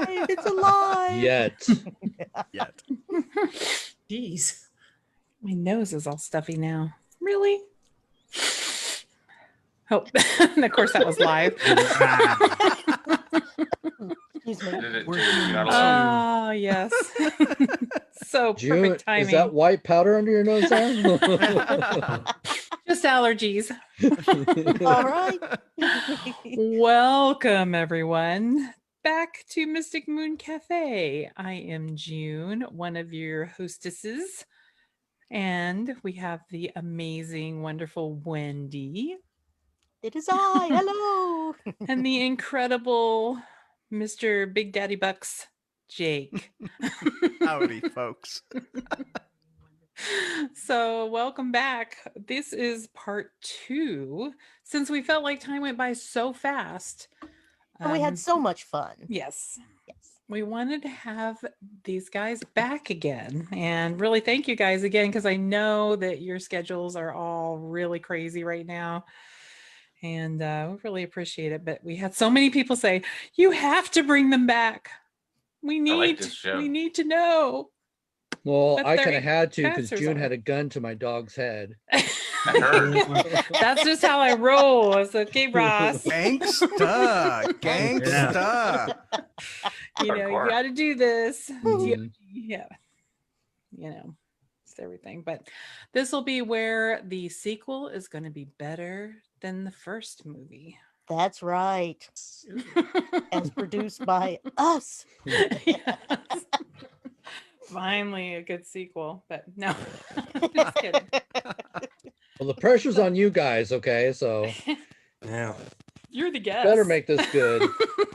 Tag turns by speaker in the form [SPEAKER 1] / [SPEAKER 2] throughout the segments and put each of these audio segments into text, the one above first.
[SPEAKER 1] alive. It's alive.
[SPEAKER 2] Yet.
[SPEAKER 3] Yet.
[SPEAKER 4] Jeez.
[SPEAKER 5] My nose is all stuffy now. Really? Oh, and of course that was live.
[SPEAKER 1] Excuse me.
[SPEAKER 6] You're not allowed.
[SPEAKER 5] Oh, yes. So
[SPEAKER 2] June,
[SPEAKER 5] perfect timing.
[SPEAKER 2] is that white powder under your nose now?
[SPEAKER 5] Just allergies.
[SPEAKER 1] All right.
[SPEAKER 5] Welcome, everyone, back to Mystic Moon Cafe. I am June, one of your hostesses, and we have the amazing, wonderful Wendy.
[SPEAKER 1] It is I. Hello.
[SPEAKER 5] And the incredible Mr. Big Daddy Bucks, Jake.
[SPEAKER 3] Howdy, folks.
[SPEAKER 5] So welcome back. This is part 2, since we felt like time went by so fast.
[SPEAKER 1] And we had so much fun.
[SPEAKER 5] Yes.
[SPEAKER 1] Yes.
[SPEAKER 5] We wanted to have these guys back again. And really thank you guys again, because I know that your schedules are all really crazy right now. And we really appreciate it. But we had so many people say, you have to bring them back. We need to know.
[SPEAKER 2] Well,
[SPEAKER 5] But
[SPEAKER 2] I
[SPEAKER 5] their
[SPEAKER 2] kind of had to because
[SPEAKER 5] answers
[SPEAKER 2] June
[SPEAKER 5] are-
[SPEAKER 2] had a gun to my dog's head.
[SPEAKER 5] That's just how I roll. I said, okay, Ross.
[SPEAKER 3] Gangsta. Gangsta.
[SPEAKER 5] You know, you got to do this. Yeah. You know, it's everything. But this will be where the sequel is going to be better than the first movie.
[SPEAKER 1] That's right. As produced by us.
[SPEAKER 5] Yes. Finally, a good sequel. But no, just kidding.
[SPEAKER 2] Well, the pressure's on you guys, okay? So
[SPEAKER 4] Yeah.
[SPEAKER 5] You're the guest.
[SPEAKER 2] better make this good.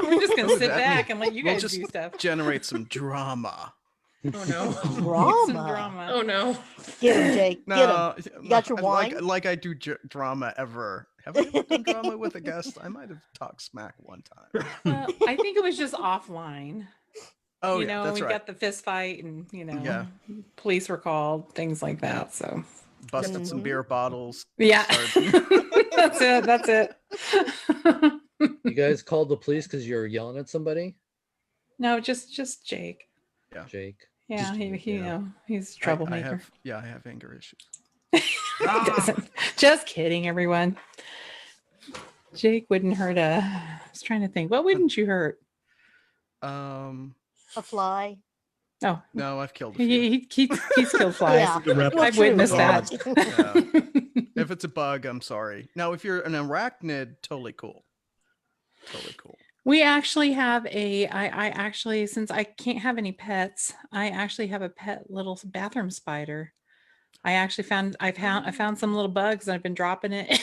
[SPEAKER 5] We're just going to sit
[SPEAKER 3] that
[SPEAKER 5] back
[SPEAKER 3] mean?
[SPEAKER 5] and let you
[SPEAKER 3] We'll
[SPEAKER 5] guys
[SPEAKER 3] just
[SPEAKER 5] do stuff.
[SPEAKER 3] generate some drama.
[SPEAKER 4] Oh no.
[SPEAKER 5] Some
[SPEAKER 1] Drama.
[SPEAKER 5] drama.
[SPEAKER 4] Oh no.
[SPEAKER 1] Get him, Jake. Get him.
[SPEAKER 3] No,
[SPEAKER 1] You got your wine?
[SPEAKER 3] Like I do drama ever. Have I ever done drama with a guest? I might have talked smack one time.
[SPEAKER 5] Well, I think it was just offline.
[SPEAKER 3] Oh,
[SPEAKER 5] you
[SPEAKER 3] yeah,
[SPEAKER 5] know,
[SPEAKER 3] that's
[SPEAKER 5] we
[SPEAKER 3] right.
[SPEAKER 5] got the fist fight and, you know,
[SPEAKER 3] Yeah.
[SPEAKER 5] police were called, things like that. So,
[SPEAKER 3] Busted some beer bottles.
[SPEAKER 5] yeah,
[SPEAKER 3] started-
[SPEAKER 5] that's it.
[SPEAKER 2] You guys called the police because you're yelling at somebody?
[SPEAKER 5] No, just Jake.
[SPEAKER 2] Jake.
[SPEAKER 5] Yeah,
[SPEAKER 2] Just
[SPEAKER 5] he
[SPEAKER 2] Jake,
[SPEAKER 5] you
[SPEAKER 2] yeah.
[SPEAKER 5] know, he's a
[SPEAKER 3] I
[SPEAKER 5] troublemaker.
[SPEAKER 3] have anger issues.
[SPEAKER 5] He doesn't. Just kidding, everyone. Jake wouldn't hurt I was trying to think. What wouldn't you hurt?
[SPEAKER 1] A fly.
[SPEAKER 5] Oh,
[SPEAKER 3] No, I've killed a few.
[SPEAKER 5] he's killed flies.
[SPEAKER 1] Yeah.
[SPEAKER 4] Well,
[SPEAKER 5] I've witnessed
[SPEAKER 1] true.
[SPEAKER 5] that.
[SPEAKER 3] Yeah. If it's a bug, I'm sorry. Now, if you're an arachnid, totally cool. Totally cool.
[SPEAKER 5] We actually have I actually, since I can't have any pets, I actually have a pet little bathroom spider. I found some little bugs and I've been dropping it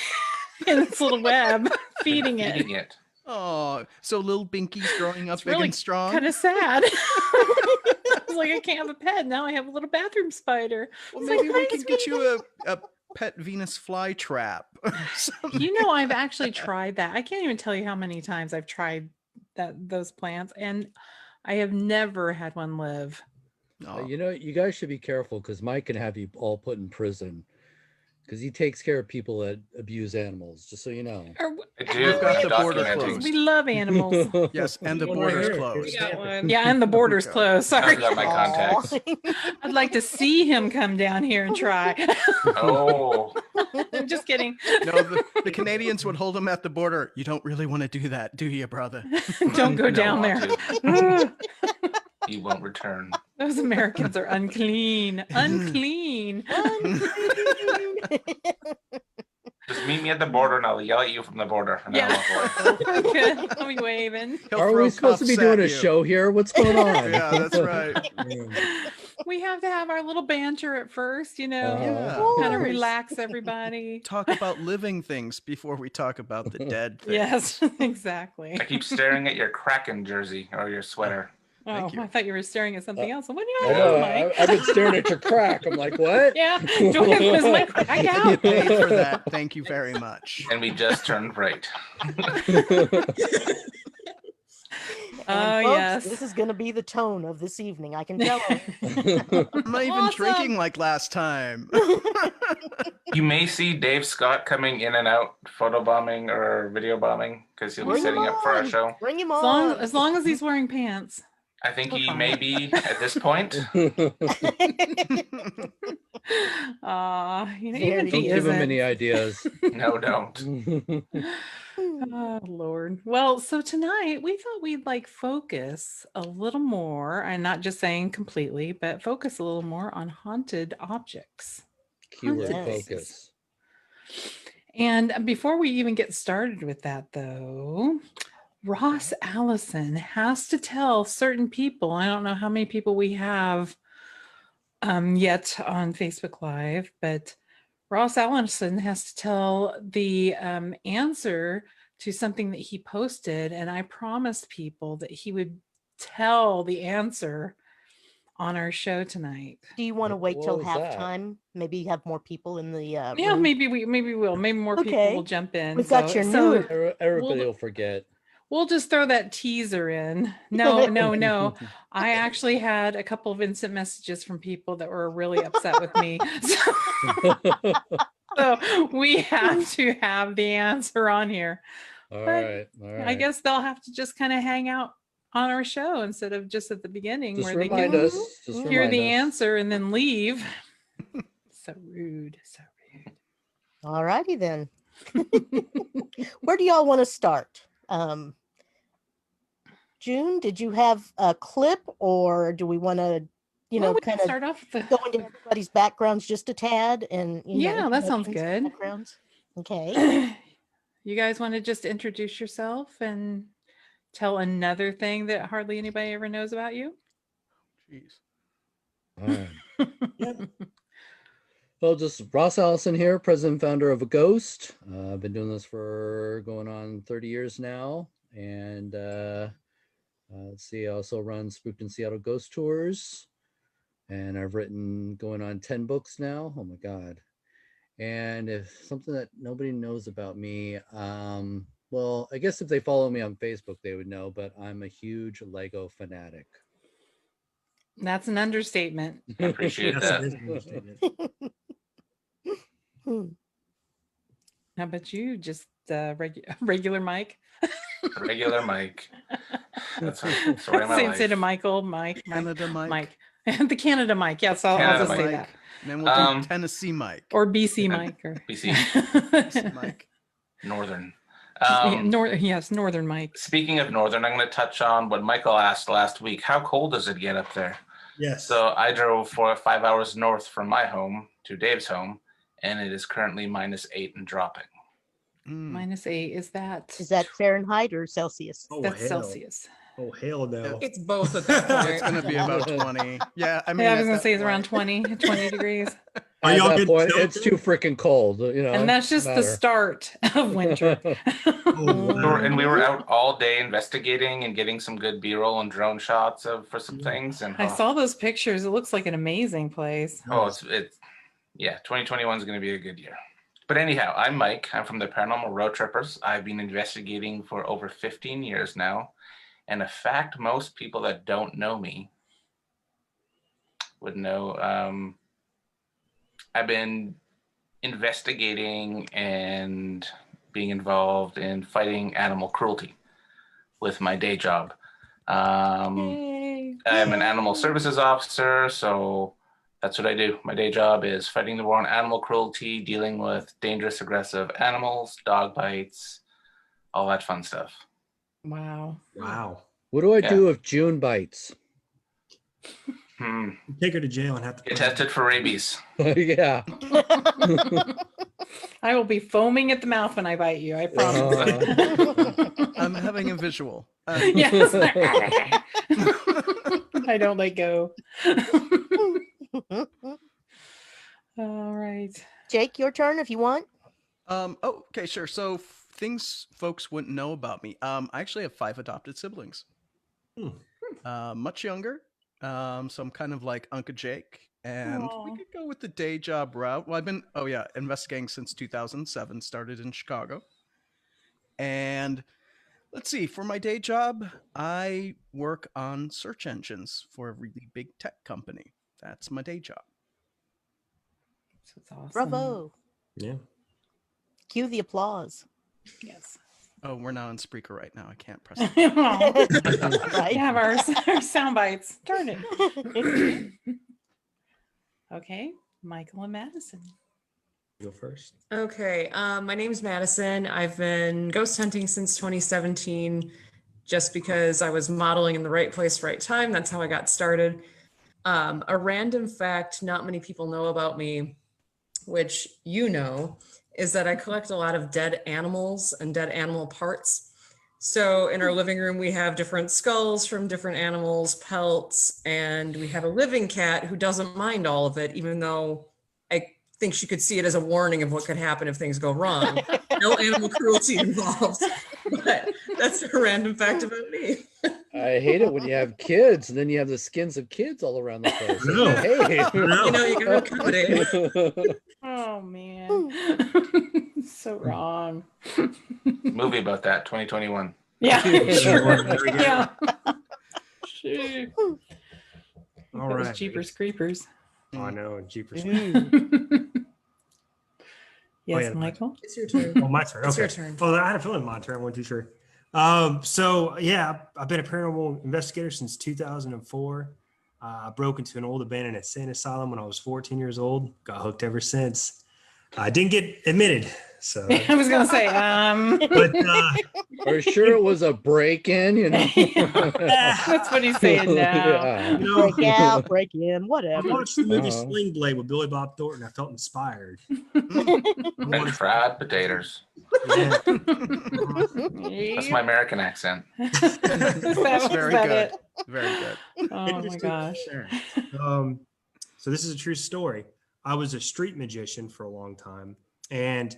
[SPEAKER 5] in this little web, feeding it.
[SPEAKER 3] Oh, so little Binky's growing up
[SPEAKER 5] It's
[SPEAKER 3] big
[SPEAKER 5] really
[SPEAKER 3] and strong.
[SPEAKER 5] kind of sad. I was like, I can't have a pet. Now I have a little bathroom spider.
[SPEAKER 3] Well,
[SPEAKER 5] It's
[SPEAKER 3] maybe
[SPEAKER 5] like,
[SPEAKER 3] we
[SPEAKER 5] "Hi,
[SPEAKER 3] can
[SPEAKER 5] sweetie."
[SPEAKER 3] get you a pet Venus flytrap.
[SPEAKER 5] You know, I've actually tried that. I can't even tell you how many times I've tried those plants, and I have never had one live.
[SPEAKER 3] No.
[SPEAKER 2] You know, you guys should be careful because Mike can have you all put in prison because he takes care of people that abuse animals, just so you know.
[SPEAKER 6] I do.
[SPEAKER 3] We've got
[SPEAKER 6] I'm
[SPEAKER 3] the border
[SPEAKER 6] documenting.
[SPEAKER 3] closed.
[SPEAKER 5] We love animals.
[SPEAKER 3] Yes, and the
[SPEAKER 4] One right
[SPEAKER 3] border's
[SPEAKER 4] here.
[SPEAKER 3] closed.
[SPEAKER 4] We got one.
[SPEAKER 5] Yeah, and the border's
[SPEAKER 3] Okay.
[SPEAKER 5] closed. Sorry.
[SPEAKER 6] I've got my contacts.
[SPEAKER 5] I'd like to see him come down here and try.
[SPEAKER 6] Oh,
[SPEAKER 5] I'm just kidding.
[SPEAKER 3] No, the Canadians would hold him at the border. You don't really want to do that, do you, brother?
[SPEAKER 5] Don't go
[SPEAKER 6] I
[SPEAKER 5] down
[SPEAKER 6] want
[SPEAKER 5] there.
[SPEAKER 6] he won't return.
[SPEAKER 5] Those Americans are unclean. Unclean.
[SPEAKER 6] Just meet me at the border and I'll yell at you from the border. And
[SPEAKER 5] Yeah.
[SPEAKER 6] I'll walk away.
[SPEAKER 5] Good. I'll be waving.
[SPEAKER 3] He'll
[SPEAKER 2] Are
[SPEAKER 3] throw
[SPEAKER 2] we supposed to be
[SPEAKER 3] cuffs
[SPEAKER 2] doing
[SPEAKER 3] at
[SPEAKER 2] a
[SPEAKER 3] you.
[SPEAKER 2] show here? What's going on?
[SPEAKER 3] Yeah, that's right.
[SPEAKER 5] We have to have our little banter at first, you know,
[SPEAKER 3] Yeah.
[SPEAKER 5] kind of
[SPEAKER 1] course.
[SPEAKER 5] relax everybody.
[SPEAKER 3] Talk about living things before we talk about the dead things.
[SPEAKER 5] Yes, exactly.
[SPEAKER 6] I keep staring at your Kraken jersey or your sweater.
[SPEAKER 5] Oh,
[SPEAKER 3] Thank you.
[SPEAKER 5] I thought you were staring at something else. What do you
[SPEAKER 2] I
[SPEAKER 5] have,
[SPEAKER 2] know.
[SPEAKER 5] Mike?
[SPEAKER 2] I've been staring at your crack. I'm like, what?
[SPEAKER 5] Yeah. Was my crack
[SPEAKER 3] You
[SPEAKER 5] out?
[SPEAKER 3] paid for that. Thank you very much.
[SPEAKER 6] And we just turned right.
[SPEAKER 1] And
[SPEAKER 5] Oh,
[SPEAKER 1] folks,
[SPEAKER 5] yes.
[SPEAKER 1] this is going to be the tone of this evening. I can tell.
[SPEAKER 3] I'm not even
[SPEAKER 5] Awesome.
[SPEAKER 3] drinking like last time.
[SPEAKER 6] You may see Dave Scott coming in and out, photobombing or video bombing, because he'll be
[SPEAKER 1] Bring him
[SPEAKER 6] setting up for our
[SPEAKER 1] on.
[SPEAKER 6] show.
[SPEAKER 1] Bring him
[SPEAKER 5] As
[SPEAKER 1] on.
[SPEAKER 5] long as he's wearing pants.
[SPEAKER 6] I think
[SPEAKER 5] We're
[SPEAKER 6] he
[SPEAKER 5] fine.
[SPEAKER 6] may be at this point.
[SPEAKER 5] Even
[SPEAKER 1] Very
[SPEAKER 5] if
[SPEAKER 2] Don't
[SPEAKER 5] he
[SPEAKER 2] give him
[SPEAKER 5] isn't.
[SPEAKER 2] any ideas.
[SPEAKER 6] No, don't.
[SPEAKER 5] Oh Lord. Well, so tonight we thought we'd like focus a little more, and not just saying completely, but focus a little more on haunted objects.
[SPEAKER 2] Keyword
[SPEAKER 1] Yes.
[SPEAKER 2] focus.
[SPEAKER 5] And before we even get started with that, though, Ross Allison has to tell certain people, I don't know how many people we have yet on Facebook Live, but Ross Allison has to tell the answer to something that he posted. And I promised people that he would tell the answer on our show tonight.
[SPEAKER 1] Do you want to wait
[SPEAKER 2] What
[SPEAKER 1] till
[SPEAKER 2] was that?
[SPEAKER 1] halftime? Maybe have more people in the
[SPEAKER 5] Yeah,
[SPEAKER 1] room.
[SPEAKER 5] maybe we'll. Maybe more people
[SPEAKER 1] Okay.
[SPEAKER 5] will jump in.
[SPEAKER 1] We've got your new-
[SPEAKER 2] Everybody
[SPEAKER 5] We'll-
[SPEAKER 2] will forget.
[SPEAKER 5] We'll just throw that teaser in. No. I actually had a couple of instant messages from people that were really upset with me. So we have to have the answer on here.
[SPEAKER 2] All
[SPEAKER 5] But
[SPEAKER 2] right.
[SPEAKER 5] I guess they'll have to just kind of hang out on our show instead of just at the beginning
[SPEAKER 2] Just
[SPEAKER 5] where they
[SPEAKER 2] remind
[SPEAKER 5] can
[SPEAKER 2] us. Just
[SPEAKER 5] hear
[SPEAKER 2] remind
[SPEAKER 5] the
[SPEAKER 2] us.
[SPEAKER 5] answer and then leave. So rude. So rude.
[SPEAKER 1] All righty then. Where do y'all want to start? June, did you have a clip, or do we want to,
[SPEAKER 5] We
[SPEAKER 1] kind
[SPEAKER 5] can
[SPEAKER 1] of
[SPEAKER 5] start off the
[SPEAKER 1] go into everybody's backgrounds just a tad and
[SPEAKER 5] Yeah, that sounds
[SPEAKER 1] introductions,
[SPEAKER 5] good.
[SPEAKER 1] backgrounds? Okay.
[SPEAKER 5] You guys want to just introduce yourself and tell another thing that hardly anybody ever knows about you?
[SPEAKER 3] Jeez.
[SPEAKER 2] All right. Well, just Ross Allison here, president and founder of A.G.H.O.S.T. I've been doing this for going on 30 years now. And let's see, I also run Spooked in Seattle Ghost Tours. And I've written going on 10 books now. Oh my God. And if something that nobody knows about me, well, I guess if they follow me on Facebook, they would know, but I'm a huge Lego fanatic.
[SPEAKER 5] That's an understatement.
[SPEAKER 6] I appreciate
[SPEAKER 7] Yes,
[SPEAKER 6] that.
[SPEAKER 7] it is an understatement.
[SPEAKER 1] Hmm.
[SPEAKER 5] How about you? Just regular Mike?
[SPEAKER 6] Regular Mike. That's the story of my
[SPEAKER 5] Instead of
[SPEAKER 6] life.
[SPEAKER 5] Michael, Mike.
[SPEAKER 3] Canada Mike.
[SPEAKER 5] The Canada Mike. Yes, I'll
[SPEAKER 6] Canada
[SPEAKER 5] just say
[SPEAKER 3] Mike.
[SPEAKER 5] that.
[SPEAKER 3] And then we'll do Tennessee Mike.
[SPEAKER 5] Or BC
[SPEAKER 6] And
[SPEAKER 5] Mike. Or
[SPEAKER 6] BC.
[SPEAKER 3] Mike.
[SPEAKER 6] Northern.
[SPEAKER 5] Northern Mike.
[SPEAKER 6] Speaking of Northern, I'm going to touch on what Michael asked last week. How cold does it get up there?
[SPEAKER 7] Yes.
[SPEAKER 6] So I drove for 5 hours north from my home to Dave's home, and it is currently -8 and dropping.
[SPEAKER 5] -8. Is
[SPEAKER 1] That Fahrenheit or Celsius?
[SPEAKER 7] Oh,
[SPEAKER 5] that's
[SPEAKER 7] hell.
[SPEAKER 5] Celsius?
[SPEAKER 7] Oh, hell no.
[SPEAKER 4] It's both at that point.
[SPEAKER 3] It's going to be about 20. Yeah, I mean,
[SPEAKER 5] Yeah, I was
[SPEAKER 3] at
[SPEAKER 5] gonna
[SPEAKER 3] that
[SPEAKER 5] say it's around
[SPEAKER 3] point-
[SPEAKER 5] 20 degrees.
[SPEAKER 7] Are
[SPEAKER 2] At
[SPEAKER 7] y'all
[SPEAKER 2] that
[SPEAKER 7] getting
[SPEAKER 2] point,
[SPEAKER 7] chilled
[SPEAKER 2] it's
[SPEAKER 7] too?
[SPEAKER 2] too freaking cold,
[SPEAKER 5] And that's just the start of winter.
[SPEAKER 7] Oh, wow.
[SPEAKER 6] And we were out all day investigating and getting some good B-roll and drone shots for some things. And
[SPEAKER 5] I saw those pictures. It looks like an amazing place.
[SPEAKER 6] yeah, 2021 is going to be a good year. But anyhow, I'm Mike. I'm from the Paranormal Roadtrippers. I've been investigating for over 15 years now. And a fact most people that don't know me would know, I've been investigating and being involved in fighting animal cruelty with my day job.
[SPEAKER 5] Yay.
[SPEAKER 6] I'm an animal services officer, so that's what I do. My day job is fighting the war on animal cruelty, dealing with dangerous, aggressive animals, dog bites, all that fun stuff.
[SPEAKER 5] Wow.
[SPEAKER 7] Wow.
[SPEAKER 2] What do I
[SPEAKER 6] Yeah.
[SPEAKER 2] do if June bites?
[SPEAKER 7] Take her to jail and have to
[SPEAKER 6] Get tested for rabies.
[SPEAKER 2] Yeah.
[SPEAKER 5] I will be foaming at the mouth when I bite you. I promise.
[SPEAKER 3] I'm having a visual.
[SPEAKER 5] Yes. I don't let go. All right.
[SPEAKER 1] Jake, your turn if you want.
[SPEAKER 3] Okay, sure. So things folks wouldn't know about me. I actually have 5 adopted siblings. Much younger. So I'm kind of like Uncle Jake. And
[SPEAKER 5] Aw.
[SPEAKER 3] we could go with the day job route. Well, I've been, investigating since 2007, started in Chicago. And let's see, for my day job, I work on search engines for a really big tech company. That's my day job.
[SPEAKER 5] That's awesome.
[SPEAKER 1] Bravo.
[SPEAKER 7] Yeah.
[SPEAKER 1] Cue the applause.
[SPEAKER 5] Yes.
[SPEAKER 3] Oh, we're not on Spreaker right now. I can't press.
[SPEAKER 1] Right?
[SPEAKER 5] You have our sound bites. Darn it. Okay, Michael and Madysen.
[SPEAKER 7] Go first.
[SPEAKER 4] Okay, my name is Madysen. I've been ghost hunting since 2017 just because I was modeling in the right place, right time. That's how I got started. A random fact not many people know about me, which you know, is that I collect a lot of dead animals and dead animal parts. So in our living room, we have different skulls from different animals, pelts, and we have a living cat who doesn't mind all of it, even though I think she could see it as a warning of what could happen if things go wrong. No animal cruelty involved, but that's a random fact about me.
[SPEAKER 2] I hate it when you have kids and then you have the skins of kids all around the place.
[SPEAKER 7] I know.
[SPEAKER 2] Hey.
[SPEAKER 4] You know, you gotta accommodate.
[SPEAKER 5] Oh man. So wrong.
[SPEAKER 6] Movie about that, 2021.
[SPEAKER 5] Yeah.
[SPEAKER 7] Sure, there we go.
[SPEAKER 5] Yeah. Shoot.
[SPEAKER 7] All
[SPEAKER 5] That was
[SPEAKER 7] right.
[SPEAKER 5] Jeepers Creepers.
[SPEAKER 7] Oh, I know. Jeepers.
[SPEAKER 5] Yes,
[SPEAKER 7] yeah,
[SPEAKER 5] Michael.
[SPEAKER 4] It's your turn.
[SPEAKER 7] Oh, my turn.
[SPEAKER 4] It's
[SPEAKER 7] Okay.
[SPEAKER 4] your turn.
[SPEAKER 7] Well, I had a feeling my turn. I wasn't too sure. So yeah, I've been a paranormal investigator since 2004. I broke into an old abandoned insane asylum when I was 14 years old. Got hooked ever since. I didn't get admitted, so.
[SPEAKER 5] I was gonna say,
[SPEAKER 7] But
[SPEAKER 2] Are you sure it was a break-in? You know.
[SPEAKER 5] that's what he's saying now.
[SPEAKER 2] Yeah.
[SPEAKER 7] you know,
[SPEAKER 1] Break out, break in,
[SPEAKER 7] I
[SPEAKER 1] whatever.
[SPEAKER 7] watched the movie
[SPEAKER 2] Uh-huh.
[SPEAKER 7] Sling Blade with Billy Bob Thornton. I felt inspired. I
[SPEAKER 6] And
[SPEAKER 7] wanted-
[SPEAKER 6] fried potatoes.
[SPEAKER 7] yeah.
[SPEAKER 6] That's my American accent.
[SPEAKER 3] It's very good.
[SPEAKER 5] It?
[SPEAKER 3] Very good.
[SPEAKER 5] Oh my gosh.
[SPEAKER 7] So this is a true story. I was a street magician for a long time, and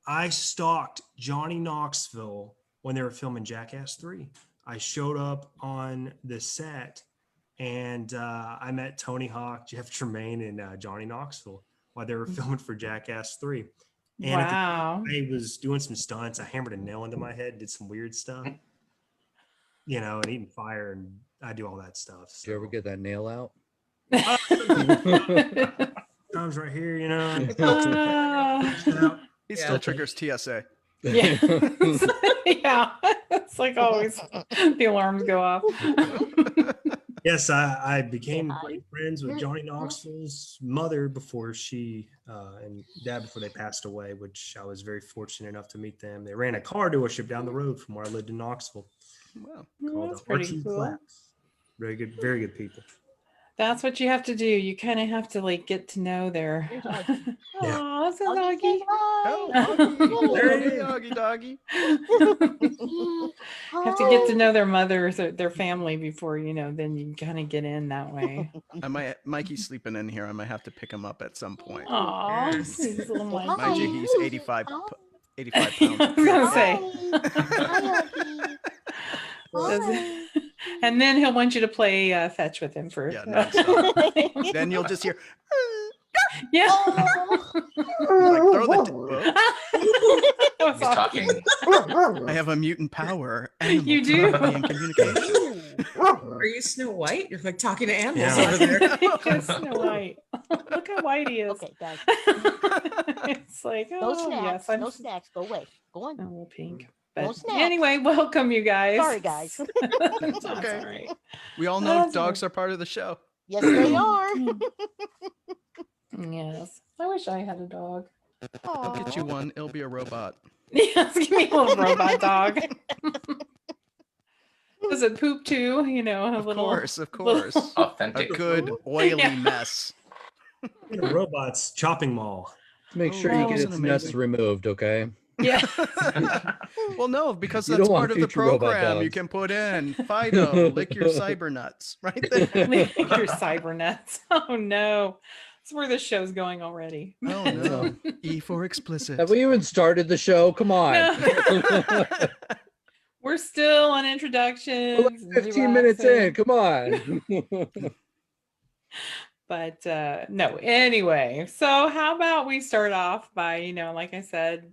[SPEAKER 7] I stalked Johnny Knoxville when they were filming Jackass 3. I showed up on the set, and I met Tony Hawk, Jeff Tremaine, and Johnny Knoxville while they were filming for Jackass 3. And at the
[SPEAKER 5] Wow.
[SPEAKER 7] I was doing some stunts. I hammered a nail into my head, did some weird stuff, you know, and eating fire, and I do all that stuff.
[SPEAKER 2] Did you ever get that nail out?
[SPEAKER 7] Times right here, you know.
[SPEAKER 3] He
[SPEAKER 4] Yeah.
[SPEAKER 3] still triggers TSA.
[SPEAKER 5] Yeah. Yeah. It's like always the alarms go off.
[SPEAKER 7] Yes, I became great friends with Johnny Knoxville's mother before she and dad before they passed away, which I was very fortunate enough to meet them. They ran a car dealership down the road from where I lived in Knoxville
[SPEAKER 3] Wow.
[SPEAKER 7] called
[SPEAKER 5] That's pretty
[SPEAKER 7] Archie
[SPEAKER 5] cool.
[SPEAKER 7] Claps. Very good people.
[SPEAKER 5] That's what you have to do. You kind of have to like get to know their. Oh, that's a doggy.
[SPEAKER 3] Oh,
[SPEAKER 7] There it
[SPEAKER 3] doggy.
[SPEAKER 7] is.
[SPEAKER 3] Doggy.
[SPEAKER 5] Have to get to know their mothers, their family before then you kind of get in that way.
[SPEAKER 3] Mikey's sleeping in here. I might have to pick him up at some point.
[SPEAKER 5] Oh,
[SPEAKER 4] Yes.
[SPEAKER 5] he's a little
[SPEAKER 1] Well,
[SPEAKER 5] Mikey.
[SPEAKER 3] Mind you, he's 85 85
[SPEAKER 5] I
[SPEAKER 3] pounds.
[SPEAKER 5] was gonna say.
[SPEAKER 1] Hi.
[SPEAKER 5] And then he'll want you to play fetch with him for.
[SPEAKER 3] Yeah, nonstop. Then you'll just hear,
[SPEAKER 5] Yeah.
[SPEAKER 3] like, throw the.
[SPEAKER 5] That was
[SPEAKER 6] He's
[SPEAKER 5] awesome.
[SPEAKER 6] talking.
[SPEAKER 3] I have a mutant power. Animal
[SPEAKER 5] You do?
[SPEAKER 3] telepathy and communication.
[SPEAKER 4] Are you Snow White? You're like talking to animals
[SPEAKER 7] Yeah.
[SPEAKER 4] over there.
[SPEAKER 5] It's Snow White. Look how white he is.
[SPEAKER 1] Okay, guys.
[SPEAKER 5] It's like,
[SPEAKER 1] No
[SPEAKER 5] oh
[SPEAKER 1] snacks.
[SPEAKER 5] yes, I'm
[SPEAKER 1] No snacks. Go away. Go on.
[SPEAKER 5] a little pink.
[SPEAKER 1] No
[SPEAKER 5] But
[SPEAKER 1] snacks.
[SPEAKER 5] anyway, welcome you guys.
[SPEAKER 1] Sorry, guys.
[SPEAKER 5] That's
[SPEAKER 3] okay.
[SPEAKER 5] all right.
[SPEAKER 3] We all know
[SPEAKER 5] That's
[SPEAKER 3] dogs are part of the show.
[SPEAKER 1] Yes, they are.
[SPEAKER 5] Yes. I wish I had a dog.
[SPEAKER 3] I'll get you
[SPEAKER 1] Aw.
[SPEAKER 3] one. It'll be a robot.
[SPEAKER 5] Yes, give me a little robot dog. Does it poop too? A
[SPEAKER 3] Of
[SPEAKER 5] little.
[SPEAKER 3] course, of course. A
[SPEAKER 6] Authentic.
[SPEAKER 3] good oily
[SPEAKER 5] Yeah.
[SPEAKER 3] mess.
[SPEAKER 7] In a robot's chopping mall.
[SPEAKER 2] Make sure
[SPEAKER 3] Oh,
[SPEAKER 2] you
[SPEAKER 3] that
[SPEAKER 2] get
[SPEAKER 3] was
[SPEAKER 2] its
[SPEAKER 3] an
[SPEAKER 2] nuts
[SPEAKER 3] amazing-
[SPEAKER 2] removed, okay?
[SPEAKER 5] Yeah.
[SPEAKER 3] Well, no, because
[SPEAKER 2] You
[SPEAKER 3] that's
[SPEAKER 2] don't want
[SPEAKER 3] part of the
[SPEAKER 2] future robot
[SPEAKER 3] program. You
[SPEAKER 2] dogs.
[SPEAKER 3] can put in Fido, lick your cyber nuts, right there.
[SPEAKER 5] Lick your cyber nuts. Oh no. That's where this show's going already.
[SPEAKER 3] Oh no. E for explicit.
[SPEAKER 2] Have we even started the show? Come on.
[SPEAKER 5] No. We're still on introductions.
[SPEAKER 2] We're like
[SPEAKER 5] and
[SPEAKER 2] 15 minutes in.
[SPEAKER 5] relaxing.
[SPEAKER 2] Come on.
[SPEAKER 5] But no, anyway, so how about we start off by, like I said,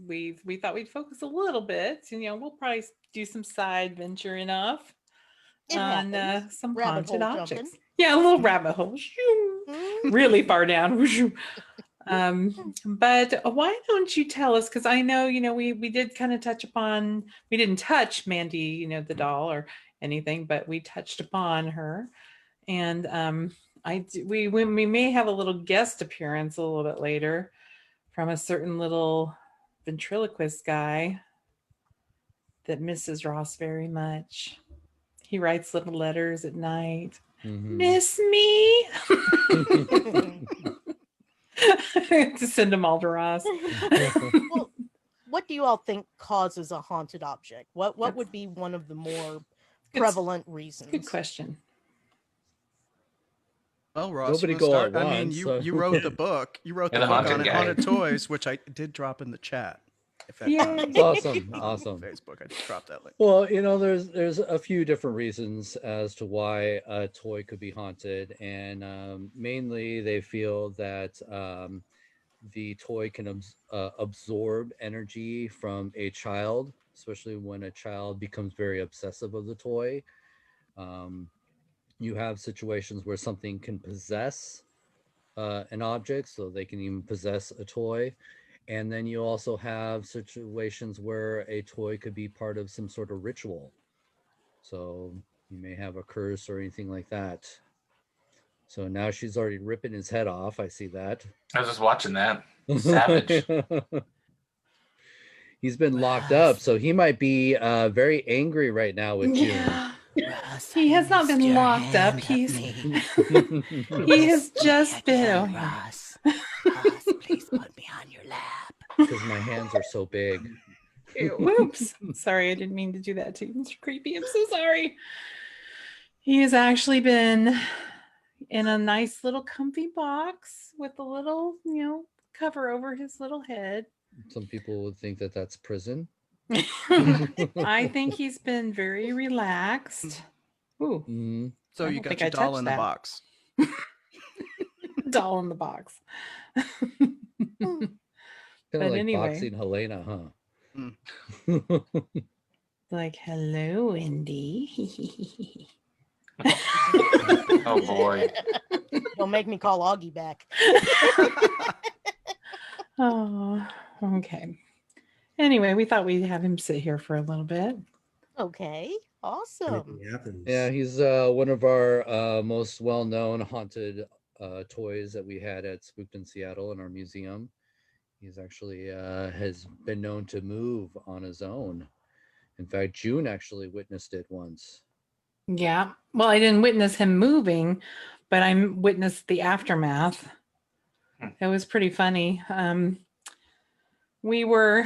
[SPEAKER 5] we thought we'd focus a little bit, and we'll probably do some side venture enough
[SPEAKER 1] It
[SPEAKER 5] on
[SPEAKER 1] happens.
[SPEAKER 5] some
[SPEAKER 1] Rabbit
[SPEAKER 5] haunted
[SPEAKER 1] hole
[SPEAKER 5] objects.
[SPEAKER 1] jumping.
[SPEAKER 5] Yeah, a little rabbit hole. Shoo.
[SPEAKER 1] Mm.
[SPEAKER 5] Really far down. Shoo. But why don't you tell us? Because I know, we did kind of touch upon, we didn't touch Mandy, the doll or anything, but we touched upon her. And we may have a little guest appearance a little bit later from a certain little ventriloquist guy that misses Ross very much. He writes little letters at night. Miss me. To send them all to Ross.
[SPEAKER 1] Well, what do you all think causes a haunted object? What would be one of the more prevalent reasons?
[SPEAKER 5] Good question.
[SPEAKER 3] Well, Ross,
[SPEAKER 2] Nobody
[SPEAKER 3] you wanna
[SPEAKER 2] go
[SPEAKER 3] start?
[SPEAKER 2] at
[SPEAKER 3] I mean,
[SPEAKER 2] once,
[SPEAKER 3] you
[SPEAKER 2] so-
[SPEAKER 3] you wrote the book. You wrote the
[SPEAKER 6] And
[SPEAKER 3] book
[SPEAKER 6] haunted
[SPEAKER 3] on
[SPEAKER 6] guy.
[SPEAKER 3] haunted toys, which I did drop in the chat. If that
[SPEAKER 5] Yay.
[SPEAKER 3] counts.
[SPEAKER 2] It's awesome.
[SPEAKER 3] On
[SPEAKER 2] Awesome.
[SPEAKER 3] Facebook, I dropped that link.
[SPEAKER 2] Well, there's a few different reasons as to why a toy could be haunted, and mainly they feel that the toy can absorb energy from a child, especially when a child becomes very obsessive of the toy. You have situations where something can possess an object, so they can even possess a toy. And then you also have situations where a toy could be part of some sort of ritual. So you may have a curse or anything like that. So now she's already ripping his head off. I see that.
[SPEAKER 6] I was just watching that. Savage.
[SPEAKER 2] He's been locked up, so he might be very angry right now with June.
[SPEAKER 5] Yeah.
[SPEAKER 8] Ross,
[SPEAKER 5] He
[SPEAKER 8] I
[SPEAKER 5] has not
[SPEAKER 8] missed
[SPEAKER 5] been
[SPEAKER 8] your
[SPEAKER 5] locked up.
[SPEAKER 8] hand
[SPEAKER 5] He's
[SPEAKER 8] me.
[SPEAKER 5] he has
[SPEAKER 8] Put me
[SPEAKER 5] just been.
[SPEAKER 8] again,
[SPEAKER 5] Oh, yeah.
[SPEAKER 8] Ross. Ross, please put me on your lap.
[SPEAKER 2] Because my hands are so big.
[SPEAKER 5] Ew, whoops. Sorry, I didn't mean to do that to you, Mr. Creepy. I'm so sorry. He has actually been in a nice little comfy box with a little, cover over his little head.
[SPEAKER 2] Some people would think that that's prison.
[SPEAKER 5] I think he's been very relaxed. Ooh,
[SPEAKER 2] Mhm.
[SPEAKER 3] So
[SPEAKER 5] I
[SPEAKER 3] you
[SPEAKER 5] don't
[SPEAKER 3] got
[SPEAKER 5] think
[SPEAKER 3] your
[SPEAKER 5] I
[SPEAKER 3] doll
[SPEAKER 5] touched
[SPEAKER 3] in the
[SPEAKER 5] that.
[SPEAKER 3] box.
[SPEAKER 5] doll in the box.
[SPEAKER 2] Kind
[SPEAKER 5] But
[SPEAKER 2] of like
[SPEAKER 5] anyway.
[SPEAKER 2] boxing Helena, huh?
[SPEAKER 3] Mm.
[SPEAKER 5] Like, hello, Wendy.
[SPEAKER 6] Oh boy.
[SPEAKER 1] Don't make me call Augie back.
[SPEAKER 5] Oh, okay. Anyway, we thought we'd have him sit here for a little bit.
[SPEAKER 1] Okay, awesome.
[SPEAKER 7] Anything happens.
[SPEAKER 2] Yeah, he's one of our most well-known haunted toys that we had at Spooked in Seattle in our museum. He's actually has been known to move on his own. In fact, June actually witnessed it once.
[SPEAKER 5] Yeah. Well, I didn't witness him moving, but I witnessed the aftermath. It was pretty funny. We were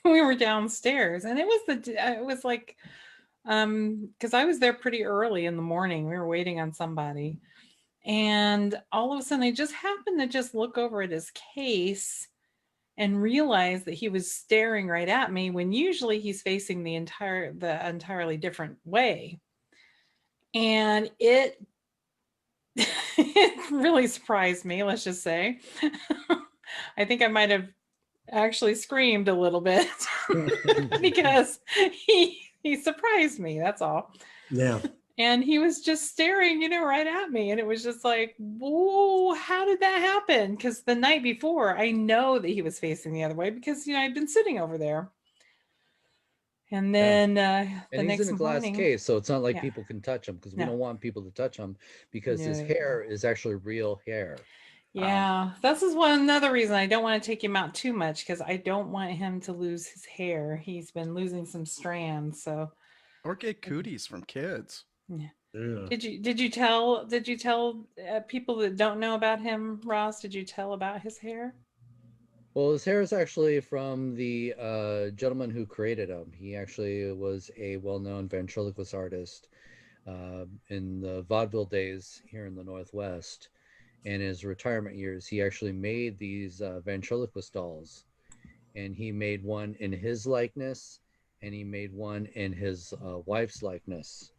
[SPEAKER 5] we were downstairs, and it was like because I was there pretty early in the morning. We were waiting on somebody, and all of a sudden, I just happened to just look over at his case and realize that he was staring right at me when usually he's facing the entirely different way. And it really surprised me, let's just say. I think I might have actually screamed a little bit because he surprised me, that's all.
[SPEAKER 7] Yeah.
[SPEAKER 5] And he was just staring, right at me. And it was just like, whoa, how did that happen? Because the night before, I know that he was facing the other way because, I'd been sitting over there. And then the
[SPEAKER 2] And he's
[SPEAKER 5] next
[SPEAKER 2] in a glass
[SPEAKER 5] morning,
[SPEAKER 2] case, so it's not like
[SPEAKER 5] Yeah.
[SPEAKER 2] people can touch him because we
[SPEAKER 5] No.
[SPEAKER 2] don't want people to touch him because his
[SPEAKER 5] No.
[SPEAKER 2] hair is actually real hair.
[SPEAKER 5] Yeah, this is another reason I don't want to take him out too much because I don't want him to lose his hair. He's been losing some strands, so.
[SPEAKER 3] Or get cooties from kids.
[SPEAKER 7] Yeah.
[SPEAKER 5] Did you tell people that don't know about him, Ross? Did you tell about his hair?
[SPEAKER 2] Well, his hair is actually from the gentleman who created him. He actually was a well-known ventriloquist artist in the vaudeville days here in the Northwest. In his retirement years, he actually made these ventriloquist dolls. And he made one in his likeness, and he made one in his wife's likeness.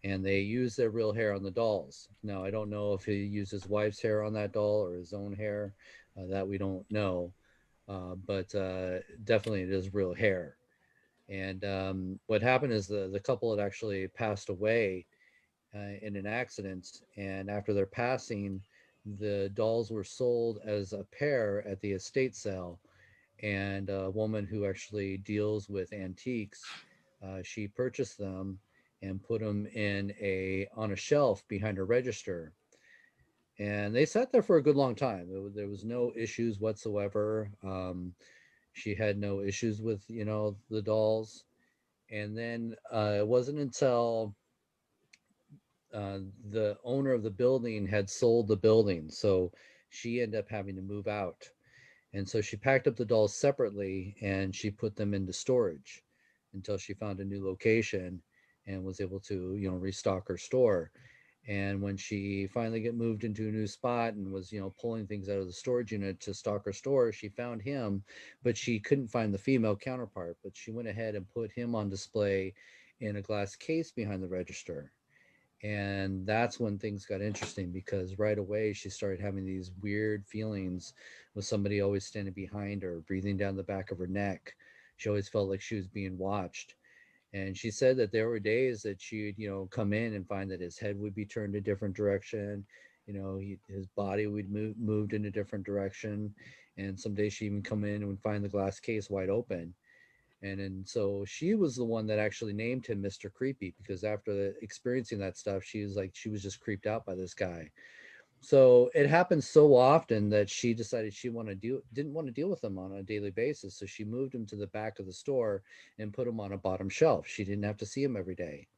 [SPEAKER 2] And they used their real hair on the dolls. Now, I don't know if he used his wife's hair on that doll or his own hair. That we don't know. But definitely it is real hair. And what happened is the couple had actually passed away in an accident. And after their passing, the dolls were sold as a pair at the estate sale, and a woman who actually deals with antiques, she purchased them and put them on a shelf behind a register, and they sat there for a good long time. There was no issues whatsoever. She had no issues with the dolls, and then it wasn't until the owner of the building had sold the building, so she ended up having to move out. And so she packed up the dolls separately and she put them into storage until she found a new location and was able to, restock her store. And when she finally got moved into a new spot and was, pulling things out of the storage unit to stock her store, she found him, but she couldn't find the female counterpart. But she went ahead and put him on display in a glass case behind the register. And that's when things got interesting, because right away she started having these weird feelings with somebody always standing behind her, breathing down the back of her neck. She always felt like she was being watched. And she said that there were days that she'd, come in and find that his head would be turned a different direction. His body would moved in a different direction. And some days she'd even come in and would find the glass case wide open. And so she was the one that actually named him Mr. Creepy, because after experiencing that stuff, she was just creeped out by this guy. So it happened so often that she decided she didn't want to deal with him on a daily basis. So she moved him to the back of the store and put him on a bottom shelf. She didn't have to see him every day.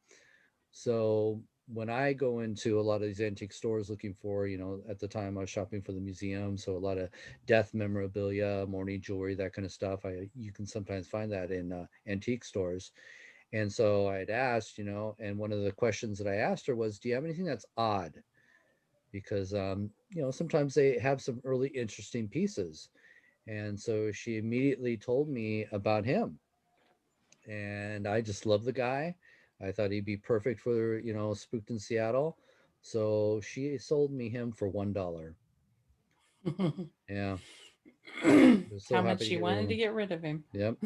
[SPEAKER 2] So when I go into a lot of these antique stores looking for, at the time I was shopping for the museum, so a lot of death memorabilia, mourning jewelry, that kind of stuff, you can sometimes find that in antique stores. And so I had asked, and one of the questions that I asked her was, do you have anything that's odd? Because sometimes they have some really interesting pieces. And so she immediately told me about him, and I just love the guy. I thought he'd be perfect for, Spooked in Seattle. So she sold me him for $1. Yeah. I was so
[SPEAKER 5] How
[SPEAKER 2] happy
[SPEAKER 5] much
[SPEAKER 2] to
[SPEAKER 5] you
[SPEAKER 2] get rid of
[SPEAKER 5] wanted to
[SPEAKER 2] him.
[SPEAKER 5] get rid of him.
[SPEAKER 2] Yep.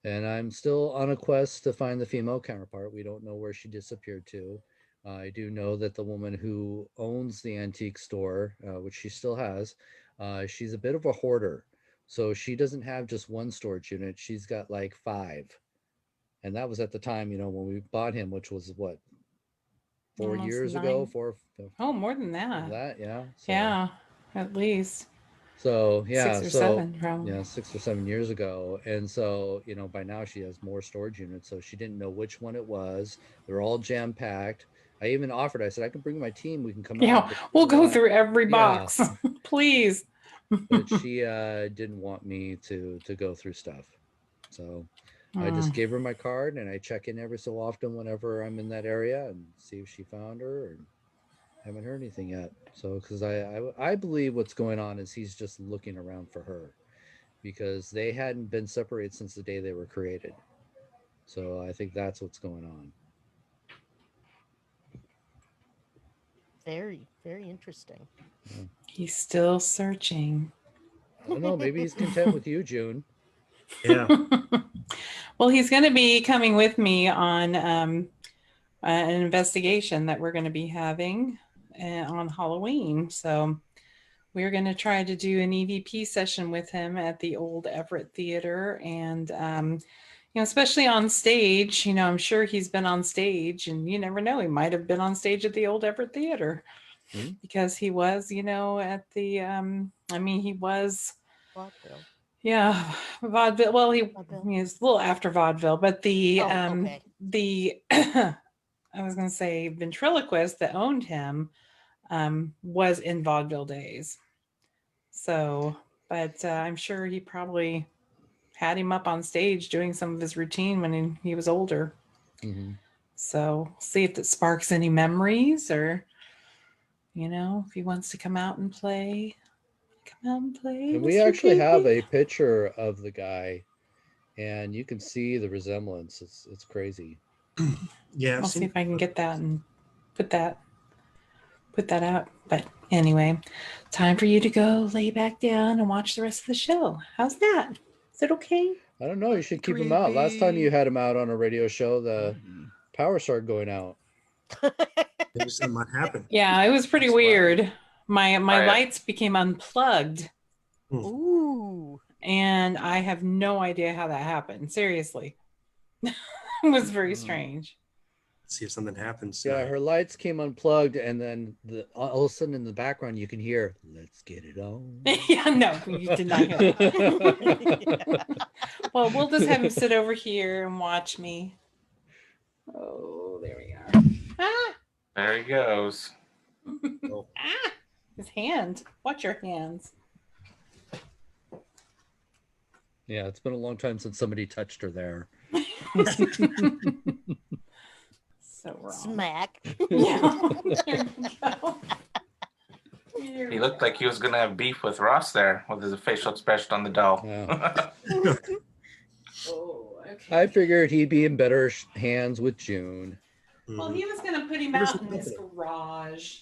[SPEAKER 2] And I'm still on a quest to find the female counterpart. We don't know where she disappeared to. I do know that the woman who owns the antique store, which she still has, she's a bit of a hoarder. So she doesn't have just one storage unit. She's got like 5. And that was at the time, when we bought him, which was what, 4
[SPEAKER 5] Almost
[SPEAKER 2] years ago,
[SPEAKER 5] 9. Oh, more than that.
[SPEAKER 2] Yeah. So,
[SPEAKER 5] Yeah, at least.
[SPEAKER 2] So yeah,
[SPEAKER 5] 6 or 7 probably.
[SPEAKER 2] yeah, 6 or 7 years ago. And so, by now she has more storage units. So she didn't know which one it was. They're all jam packed. I even offered, I said, I can bring my team. We can come out.
[SPEAKER 5] Yeah, we'll go through every
[SPEAKER 2] Yeah.
[SPEAKER 5] box. Please.
[SPEAKER 2] But she didn't want me to go through stuff. So I just gave her my card, and I check in every so often whenever I'm in that area and see if she found her. And haven't heard anything yet. So, because I believe what's going on is he's just looking around for her, because they hadn't been separated since the day they were created. So I think that's what's going on.
[SPEAKER 1] Very, very interesting.
[SPEAKER 2] Yeah.
[SPEAKER 5] He's still searching.
[SPEAKER 2] I don't know. Maybe he's content with you, June.
[SPEAKER 7] Yeah.
[SPEAKER 5] Well, he's going to be coming with me on an investigation that we're going to be having on Halloween. So we're going to try to do an EVP session with him at the old Everett Theater. And, especially on stage, I'm sure he's been on stage, and you never know, he might have been on stage at the old Everett Theater because he was, at the, he was
[SPEAKER 1] Vaudeville.
[SPEAKER 5] Yeah, vaudeville. Well, he was a little after vaudeville, but the
[SPEAKER 1] okay.
[SPEAKER 5] the I was going to say ventriloquist that owned him was in vaudeville days. So, but I'm sure he probably had him up on stage doing some of his routine when he was older.
[SPEAKER 2] Mm-hmm.
[SPEAKER 5] So, see if it sparks any memories, or if he wants to come out and play. Come out and play.
[SPEAKER 2] And
[SPEAKER 5] Mr.
[SPEAKER 2] we actually have
[SPEAKER 5] Creepy.
[SPEAKER 2] a picture of the guy, and you can see the resemblance. It's crazy.
[SPEAKER 7] Yeah.
[SPEAKER 5] I'll see if I can get that and put that out. But anyway, time for you to go lay back down and watch the rest of the show. How's that? Is it okay?
[SPEAKER 2] I don't know. You should keep him out. Last time you had him out on a radio show, the power started going out.
[SPEAKER 7] Maybe something might happen.
[SPEAKER 5] Yeah, it was pretty weird. My
[SPEAKER 6] Right.
[SPEAKER 5] lights became unplugged,
[SPEAKER 1] Ooh.
[SPEAKER 5] and I have no idea how that happened. Seriously. It was very
[SPEAKER 2] Mm.
[SPEAKER 5] strange.
[SPEAKER 7] See if something happens.
[SPEAKER 2] Yeah,
[SPEAKER 7] tonight.
[SPEAKER 2] her lights came unplugged, and then all of a sudden in the background you can hear, "Let's get it on."
[SPEAKER 5] Yeah, no, you did not hear that. Well, we'll just have him sit over here and watch me. Oh, there we are. Ah!
[SPEAKER 6] There he goes.
[SPEAKER 7] Oh.
[SPEAKER 5] Ah! His hand. Watch your hands.
[SPEAKER 2] Yeah, it's been a long time since somebody touched her there.
[SPEAKER 5] So wrong.
[SPEAKER 1] Smack.
[SPEAKER 5] Yeah. There you go.
[SPEAKER 6] He looked like he was gonna have beef with Ross there with his facial expression on the doll.
[SPEAKER 2] Yeah.
[SPEAKER 5] Oh, okay.
[SPEAKER 2] I figured he'd be in better hands with June.
[SPEAKER 5] Well, he was going to put him
[SPEAKER 7] Where's
[SPEAKER 5] out
[SPEAKER 7] the
[SPEAKER 5] in his
[SPEAKER 7] company?
[SPEAKER 5] garage.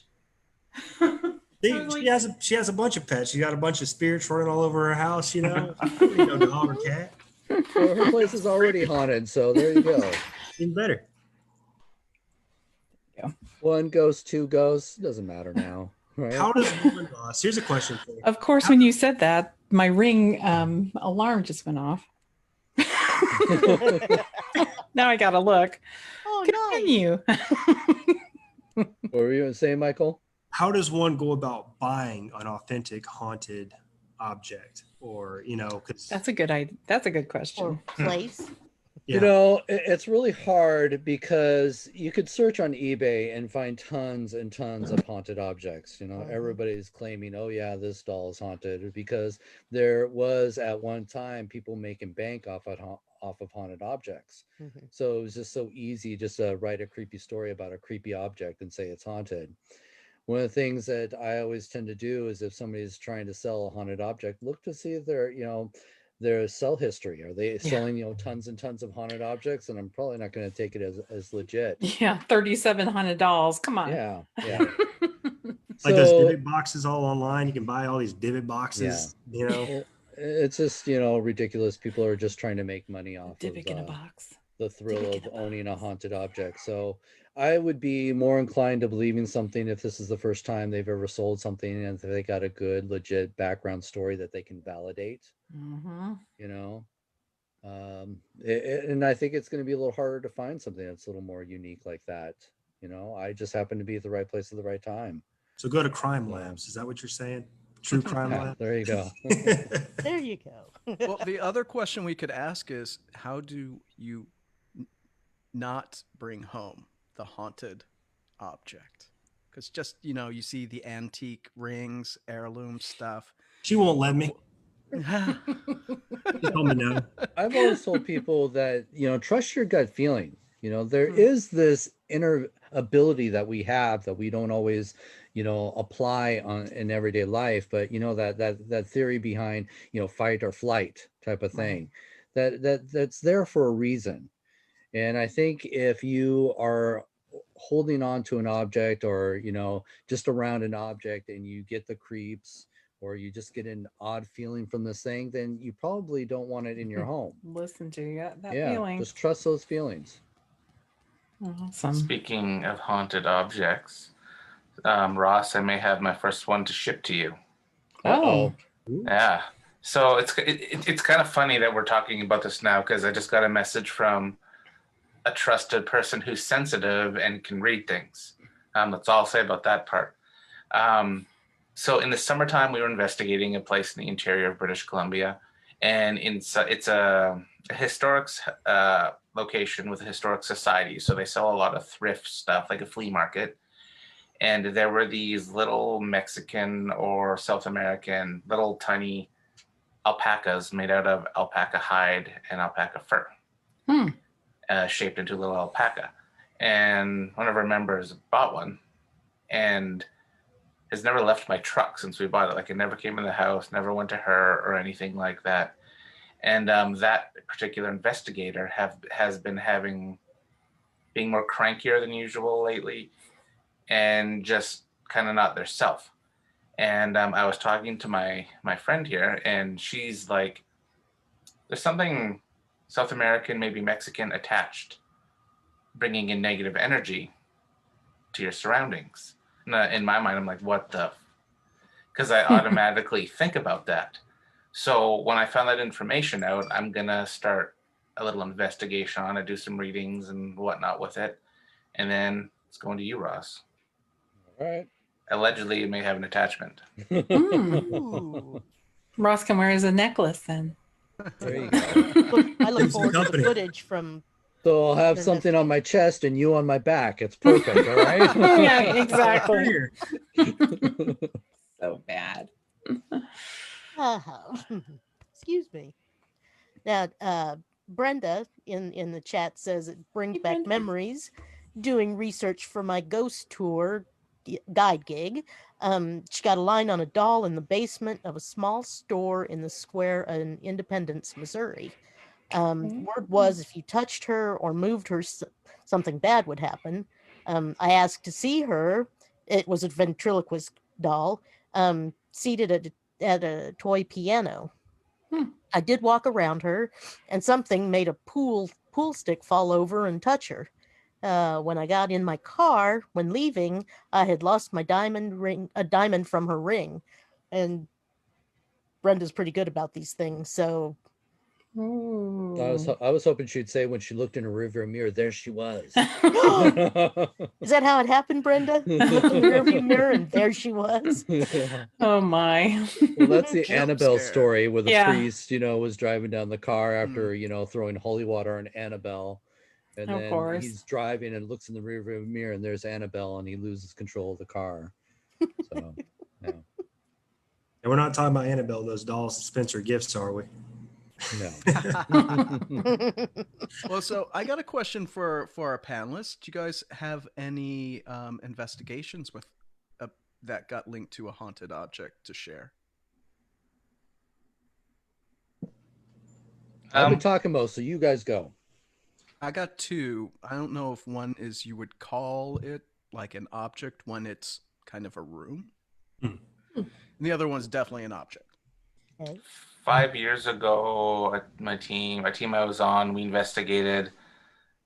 [SPEAKER 7] See,
[SPEAKER 5] I was like-
[SPEAKER 7] she has a bunch of pets. She got a bunch of spirits running all over her house. You know, I don't need no dog or cat.
[SPEAKER 2] Well, her place is already haunted, so there you go.
[SPEAKER 7] Even better.
[SPEAKER 2] One ghost, two ghosts, doesn't matter now, right?
[SPEAKER 7] How does one Ross? Here's a question for you.
[SPEAKER 5] Of course, when you said that, my Ring alarm just went off. Now I got to look.
[SPEAKER 1] Oh, nice.
[SPEAKER 5] Continue.
[SPEAKER 2] What were you going to say, Michael?
[SPEAKER 7] How does one go about buying an authentic haunted object, or because
[SPEAKER 5] That's a good idea. That's a good question.
[SPEAKER 1] Or place.
[SPEAKER 2] You know, it's really hard because you could search on eBay and find tons and tons of haunted objects. You know,
[SPEAKER 1] Mhm.
[SPEAKER 2] everybody's claiming, oh yeah, this doll is haunted, because there was at one time people making bank off of haunted objects.
[SPEAKER 1] Mhm.
[SPEAKER 2] So it was just so easy just to write a creepy story about a creepy object and say it's haunted. One of the things that I always tend to do is if somebody's trying to sell a haunted object, look to see if their sell history. Are they selling, tons and tons of haunted objects? And I'm probably not going to take it as legit.
[SPEAKER 5] Yeah, $3,700. Come on.
[SPEAKER 2] Yeah.
[SPEAKER 7] like those
[SPEAKER 2] So
[SPEAKER 7] divot boxes all online, you can buy all these divot boxes.
[SPEAKER 2] it's just, ridiculous. People are just trying to make money off
[SPEAKER 5] Divot in a
[SPEAKER 2] of
[SPEAKER 5] box.
[SPEAKER 2] the thrill
[SPEAKER 5] Divot
[SPEAKER 2] of
[SPEAKER 5] in a
[SPEAKER 2] owning a haunted object. So I would be more inclined to believing something if this is the first time they've ever sold something and if they got a good, legit background story that they can validate.
[SPEAKER 5] Mm-hmm.
[SPEAKER 2] And I think it's going to be a little harder to find something that's a little more unique like that. I just happen to be at the right place at the right time.
[SPEAKER 7] So go to Crime Labs. Is that what you're saying? True Crime
[SPEAKER 2] Yeah,
[SPEAKER 7] Lab.
[SPEAKER 2] there you go.
[SPEAKER 1] There you go.
[SPEAKER 3] Well, the other question we could ask is, how do you not bring home the haunted object? Because just, you see the antique rings, heirloom stuff.
[SPEAKER 7] She won't let me.
[SPEAKER 3] Yeah.
[SPEAKER 7] She told me no.
[SPEAKER 2] I've always told people that, trust your gut feeling. There is this inner ability that we have that we don't always, apply in everyday life. But, that theory behind, fight or flight type of thing, that's there for a reason. And I think if you are holding on to an object or, just around an object and you get the creeps, or you just get an odd feeling from this thing, then you probably don't want it in your home.
[SPEAKER 5] Listen to that
[SPEAKER 2] Yeah,
[SPEAKER 5] feeling.
[SPEAKER 2] just trust those feelings.
[SPEAKER 5] Awesome.
[SPEAKER 6] Speaking of haunted objects, Ross, I may have my first one to ship to you.
[SPEAKER 5] Oh.
[SPEAKER 6] Yeah. So it's kind of funny that we're talking about this now, because I just got a message from a trusted person who's sensitive and can read things. That's all I'll say about that part. So in the summertime, we were investigating a place in the interior of British Columbia, and it's a historic location with a historic society. So they sell a lot of thrift stuff, like a flea market. And there were these little Mexican or South American little tiny alpacas made out of alpaca hide and alpaca fur, shaped into a little alpaca. And one of our members bought one and has never left my truck since we bought it. Like, it never came in the house, never went to her or anything like that. And that particular investigator has been being more crankier than usual lately, and just kind of not their self. And I was talking to my friend here, and she's like, there's something South American, maybe Mexican attached, bringing in negative energy to your surroundings. And in my mind, I'm like, what the because I automatically think about that. So when I found that information out, I'm going to start a little investigation on it, do some readings and whatnot with it. And then it's going to you, Ross.
[SPEAKER 2] All right.
[SPEAKER 6] Allegedly, it may have an attachment.
[SPEAKER 1] Ooh.
[SPEAKER 5] Ross can wear as a necklace then.
[SPEAKER 2] There you go.
[SPEAKER 1] I look
[SPEAKER 7] Gives the
[SPEAKER 1] forward to the
[SPEAKER 7] company.
[SPEAKER 1] footage from.
[SPEAKER 2] So I'll have
[SPEAKER 1] Your
[SPEAKER 2] something on my
[SPEAKER 1] investigation.
[SPEAKER 2] chest and you on my back. It's perfect. All right.
[SPEAKER 5] Yeah, exactly.
[SPEAKER 7] Here.
[SPEAKER 5] So bad.
[SPEAKER 1] Excuse me. Now, Brenda in the chat says it brings
[SPEAKER 5] Hey,
[SPEAKER 1] back
[SPEAKER 5] Brenda.
[SPEAKER 1] memories. Doing research for my ghost tour guide gig. She got a line on a doll in the basement of a small store in the square in Independence, Missouri. Word was if you touched her or moved her, something bad would happen. I asked to see her. It was a ventriloquist doll, seated at a toy piano. I did walk around her, and something made a pool stick fall over and touch her. When I got in my car, when leaving, I had lost my diamond ring, a diamond from her ring, and Brenda's pretty good about these things. So
[SPEAKER 5] Ooh.
[SPEAKER 2] I was hoping she'd say when she looked in her rearview mirror, there she was.
[SPEAKER 1] is that how it happened, Brenda? You looked in the rearview mirror, and there she was.
[SPEAKER 2] Yeah.
[SPEAKER 5] Oh my.
[SPEAKER 2] Well, that's the
[SPEAKER 3] Jump
[SPEAKER 2] Annabelle
[SPEAKER 3] scare.
[SPEAKER 2] story where the
[SPEAKER 5] Yeah.
[SPEAKER 2] priest, was driving down the car after, throwing holy water on Annabelle. And
[SPEAKER 5] Of
[SPEAKER 2] then
[SPEAKER 5] course.
[SPEAKER 2] he's driving and looks in the rearview mirror and there's Annabelle and he loses control of the car. So, yeah.
[SPEAKER 7] And we're not talking about Annabelle, those dolls and Spencer gifts, are we?
[SPEAKER 2] No.
[SPEAKER 3] Well, so I got a question for our panelists. Do you guys have any investigations with that got linked to a haunted object to share?
[SPEAKER 2] I've been talking most, so you guys go.
[SPEAKER 3] I got two. I don't know if one is you would call it like an object when it's kind of a room.
[SPEAKER 7] Hmm.
[SPEAKER 3] And the other one's definitely an object.
[SPEAKER 1] Okay.
[SPEAKER 6] 5 years ago, my team I was on, we investigated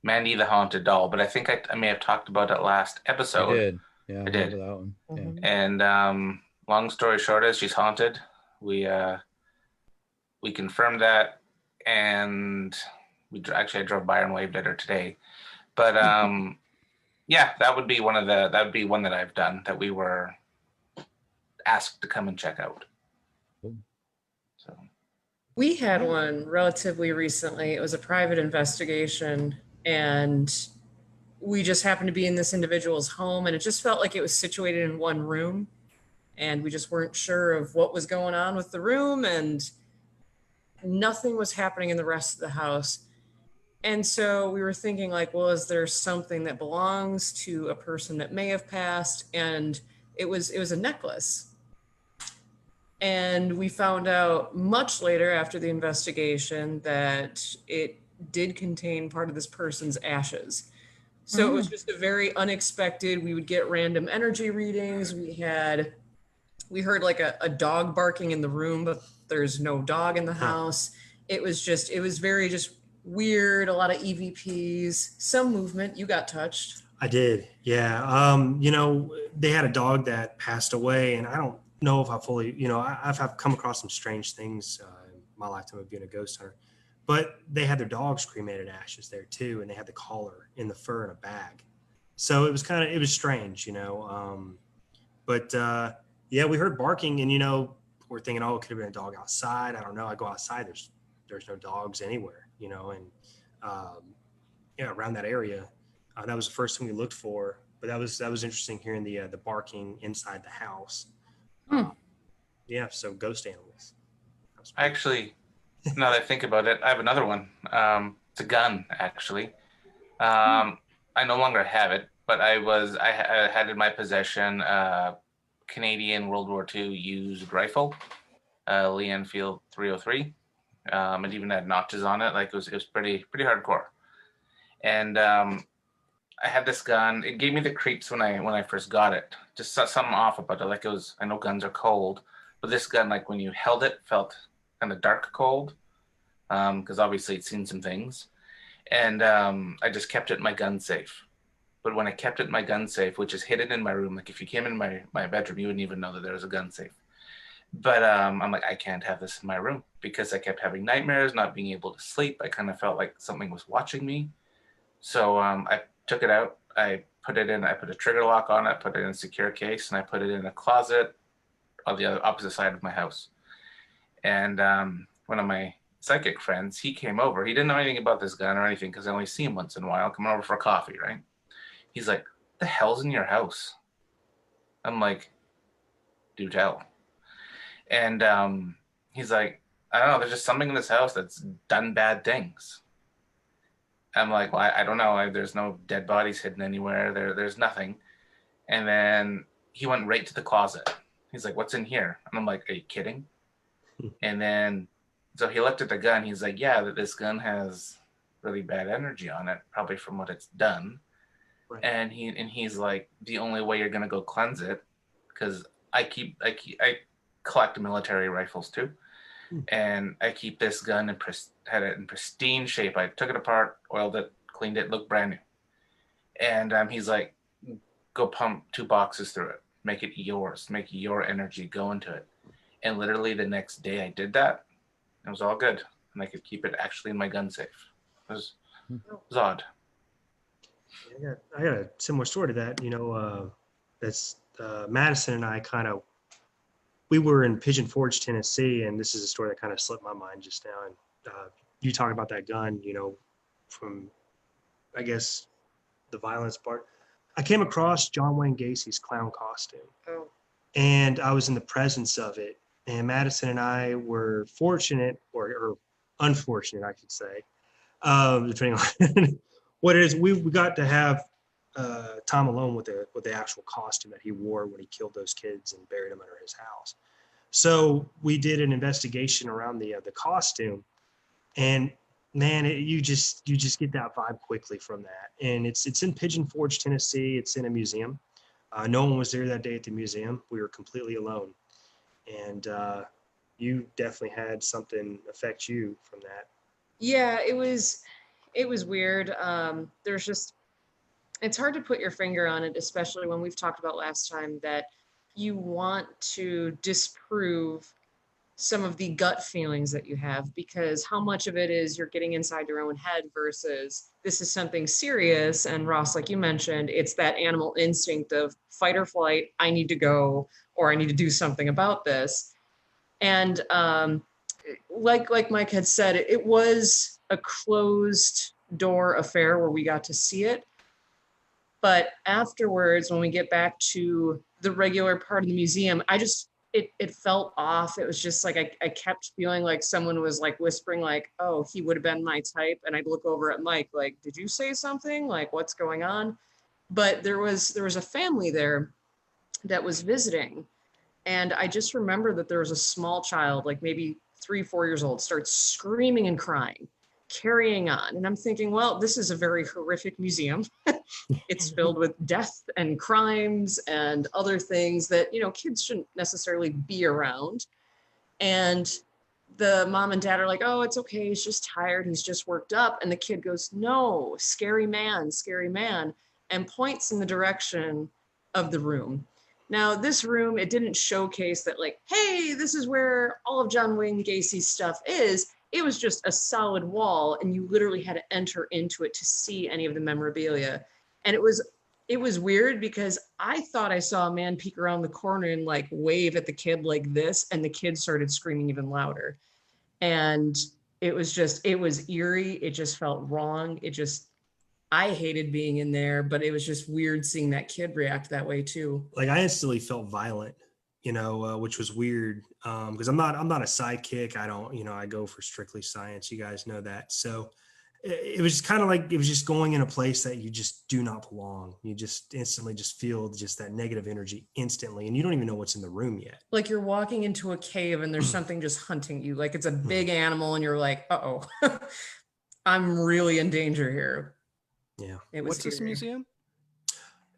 [SPEAKER 6] Mandy the Haunted Doll, but I think I may have talked about it last episode.
[SPEAKER 2] You did. Yeah, I
[SPEAKER 6] I
[SPEAKER 2] remember
[SPEAKER 6] did.
[SPEAKER 2] that one.
[SPEAKER 1] Mhm.
[SPEAKER 6] And long story short is she's haunted. We confirmed that, and I drove by her and waved at her today. But yeah, that would be one that I've done that we were asked to come and check out. So
[SPEAKER 4] We had one relatively recently. It was a private investigation, and we just happened to be in this individual's home, and it just felt like it was situated in one room, and we just weren't sure of what was going on with the room, and nothing was happening in the rest of the house. And so we were thinking, like, well, is there something that belongs to a person that may have passed? And it was a necklace. And we found out much later after the investigation that it did contain part of this person's ashes. So it was just a very unexpected. We would get random energy readings. We heard like a dog barking in the room, but there's no dog in the house. It was very just weird, a lot of EVPs, some movement. You got touched.
[SPEAKER 7] I did. Yeah. They had a dog that passed away, and I don't know if I fully, I've come across some strange things in my lifetime of being a ghost hunter, but they had their dog's cremated ashes there too. And they had the collar in the fur in a bag. So it was strange, but yeah, we heard barking and, we're thinking, oh, it could have been a dog outside. I don't know. I go outside. There's no dogs anywhere, and yeah, around that area. That was the first thing we looked for, but that was interesting hearing the barking inside the house. Yeah, so ghost animals.
[SPEAKER 6] actually, now that I think about it, I have another one. It's a gun, actually. I no longer have it, but I had in my possession a Canadian World War II used rifle, Lee Enfield 303. It even had notches on it. Like it was pretty hardcore. And I had this gun. It gave me the creeps when I first got it. Just something off about it. Like it was. I know guns are cold, but this gun, like when you held it, felt kind of dark cold. Because obviously it's seen some things. And I just kept it in my gun safe. But when I kept it in my gun safe, which is hidden in my room, like if you came in my bedroom, you wouldn't even know that there was a gun safe. But I'm like, I can't have this in my room because I kept having nightmares, not being able to sleep. I kind of felt like something was watching me. So I took it out. I put a trigger lock on it, put it in a secure case, and I put it in a closet on the opposite side of my house. And one of my psychic friends, he came over. He didn't know anything about this gun or anything because I only see him once in a while, coming over for coffee, right? He's like, "What the hell's in your house?" I'm like, "Do tell." And he's like, "I don't know. There's just something in this house that's done bad things." I'm like, "Well, I don't know. There's no dead bodies hidden anywhere. There's nothing." And then he went right to the closet. He's like, "What's in here?" And I'm like, "Are you kidding?" And then, so he looked at the gun. He's like, "Yeah, that this gun has really bad energy on it, probably from what it's done."
[SPEAKER 7] Right.
[SPEAKER 6] And he's like, "The only way you're gonna go cleanse it, because I collect military rifles too, and I keep this gun and had it in pristine shape. I took it apart, oiled it, cleaned it, looked brand new." And he's like, "Go pump 2 boxes through it, make it yours, make your energy go into it." And literally the next day I did that. It was all good, and I could keep it actually in my gun safe. It was odd.
[SPEAKER 7] I got a similar story to that. That's Madysen and I we were in Pigeon Forge, Tennessee, and this is a story that kind of slipped my mind just now. And you talk about that gun, from, I guess, the violence part. I came across John Wayne Gacy's clown costume.
[SPEAKER 4] Oh.
[SPEAKER 7] And I was in the presence of it. And Madysen and I were fortunate, or unfortunate, I should say, depending on what it is. We got to have time alone with the actual costume that he wore when he killed those kids and buried them under his house. So we did an investigation around the costume, and man, you just get that vibe quickly from that. And it's in Pigeon Forge, Tennessee. It's in a museum. No one was there that day at the museum. We were completely alone, and you definitely had something affect you from that.
[SPEAKER 4] Yeah, it was weird. It's hard to put your finger on it, especially when we've talked about last time that you want to disprove some of the gut feelings that you have, because how much of it is you're getting inside your own head versus this is something serious. And Ross, like you mentioned, it's that animal instinct of fight or flight. I need to go, or I need to do something about this. And like Mike had said, it was a closed door affair where we got to see it. But afterwards, when we get back to the regular part of the museum, it felt off. It was just like I kept feeling like someone was like whispering like, "Oh, he would have been my type." And I'd look over at Mike like, "Did you say something? Like, what's going on?" But there was a family there that was visiting. And I just remember that there was a small child, like maybe 3-4 years old, starts screaming and crying, carrying on. And I'm thinking, well, this is a very horrific museum. It's filled with death and crimes and other things that, kids shouldn't necessarily be around. And the mom and dad are like, "Oh, it's okay. He's just tired. He's just worked up." And the kid goes, "No, scary man," and points in the direction of the room. Now, this room, it didn't showcase that like, hey, this is where all of John Wayne Gacy's stuff is. It was just a solid wall, and you literally had to enter into it to see any of the memorabilia. And it was weird because I thought I saw a man peek around the corner and like wave at the kid like this, and the kid started screaming even louder. And it was eerie. It just felt wrong. I hated being in there, but it was just weird seeing that kid react that way too.
[SPEAKER 7] Like I instantly felt violent, which was weird because I'm not a sidekick. I don't, I go for strictly science. You guys know that. So it was kind of like it was just going in a place that you just do not belong. You just instantly just feel just that negative energy instantly, and you don't even know what's in the room yet.
[SPEAKER 4] Like you're walking into a cave and there's something just hunting you. Like it's a big animal, and you're like, "Uh-oh, I'm really in danger here."
[SPEAKER 7] Yeah.
[SPEAKER 3] What's this museum?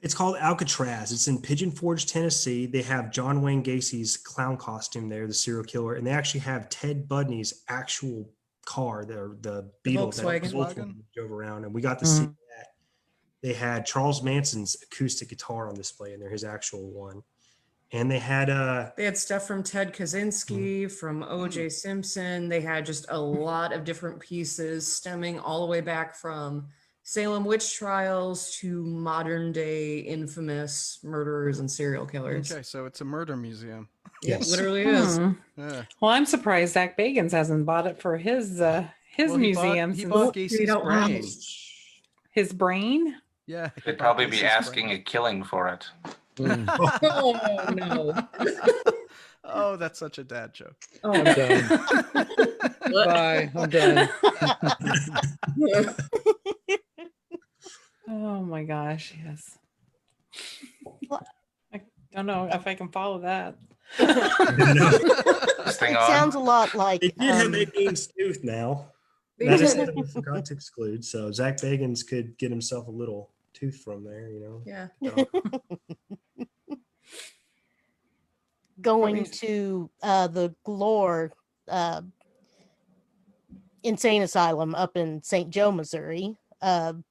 [SPEAKER 7] It's called Alcatraz. It's in Pigeon Forge, Tennessee. They have John Wayne Gacy's clown costume there, the serial killer, and they actually have Ted Bundy's actual car, the Beetle that
[SPEAKER 4] Volkswagen
[SPEAKER 7] drove around, and we got to see that. They had Charles Manson's acoustic guitar on display, and they're his actual one. And they had
[SPEAKER 4] They had stuff from Ted Kaczynski, from O.J. Simpson. They had just a lot of different pieces stemming all the way back from Salem witch trials to modern day infamous murderers and serial killers.
[SPEAKER 3] Okay, so it's a murder museum.
[SPEAKER 4] It
[SPEAKER 7] Yes.
[SPEAKER 4] literally is.
[SPEAKER 5] Hmm.
[SPEAKER 3] Yeah.
[SPEAKER 5] Well, I'm surprised Zach Bagans hasn't bought it for his
[SPEAKER 3] Well,
[SPEAKER 5] museum.
[SPEAKER 3] He
[SPEAKER 5] since
[SPEAKER 3] bought Gacy's
[SPEAKER 4] don't
[SPEAKER 3] brain.
[SPEAKER 5] his brain.
[SPEAKER 3] Yeah. he
[SPEAKER 6] They'd
[SPEAKER 3] bought
[SPEAKER 6] probably be
[SPEAKER 3] Gacy's
[SPEAKER 6] asking
[SPEAKER 3] brain.
[SPEAKER 6] a killing for it.
[SPEAKER 2] Mm,
[SPEAKER 5] Oh no!
[SPEAKER 3] Oh, that's such a dad joke.
[SPEAKER 2] I'm done. Bye. I'm done.
[SPEAKER 5] Oh my gosh! Yes.
[SPEAKER 1] Well-
[SPEAKER 5] I don't know if I can follow that.
[SPEAKER 6] This thing
[SPEAKER 1] It
[SPEAKER 6] on.
[SPEAKER 1] sounds a lot like
[SPEAKER 7] They did have Nadine's tooth now.
[SPEAKER 4] They
[SPEAKER 7] That is
[SPEAKER 4] did.
[SPEAKER 7] something we forgot to exclude. So Zach Bagans could get himself a little tooth from there, you know.
[SPEAKER 4] Yeah.
[SPEAKER 1] going to the Glore insane asylum up in St. Joe, Missouri, and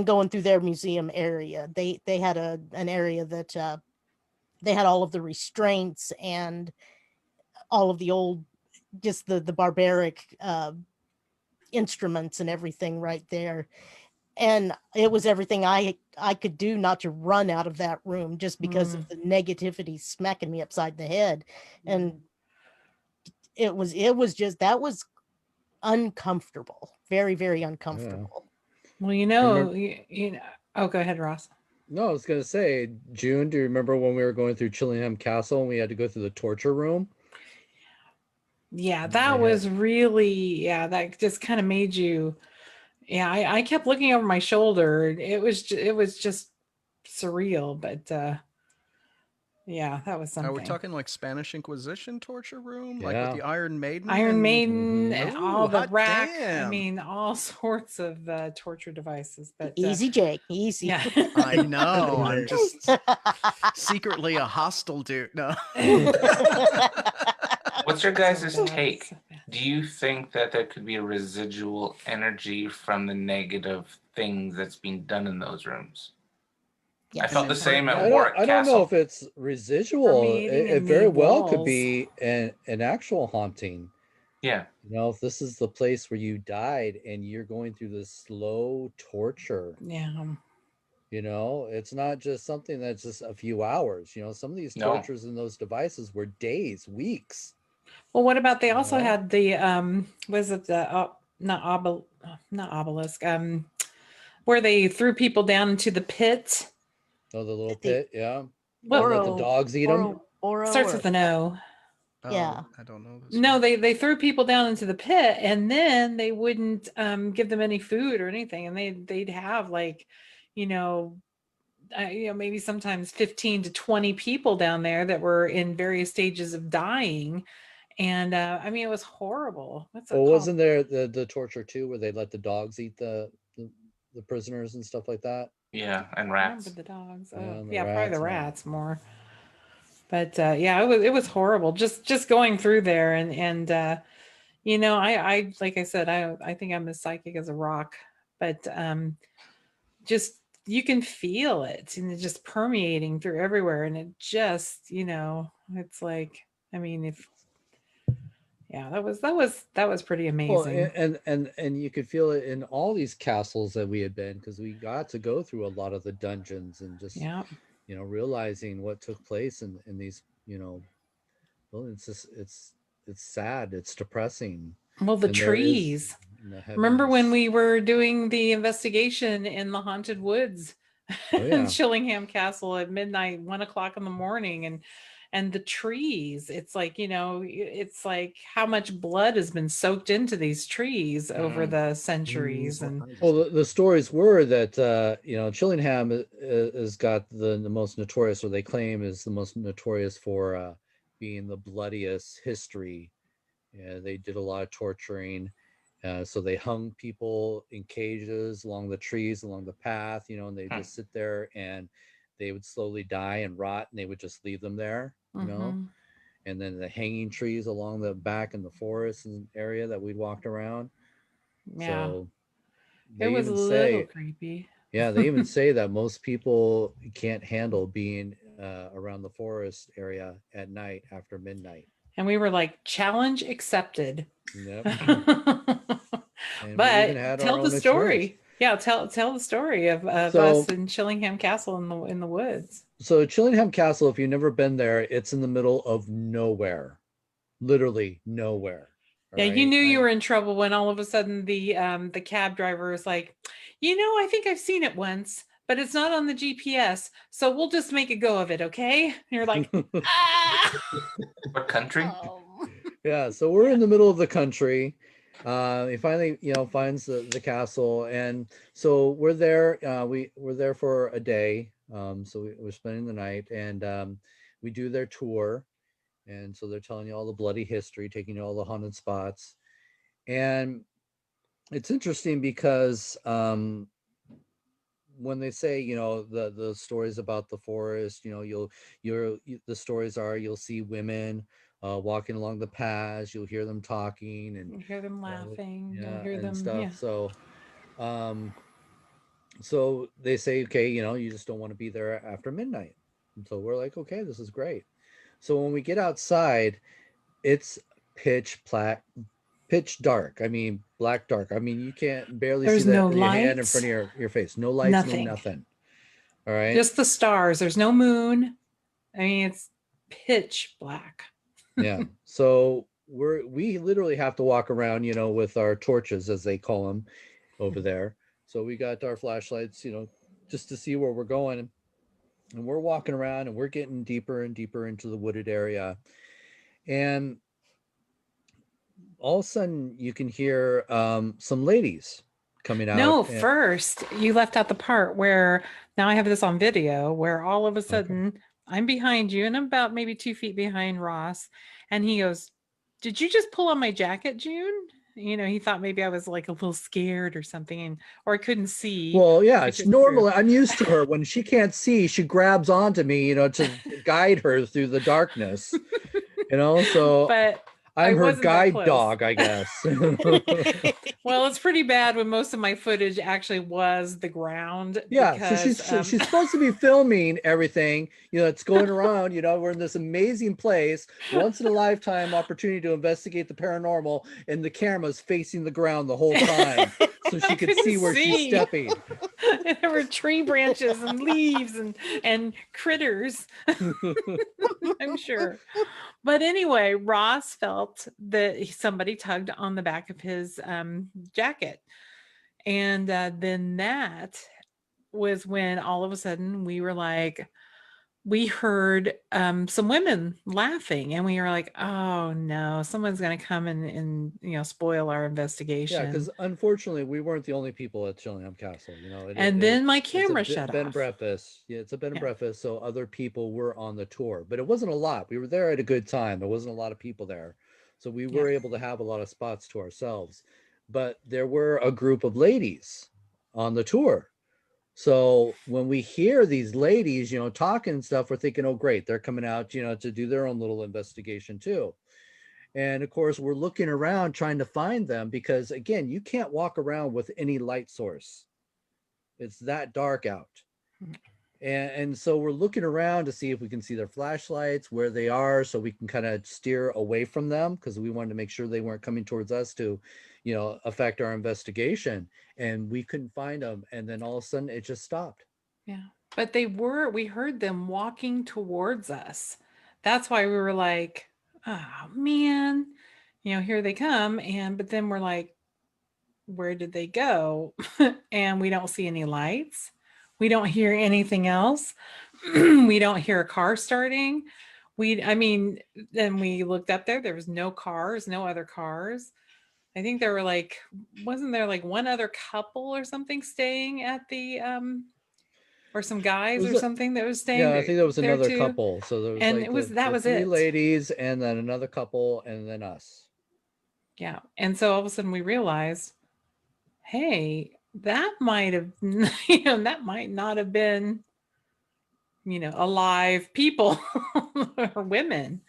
[SPEAKER 1] going through their museum area. They had an area that they had all of the restraints and all of the old, just the barbaric instruments and everything right there. And it was everything I could do not to run out of that room just because of the negativity smacking me upside the head. And it was just, that was uncomfortable, very, very uncomfortable.
[SPEAKER 5] Well, you know,
[SPEAKER 2] Remember-
[SPEAKER 5] you know. Oh, go ahead, Ross.
[SPEAKER 2] No, I was gonna say, June, do you remember when we were going through Chillingham Castle and we had to go through the torture room?
[SPEAKER 5] Yeah,
[SPEAKER 2] They
[SPEAKER 5] that
[SPEAKER 2] had-
[SPEAKER 5] was really, yeah, that just kind of made you, yeah, I kept looking over my shoulder. It was just surreal, but yeah, that was something.
[SPEAKER 3] Are we talking like Spanish Inquisition torture room? Like with
[SPEAKER 2] Yeah.
[SPEAKER 3] the Iron Maiden?
[SPEAKER 5] Iron
[SPEAKER 3] and-
[SPEAKER 5] Maiden,
[SPEAKER 2] Mhm.
[SPEAKER 5] all
[SPEAKER 3] Ooh,
[SPEAKER 5] the
[SPEAKER 3] hot
[SPEAKER 5] rack, I
[SPEAKER 3] damn.
[SPEAKER 5] mean, all sorts of torture devices. But
[SPEAKER 1] Easy, Jake, easy.
[SPEAKER 5] yeah.
[SPEAKER 3] I know. I'm
[SPEAKER 7] Hilarious.
[SPEAKER 3] just secretly a hostile dude. No.
[SPEAKER 6] What's your guys'
[SPEAKER 5] So bad,
[SPEAKER 6] take?
[SPEAKER 5] so bad.
[SPEAKER 6] Do you think that there could be a residual energy from the negative things that's being done in those rooms? I
[SPEAKER 1] Yes.
[SPEAKER 6] felt the same
[SPEAKER 2] I
[SPEAKER 6] at
[SPEAKER 2] don't,
[SPEAKER 6] Warwick
[SPEAKER 2] I don't know
[SPEAKER 6] Castle.
[SPEAKER 2] if it's residual.
[SPEAKER 5] Permeating
[SPEAKER 2] It
[SPEAKER 5] in
[SPEAKER 2] very
[SPEAKER 5] the
[SPEAKER 2] well could
[SPEAKER 5] walls.
[SPEAKER 2] be an actual haunting.
[SPEAKER 6] Yeah.
[SPEAKER 2] You know, if this is the place where you died and you're going through this slow torture,
[SPEAKER 5] Yeah.
[SPEAKER 2] you know, it's not just something that's just a few hours. You know, some of these
[SPEAKER 6] No.
[SPEAKER 2] tortures in those devices were days, weeks.
[SPEAKER 5] Well, what about they also
[SPEAKER 2] No.
[SPEAKER 5] had the was it the not obelisk where they threw people down into the pit?
[SPEAKER 2] Oh, the little
[SPEAKER 1] The
[SPEAKER 2] pit, yeah.
[SPEAKER 5] What
[SPEAKER 2] Let the dogs eat them.
[SPEAKER 5] starts with an O?
[SPEAKER 1] Yeah.
[SPEAKER 3] Oh, I don't know this.
[SPEAKER 5] No,
[SPEAKER 3] one.
[SPEAKER 5] they threw people down into the pit and then they wouldn't give them any food or anything, and they'd have like, you know, maybe sometimes 15 to 20 people down there that were in various stages of dying. And I mean, it was horrible. What's it
[SPEAKER 2] Well,
[SPEAKER 5] called?
[SPEAKER 2] wasn't there the torture too, where they let the dogs eat the prisoners and stuff like that?
[SPEAKER 6] Yeah, and
[SPEAKER 5] I remember
[SPEAKER 6] rats.
[SPEAKER 5] the dogs.
[SPEAKER 2] Yeah,
[SPEAKER 5] Oh,
[SPEAKER 2] and the
[SPEAKER 5] yeah, probably the
[SPEAKER 2] rats and-
[SPEAKER 5] rats more. But yeah, it was horrible. Just going through there, and you know, I like I said, I think I'm as psychic as a rock, but just you can feel it and it's just permeating through everywhere, and it just, you know, it's like, I mean, if yeah, that was pretty
[SPEAKER 2] Well,
[SPEAKER 5] amazing.
[SPEAKER 2] and you could feel it in all these castles that we had been, because we got to go through a lot of the dungeons and just,
[SPEAKER 5] Yeah.
[SPEAKER 2] you know, realizing what took place in these, you know, well, it's just it's sad, it's depressing.
[SPEAKER 5] Well, the
[SPEAKER 2] And there is
[SPEAKER 5] trees.
[SPEAKER 2] the
[SPEAKER 5] Remember when
[SPEAKER 2] heaviness.
[SPEAKER 5] we were doing the investigation in the haunted woods
[SPEAKER 2] Oh,
[SPEAKER 5] in
[SPEAKER 2] yeah.
[SPEAKER 5] Chillingham Castle at midnight, 1 o'clock in the morning, and the trees? It's like, you know, it's like how much blood has been soaked into these trees over the centuries. And
[SPEAKER 2] Well, the stories were that you know, Chillingham has got the most notorious, or they claim is the most notorious for being the bloodiest history. Yeah, they did a lot of torturing. So they hung people in cages along the trees, along the path, you know, and they just sit there and they would slowly die and rot, and they would just leave them there, you know.
[SPEAKER 5] Mhm.
[SPEAKER 2] And then the hanging trees along the back in the forest and area that we'd walked around.
[SPEAKER 5] Yeah,
[SPEAKER 2] So
[SPEAKER 5] it
[SPEAKER 2] they
[SPEAKER 5] was a
[SPEAKER 2] even
[SPEAKER 5] little
[SPEAKER 2] say,
[SPEAKER 5] creepy.
[SPEAKER 2] yeah, they even say that most people can't handle being around the forest area at night after midnight.
[SPEAKER 5] And we were like, challenge accepted.
[SPEAKER 2] Yep. And we even
[SPEAKER 5] But
[SPEAKER 2] had our
[SPEAKER 5] tell the
[SPEAKER 2] own experience.
[SPEAKER 5] story. Yeah, tell the story of
[SPEAKER 2] So-
[SPEAKER 5] us in Chillingham Castle in the woods.
[SPEAKER 2] So Chillingham Castle, if you've never been there, it's in the middle of nowhere, literally nowhere. All
[SPEAKER 5] Yeah, you
[SPEAKER 2] right?
[SPEAKER 5] knew you were in trouble when all of a sudden the cab driver was like, I think I've seen it once, but it's not on the GPS, so we'll just make a go of it, okay? And you're like, ah!
[SPEAKER 6] What country?
[SPEAKER 2] Yeah, so we're in the middle of the country. He finally, finds the castle, and so we're there. We're there for a day. So we're spending the night, and we do their tour, and so they're telling you all the bloody history, taking you all the haunted spots, and it's interesting because when they say, the stories about the forest, the stories are you'll see women walking along the paths, you'll hear them talking, and
[SPEAKER 5] You hear them laughing, you'll hear
[SPEAKER 2] and
[SPEAKER 5] them,
[SPEAKER 2] stuff.
[SPEAKER 5] yeah.
[SPEAKER 2] So they say, okay, you just don't want to be there after midnight. And so we're like, okay, this is great. So when we get outside, it's pitch dark. I mean, black dark. I mean, you can't barely
[SPEAKER 5] There's
[SPEAKER 2] see
[SPEAKER 5] no
[SPEAKER 2] your hand in
[SPEAKER 5] lights.
[SPEAKER 2] front of your face. No lights,
[SPEAKER 5] Nothing.
[SPEAKER 2] no nothing. All right.
[SPEAKER 5] Just the stars. There's no moon. I mean, it's pitch black.
[SPEAKER 2] Yeah. So we literally have to walk around, with our torches, as they call them over there. So we got our flashlights, just to see where we're going. And we're walking around, and we're getting deeper and deeper into the wooded area. And all of a sudden you can hear some ladies coming out.
[SPEAKER 5] No, first you left out the part where, now I have this on video, where all of a sudden I'm behind you and I'm about maybe 2 feet behind Ross. And he goes, "Did you just pull on my jacket, June?" He thought maybe I was like a little scared or something, or I couldn't see.
[SPEAKER 2] Well, yeah,
[SPEAKER 5] which
[SPEAKER 2] it's
[SPEAKER 5] is
[SPEAKER 2] normal.
[SPEAKER 5] true.
[SPEAKER 2] I'm used to her. When she can't see, she grabs onto me, to guide her through the darkness. So
[SPEAKER 5] But
[SPEAKER 2] I'm
[SPEAKER 5] I
[SPEAKER 2] her
[SPEAKER 5] wasn't that
[SPEAKER 2] guide
[SPEAKER 5] close.
[SPEAKER 2] dog, I guess.
[SPEAKER 5] Well, it's pretty bad when most of my footage actually was the ground.
[SPEAKER 2] Yeah,
[SPEAKER 5] Because,
[SPEAKER 2] so she's supposed to be filming everything, it's going around, we're in this amazing place, once in a lifetime opportunity to investigate the paranormal, and the camera's facing the ground the whole time so she could see where she's stepping.
[SPEAKER 5] And there were tree branches and leaves and critters. I'm sure. But anyway, Ross felt that somebody tugged on the back of his jacket. And then that was when all of a sudden we were like, we heard some women laughing, and we were like, oh no, someone's going to come and spoil our investigation.
[SPEAKER 2] Yeah, because unfortunately we weren't the only people at Chillingham Castle.
[SPEAKER 5] Then my camera
[SPEAKER 2] it's a
[SPEAKER 5] shut
[SPEAKER 2] bed and
[SPEAKER 5] off.
[SPEAKER 2] breakfast. Yeah, it's a bed and
[SPEAKER 5] Yeah.
[SPEAKER 2] breakfast, so other people were on the tour, but it wasn't a lot. We were there at a good time. There wasn't a lot of people there, so we were able to have a lot of spots to ourselves. But there were a group of ladies on the tour. So when we hear these ladies, talking and stuff, we're thinking, oh, great, they're coming out, to do their own little investigation too. And of course, we're looking around trying to find them because, again, you can't walk around with any light source. It's that dark out. And so we're looking around to see if we can see their flashlights, where they are, so we can kind of steer away from them, because we wanted to make sure they weren't coming towards us to, affect our investigation. And we couldn't find them. And then all of a sudden it just stopped.
[SPEAKER 5] Yeah. But we heard them walking towards us. That's why we were like, oh man, here they come. But then we're like, where did they go? And we don't see any lights. We don't hear anything else. We don't hear a car starting. Then we looked up there was no cars, no other cars. I think there were wasn't there one other couple or something staying at the or some guys or something that was staying.
[SPEAKER 2] Yeah, I think there was another
[SPEAKER 5] too.
[SPEAKER 2] couple. So there was
[SPEAKER 5] that was
[SPEAKER 2] three
[SPEAKER 5] it.
[SPEAKER 2] ladies, and then another couple, and then us.
[SPEAKER 5] Yeah. And so all of a sudden we realized, hey, that might have, that might not have been, alive people or women.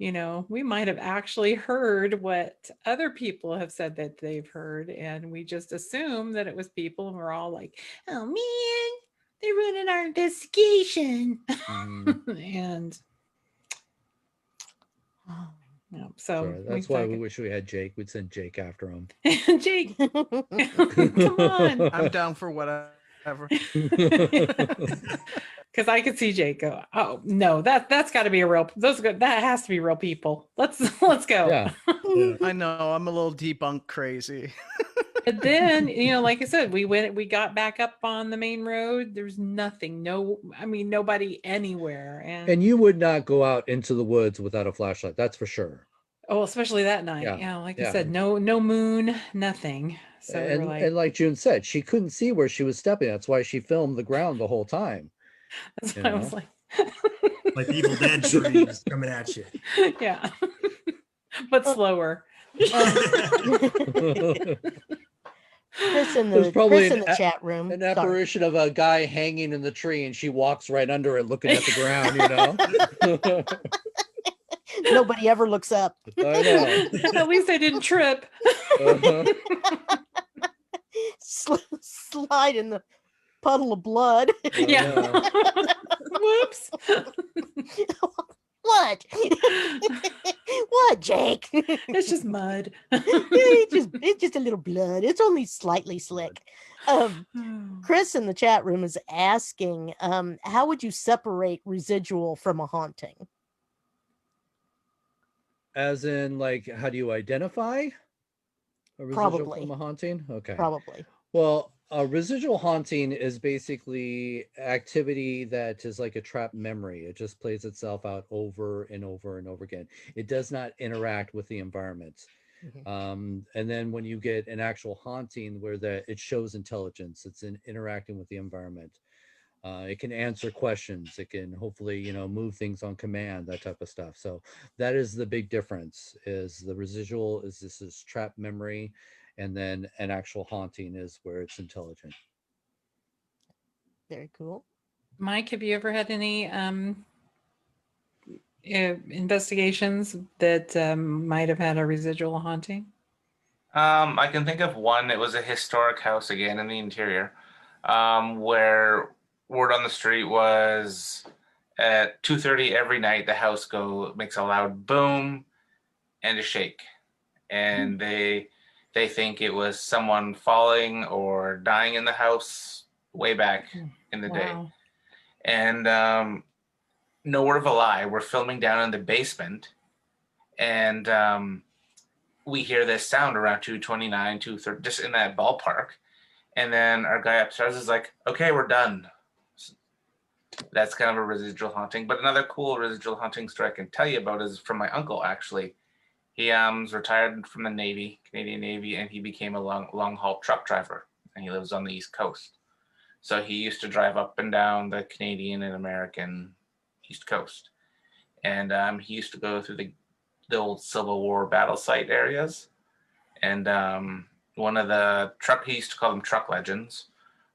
[SPEAKER 5] We might have actually heard what other people have said that they've heard, and we just assumed that it was people, and we're all like, oh man, they ruined our investigation.
[SPEAKER 2] Mhm.
[SPEAKER 5] And yeah, so
[SPEAKER 2] Sorry, that's why we wish we had Jake. We'd send Jake after him.
[SPEAKER 5] Jake, come on.
[SPEAKER 3] I'm down for whatever.
[SPEAKER 5] Because I could see Jake go, oh no, that's got to be a real. That has to be real people. Let's go.
[SPEAKER 2] Yeah.
[SPEAKER 7] Yeah.
[SPEAKER 3] I know I'm a little debunk crazy.
[SPEAKER 5] But then, like I said, we got back up on the main road. There's nothing, nobody anywhere.
[SPEAKER 2] And you would not go out into the woods without a flashlight. That's for sure.
[SPEAKER 5] Oh, especially that night.
[SPEAKER 2] Yeah,
[SPEAKER 5] Yeah, like I
[SPEAKER 2] yeah.
[SPEAKER 5] said, no moon, nothing. So we were like,
[SPEAKER 2] And like June said, she couldn't see where she was stepping. That's why she filmed the ground the whole time.
[SPEAKER 5] that's
[SPEAKER 2] You
[SPEAKER 5] why I was
[SPEAKER 2] know?
[SPEAKER 5] like,
[SPEAKER 7] Like the Evil Dead trees coming at you.
[SPEAKER 5] yeah, but slower.
[SPEAKER 1] Chris in
[SPEAKER 2] There's
[SPEAKER 1] the
[SPEAKER 2] probably
[SPEAKER 1] chat room.
[SPEAKER 2] an
[SPEAKER 1] Sorry.
[SPEAKER 2] apparition of a guy hanging in the tree, and she walks right under it, looking at the ground. You know.
[SPEAKER 1] Nobody ever looks up.
[SPEAKER 2] I know.
[SPEAKER 5] At least I didn't trip.
[SPEAKER 2] Uh-huh.
[SPEAKER 1] Slide in the puddle of blood.
[SPEAKER 5] Yeah. Whoops.
[SPEAKER 1] What? What, Jake?
[SPEAKER 5] It's just mud.
[SPEAKER 1] It's just a little blood. It's only slightly slick. Chris in the chat room is asking, how would you separate residual from a haunting?
[SPEAKER 2] As in, like, how do you identify a residual from a haunting? Okay.
[SPEAKER 1] Probably.
[SPEAKER 2] Well, a residual haunting is basically activity that is like a trapped memory. It just plays itself out over and over and over again. It does not interact with the environment. And then when you get an actual haunting where it shows intelligence, it's interacting with the environment. It can answer questions. It can hopefully, move things on command, that type of stuff. So that is the big difference. Is the residual is this is trapped memory, and then an actual haunting is where it's intelligent.
[SPEAKER 1] Very cool.
[SPEAKER 5] Mike, have you ever had any investigations that might have had a residual haunting?
[SPEAKER 6] I can think of one. It was a historic house again in the interior, where word on the street was at 2:30 every night the house makes a loud boom and a shake, and they think it was someone falling or dying in the house way back in the day. And no word of a lie, we're filming down in the basement, and we hear this sound around 2:29, 2:30, just in that ballpark. And then our guy upstairs is like, okay, we're done. That's kind of a residual haunting. But another cool residual haunting story I can tell you about is from my uncle, actually. He was retired from the Navy, Canadian Navy, and he became a long haul truck driver. And he lives on the East Coast. So he used to drive up and down the Canadian and American East Coast. And he used to go through the old Civil War battle site areas. And one of the he used to call them truck legends,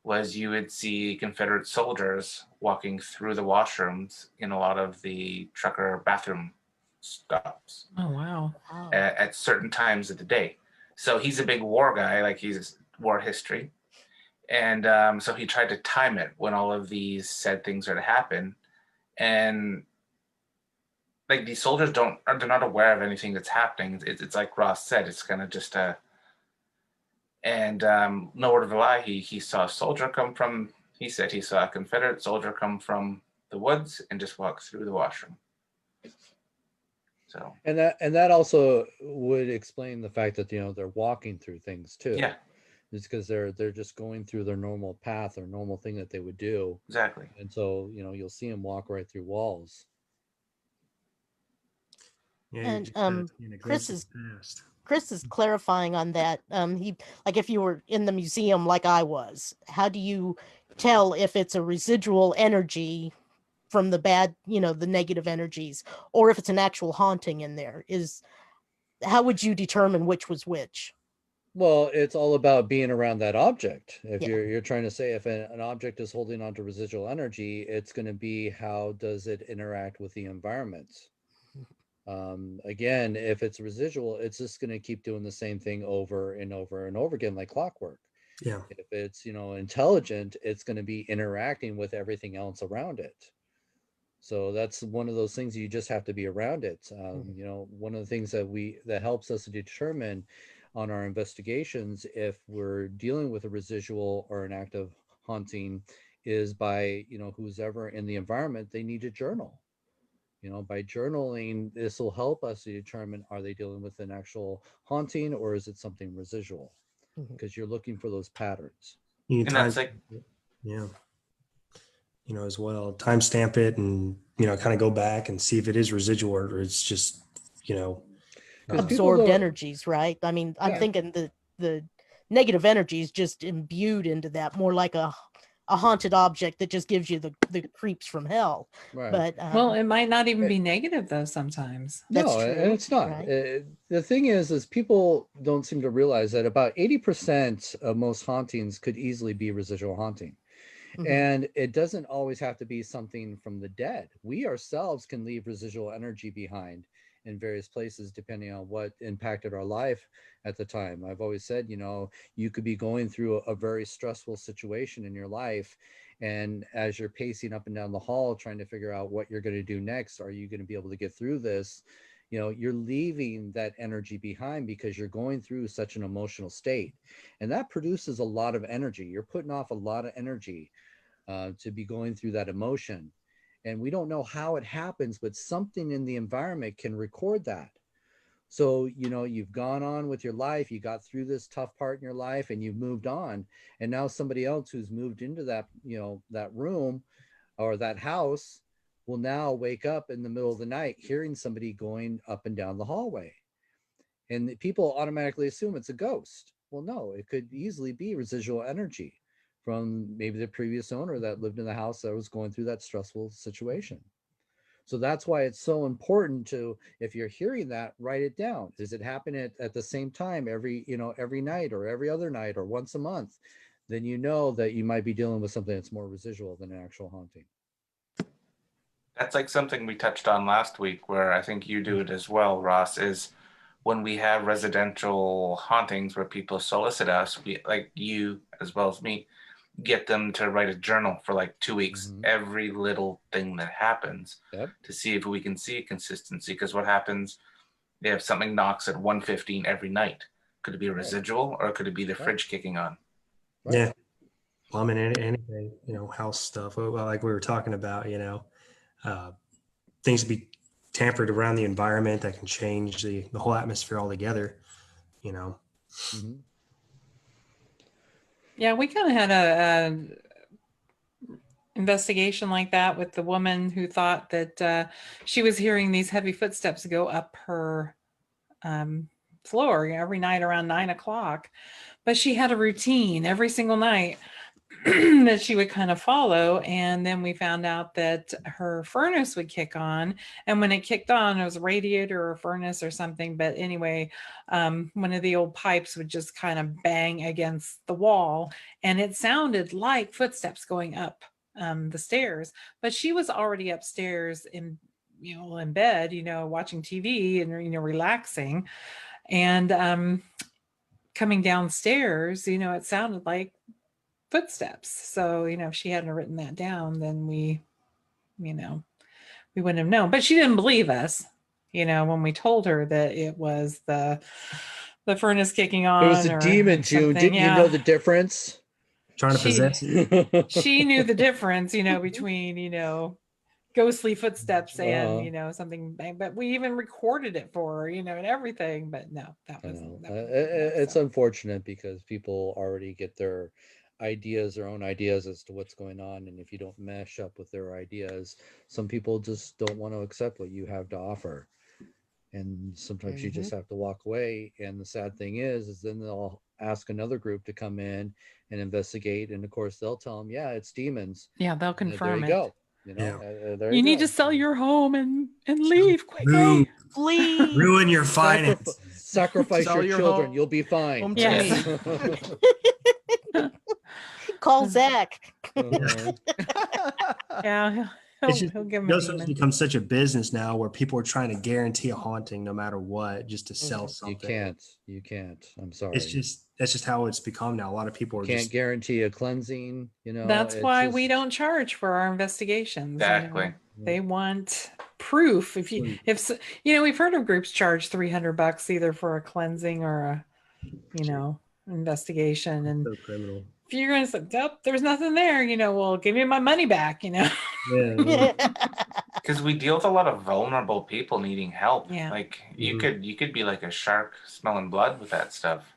[SPEAKER 6] was you would see Confederate soldiers walking through the washrooms in a lot of the trucker bathroom stops.
[SPEAKER 5] Oh, wow.
[SPEAKER 6] At certain times of the day. So he's a big war guy, like he's war history. And so he tried to time it when all of these said things are to happen. And like these soldiers they're not aware of anything that's happening. It's like Ross said, it's kind of just and no word of a lie, he saw a soldier come from, he said he saw a Confederate soldier come from the woods and just walk through the washroom. So
[SPEAKER 2] and that also would explain the fact that they're walking through things too.
[SPEAKER 6] Yeah.
[SPEAKER 2] It's because they're just going through their normal path or normal thing that they would do.
[SPEAKER 6] Exactly.
[SPEAKER 2] And so you'll see them walk right through walls.
[SPEAKER 7] Yeah,
[SPEAKER 1] And Chris is clarifying on that. He, like, if you were in the museum like I was, how do you tell if it's a residual energy from the bad, the negative energies, or if it's an actual haunting in there? How would you determine which was which?
[SPEAKER 2] Well, it's all about being around that object. If
[SPEAKER 1] Yeah.
[SPEAKER 2] you're trying to say if an object is holding on to residual energy, it's going to be how does it interact with the environment. Again, if it's residual, it's just going to keep doing the same thing over and over and over again, like clockwork.
[SPEAKER 7] Yeah.
[SPEAKER 2] If it's, intelligent, it's going to be interacting with everything else around it. So that's one of those things, you just have to be around it. One of the things that helps us to determine on our investigations if we're dealing with a residual or an active haunting is by, who's ever in the environment, they need to journal. By journaling, this will help us to determine, are they dealing with an actual haunting or is it something residual? Because you're looking for those patterns.
[SPEAKER 7] You
[SPEAKER 6] And
[SPEAKER 7] can
[SPEAKER 6] that's like,
[SPEAKER 7] yeah. As well, timestamp it and, kind of go back and see if it is residual or it's just,
[SPEAKER 2] Because people
[SPEAKER 1] Absorbed
[SPEAKER 2] don't,
[SPEAKER 1] energies, right? I mean, I'm
[SPEAKER 2] Yeah.
[SPEAKER 1] thinking the negative energy is just imbued into that, more like a haunted object that just gives you the creeps from hell.
[SPEAKER 2] right.
[SPEAKER 1] But
[SPEAKER 5] Well, it might not even
[SPEAKER 2] it-
[SPEAKER 5] be negative though sometimes.
[SPEAKER 1] That's
[SPEAKER 2] No,
[SPEAKER 1] true,
[SPEAKER 2] and it's not.
[SPEAKER 1] right?
[SPEAKER 2] The thing is people don't seem to realize that about 80% of most hauntings could easily be residual haunting.
[SPEAKER 1] Mhm.
[SPEAKER 2] And it doesn't always have to be something from the dead. We ourselves can leave residual energy behind in various places depending on what impacted our life at the time. I've always said, you could be going through a very stressful situation in your life, and as you're pacing up and down the hall trying to figure out what you're going to do next, are you going to be able to get through this? You're leaving that energy behind because you're going through such an emotional state, and that produces a lot of energy. You're putting off a lot of energy to be going through that emotion. And we don't know how it happens, but something in the environment can record that. So, you've gone on with your life, you got through this tough part in your life and you've moved on. And now somebody else who's moved into that, that room or that house will now wake up in the middle of the night hearing somebody going up and down the hallway. And people automatically assume it's a ghost. Well, no, it could easily be residual energy from maybe the previous owner that lived in the house that was going through that stressful situation. So that's why it's so important to, if you're hearing that, write it down. Does it happen at the same time every night or every other night or once a month? Then you know that you might be dealing with something that's more residual than an actual haunting.
[SPEAKER 6] that's like something we touched on last week, where I think you do it as well, Ross, is when we have residential hauntings where people solicit us, we, like you as well as me, get them to write a journal for like 2 weeks, every little thing that happens, to see if we can see a consistency. Because what happens if something knocks at 1:15 every night? Could it be a residual, or could it be the fridge kicking on?
[SPEAKER 7] Yeah. Plumbing, anything, house stuff. Like we were talking about, things to be tampered around the environment that can change the whole atmosphere altogether,
[SPEAKER 5] Yeah, we kind of had a investigation like that with the woman who thought that she was hearing these heavy footsteps go up her floor every night around 9 o'clock, but she had a routine every single night that she would kind of follow. And then we found out that her furnace would kick on, and when it kicked on, it was a radiator or a furnace or something, but anyway, one of the old pipes would just kind of bang against the wall, and it sounded like footsteps going up the stairs. But she was already upstairs in bed, watching TV and relaxing, and coming downstairs, it sounded like footsteps. So, if she hadn't written that down, then we wouldn't have known. But she didn't believe us, when we told her that it was the furnace kicking on.
[SPEAKER 2] It was a demon, June. Didn't you know the difference?
[SPEAKER 7] Trying to possess
[SPEAKER 5] she knew the difference, between, ghostly footsteps and, something, but we even recorded it for her, and everything. But no, that wasn't.
[SPEAKER 2] It's unfortunate because people already get their own ideas as to what's going on, and if you don't mesh up with their ideas, some people just don't want to accept what you have to offer, and sometimes you just have to walk away. And the sad thing is then they'll ask another group to come in and investigate, and of course they'll tell them, yeah, it's demons.
[SPEAKER 5] Yeah, they'll confirm
[SPEAKER 2] there you
[SPEAKER 5] it.
[SPEAKER 2] go. There
[SPEAKER 5] you need
[SPEAKER 2] go.
[SPEAKER 5] to sell your home and leave quickly.
[SPEAKER 1] Flee.
[SPEAKER 7] Ruin your finances.
[SPEAKER 2] Sacrifice
[SPEAKER 3] Sell
[SPEAKER 2] your
[SPEAKER 3] your
[SPEAKER 2] children.
[SPEAKER 3] home-
[SPEAKER 2] You'll be fine.
[SPEAKER 3] home to
[SPEAKER 5] Yes.
[SPEAKER 3] me.
[SPEAKER 1] Call Zach.
[SPEAKER 5] Yeah.
[SPEAKER 7] It's just
[SPEAKER 5] he'll give him a
[SPEAKER 7] ghost hunting's
[SPEAKER 5] demon.
[SPEAKER 7] become such a business now where people are trying to guarantee a haunting no matter what just to sell
[SPEAKER 1] Mhm.
[SPEAKER 7] something.
[SPEAKER 2] You can't. I'm sorry.
[SPEAKER 7] It's just that's just how it's become now. A lot of people
[SPEAKER 2] you
[SPEAKER 7] are
[SPEAKER 2] can't
[SPEAKER 7] just
[SPEAKER 2] guarantee a cleansing.
[SPEAKER 5] That's
[SPEAKER 2] It's
[SPEAKER 5] why we
[SPEAKER 2] just
[SPEAKER 5] don't charge for our investigations.
[SPEAKER 6] Exactly.
[SPEAKER 5] They want proof. We've heard of groups charge $300 either for a cleansing or a, investigation. And
[SPEAKER 7] so criminal.
[SPEAKER 5] if you're going to say, "Nope, there's nothing there," well, give me my money back.
[SPEAKER 7] Yeah.
[SPEAKER 6] Because we deal with a lot of vulnerable people needing help.
[SPEAKER 5] Yeah.
[SPEAKER 6] Like
[SPEAKER 7] Mhm.
[SPEAKER 6] you could be like a shark smelling blood with that stuff.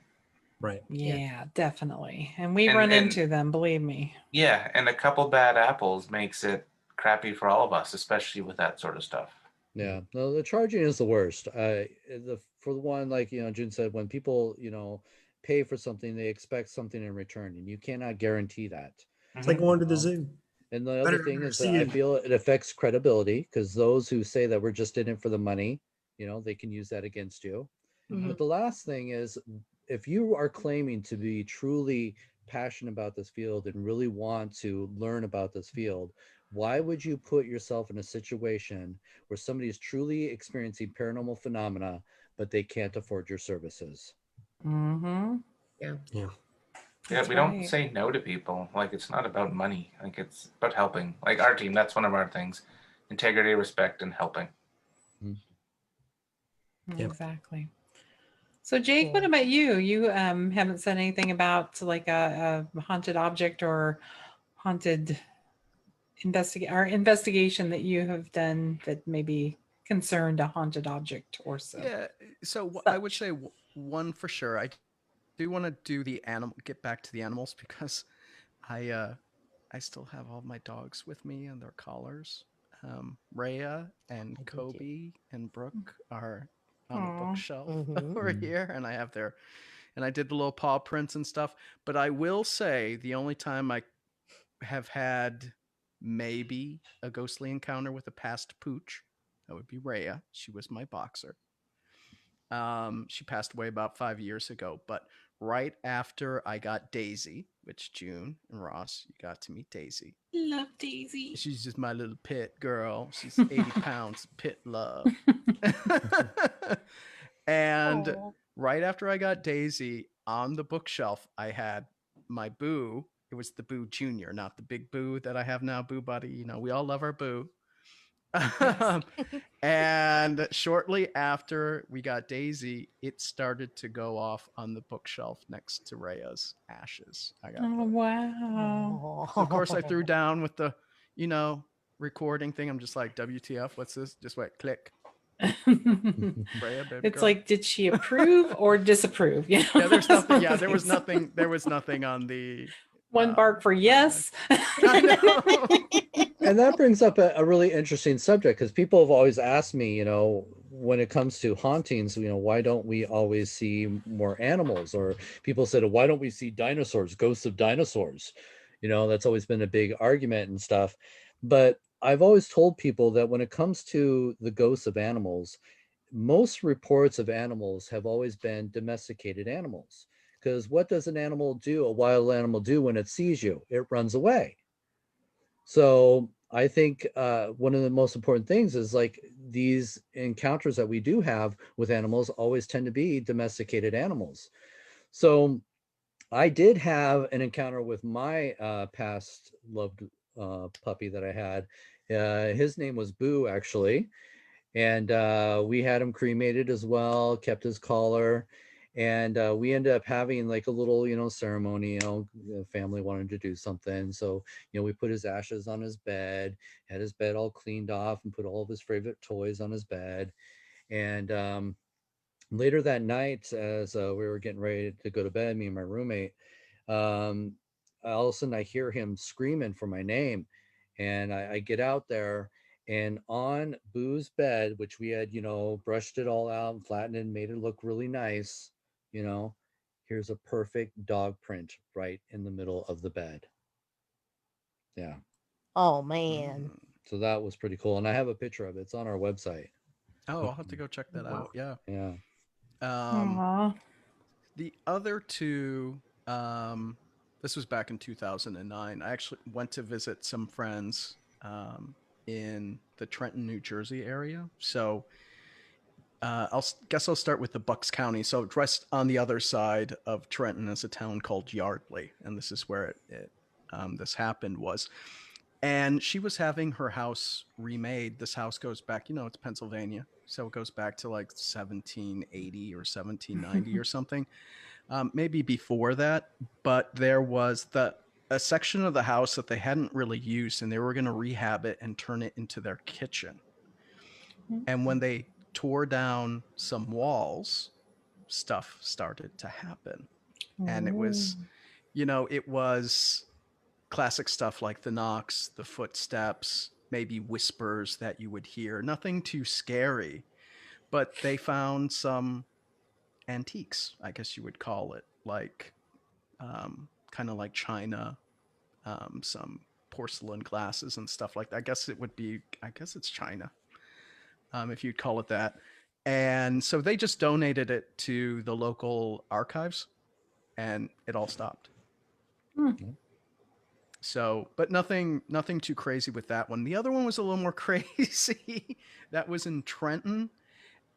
[SPEAKER 7] Right.
[SPEAKER 5] Yeah, definitely. And we
[SPEAKER 6] And
[SPEAKER 5] run into them, believe me.
[SPEAKER 6] yeah, and a couple bad apples makes it crappy for all of us, especially with that sort of stuff.
[SPEAKER 2] yeah. No, the charging is the worst. For the one, like June said, when people pay for something, they expect something in return, and you cannot guarantee that.
[SPEAKER 7] It's like
[SPEAKER 6] Mhm.
[SPEAKER 7] going to the
[SPEAKER 2] know?
[SPEAKER 7] zoo.
[SPEAKER 2] And the other thing
[SPEAKER 7] Better
[SPEAKER 2] is
[SPEAKER 7] see
[SPEAKER 2] that I
[SPEAKER 7] you.
[SPEAKER 2] feel it affects credibility, because those who say that we're just in it for the money, they can use that against you.
[SPEAKER 1] Mhm.
[SPEAKER 2] But the last thing is, if you are claiming to be truly passionate about this field and really want to learn about this field, why would you put yourself in a situation where somebody is truly experiencing paranormal phenomena, but they can't afford your services?
[SPEAKER 5] Mm-hmm.
[SPEAKER 1] Yeah.
[SPEAKER 7] Yeah.
[SPEAKER 6] Yeah, we don't say no to people. Like, it's not about money. Like, it's about helping. Like, our team, that's one of our things. Integrity, respect, and helping.
[SPEAKER 7] Yep.
[SPEAKER 5] Exactly. So Jake, what
[SPEAKER 1] Cool.
[SPEAKER 5] about you? You haven't said anything about like a haunted object or haunted investigation that you have done that maybe concerned a haunted object or so.
[SPEAKER 3] Yeah. So I would
[SPEAKER 5] Such.
[SPEAKER 3] say one for sure. I do want to do the animal. Get back to the animals because I still have all my dogs with me and their collars. Rhea and
[SPEAKER 1] I do too.
[SPEAKER 3] Kobe and Brooke are on the
[SPEAKER 5] Aw.
[SPEAKER 3] bookshelf
[SPEAKER 1] Mhm.
[SPEAKER 3] over here, and I did the little paw prints and stuff. But I will say the only time I have had maybe a ghostly encounter with a past pooch, that would be Rhea. She was my boxer. She passed away about 5 years ago, but right after I got Daisy, which June and Ross, you got to meet Daisy.
[SPEAKER 5] Love Daisy.
[SPEAKER 3] She's just my little pit girl. She's 80 pounds, pit love. And
[SPEAKER 1] Aw.
[SPEAKER 3] right after I got Daisy, on the bookshelf, I had my Boo. It was the Boo Junior, not the big Boo that I have now, Boo Buddy. We all love our Boo.
[SPEAKER 5] Yes.
[SPEAKER 3] And shortly after we got Daisy, it started to go off on the bookshelf next to Rhea's ashes. I got
[SPEAKER 5] Oh
[SPEAKER 3] the
[SPEAKER 5] wow.
[SPEAKER 3] So of course I threw down with the, recording thing. I'm just like, WTF, what's this? Just went click. Rhea, baby
[SPEAKER 5] It's
[SPEAKER 3] girl.
[SPEAKER 5] like, did she approve or disapprove?
[SPEAKER 3] Yeah, there's nothing. Yeah, there was
[SPEAKER 5] Things.
[SPEAKER 3] nothing. There was nothing on the
[SPEAKER 5] One bark for yes.
[SPEAKER 3] I know.
[SPEAKER 2] And that brings up a really interesting subject, because people have always asked me, when it comes to hauntings, why don't we always see more animals? Or people said, why don't we see dinosaurs, ghosts of dinosaurs? That's always been a big argument and stuff. But I've always told people that when it comes to the ghosts of animals, most reports of animals have always been domesticated animals. Because what does a wild animal do when it sees you? It runs away. So I think one of the most important things is, like, these encounters that we do have with animals always tend to be domesticated animals. So I did have an encounter with my past loved puppy that I had. His name was Boo, actually. And we had him cremated as well, kept his collar. And we ended up having like a little, ceremony. The family wanted to do something, so we put his ashes on his bed, had his bed all cleaned off, and put all of his favorite toys on his bed. And later that night, as we were getting ready to go to bed, me and my roommate, um, all of a sudden I hear him screaming for my name, and I get out there, and on Boo's bed, which we had, brushed it all out and flattened it and made it look really nice, you know, here's a perfect dog print right in the middle of the bed. Yeah.
[SPEAKER 1] Oh man.
[SPEAKER 2] So that was pretty cool. And I have a picture of it. It's on our website.
[SPEAKER 3] Oh, I'll have to go check that
[SPEAKER 7] Wow.
[SPEAKER 3] out. Yeah.
[SPEAKER 2] Yeah.
[SPEAKER 5] Aww.
[SPEAKER 3] The other two, this was back in 2009. I actually went to visit some friends in the Trenton, New Jersey area. So guess I'll start with the Bucks County. So just on the other side of Trenton is a town called Yardley, and this is where this happened was. And she was having her house remade. This house goes back, it's Pennsylvania, so it goes back to like 1780 or 1790 or something, maybe before that. But there was a section of the house that they hadn't really used, and they were going to rehab it and turn it into their kitchen. And when they tore down some walls, stuff started to happen. And it was, it was classic stuff like the knocks, the footsteps, maybe whispers that you would hear. Nothing too scary, but they found some antiques, I guess you would call it, like kind of like china, some porcelain glasses and stuff like that. I guess it's china, if you'd call it that. And so they just donated it to the local archives, and it all stopped. So, but nothing too crazy with that one. The other one was a little more crazy. That was in Trenton.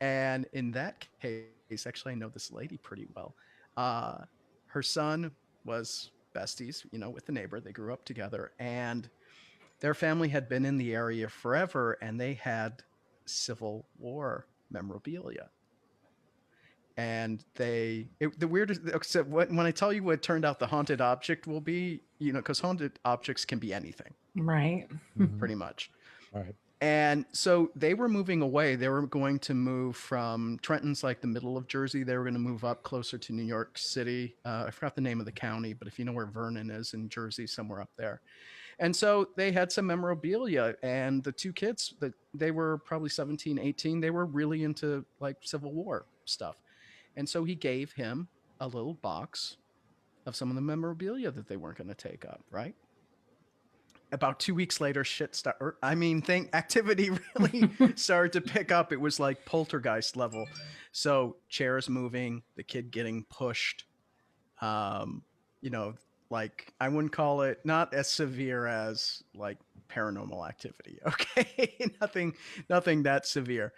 [SPEAKER 3] And in that case, actually, I know this lady pretty well. Her son was besties, with the neighbor. They grew up together, and their family had been in the area forever, and they had Civil War memorabilia. And the weirdest, except when I tell you what turned out the haunted object will be, because haunted objects can be anything,
[SPEAKER 5] Right.
[SPEAKER 3] pretty much.
[SPEAKER 2] All right.
[SPEAKER 3] And so they were moving away. They were going to move from Trenton's like the middle of Jersey. They were going to move up closer to New York City. I forgot the name of the county, but if you know where Vernon is in Jersey, somewhere up there. And so they had some memorabilia, and the two kids, they were probably 17, 18. They were really into like Civil War stuff. And so he gave him a little box of some of the memorabilia that they weren't going to take up, right? About 2 weeks later, activity really started to pick up. It was like poltergeist level. So chairs moving, the kid getting pushed. Like I wouldn't call it, not as severe as like Paranormal Activity. Okay, nothing that severe.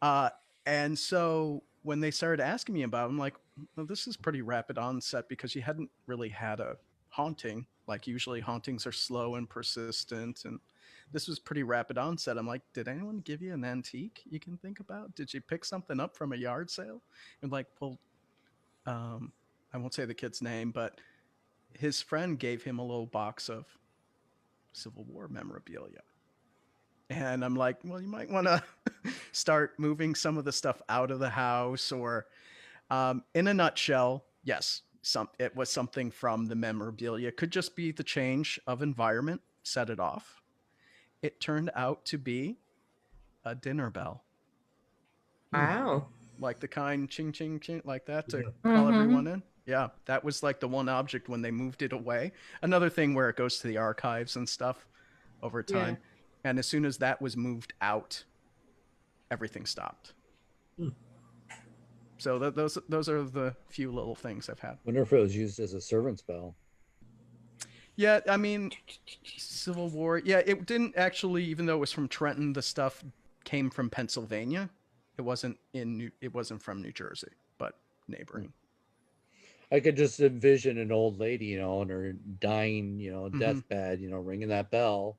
[SPEAKER 3] And so when they started asking me about it, I'm like, well, this is pretty rapid onset because you hadn't really had a haunting. Like usually hauntings are slow and persistent, and this was pretty rapid onset. I'm like, did anyone give you an antique you can think about? Did you pick something up from a yard sale? And like, well, I won't say the kid's name, but his friend gave him a little box of Civil War memorabilia. And I'm like, well, you might want to start moving some of the stuff out of the house, or in a nutshell, yes, it was something from the memorabilia. It could just be the change of environment set it off. It turned out to be a dinner bell.
[SPEAKER 4] Wow.
[SPEAKER 3] Like the kind ching, ching, ching, like that to
[SPEAKER 7] Yeah.
[SPEAKER 3] call everyone in. Yeah, that was like the one object when they moved it away. Another thing where it goes to the archives and stuff over time. Yeah. And as soon as that was moved out, everything stopped. So those are the few little things I've had.
[SPEAKER 2] Wonder if it was used as a servant's bell.
[SPEAKER 3] Yeah, I mean, Civil War. Yeah, it didn't actually, even though it was from Trenton, the stuff came from Pennsylvania. It wasn't from New Jersey, but neighboring.
[SPEAKER 2] I could just envision an old lady, on her dying, deathbed, ringing that bell.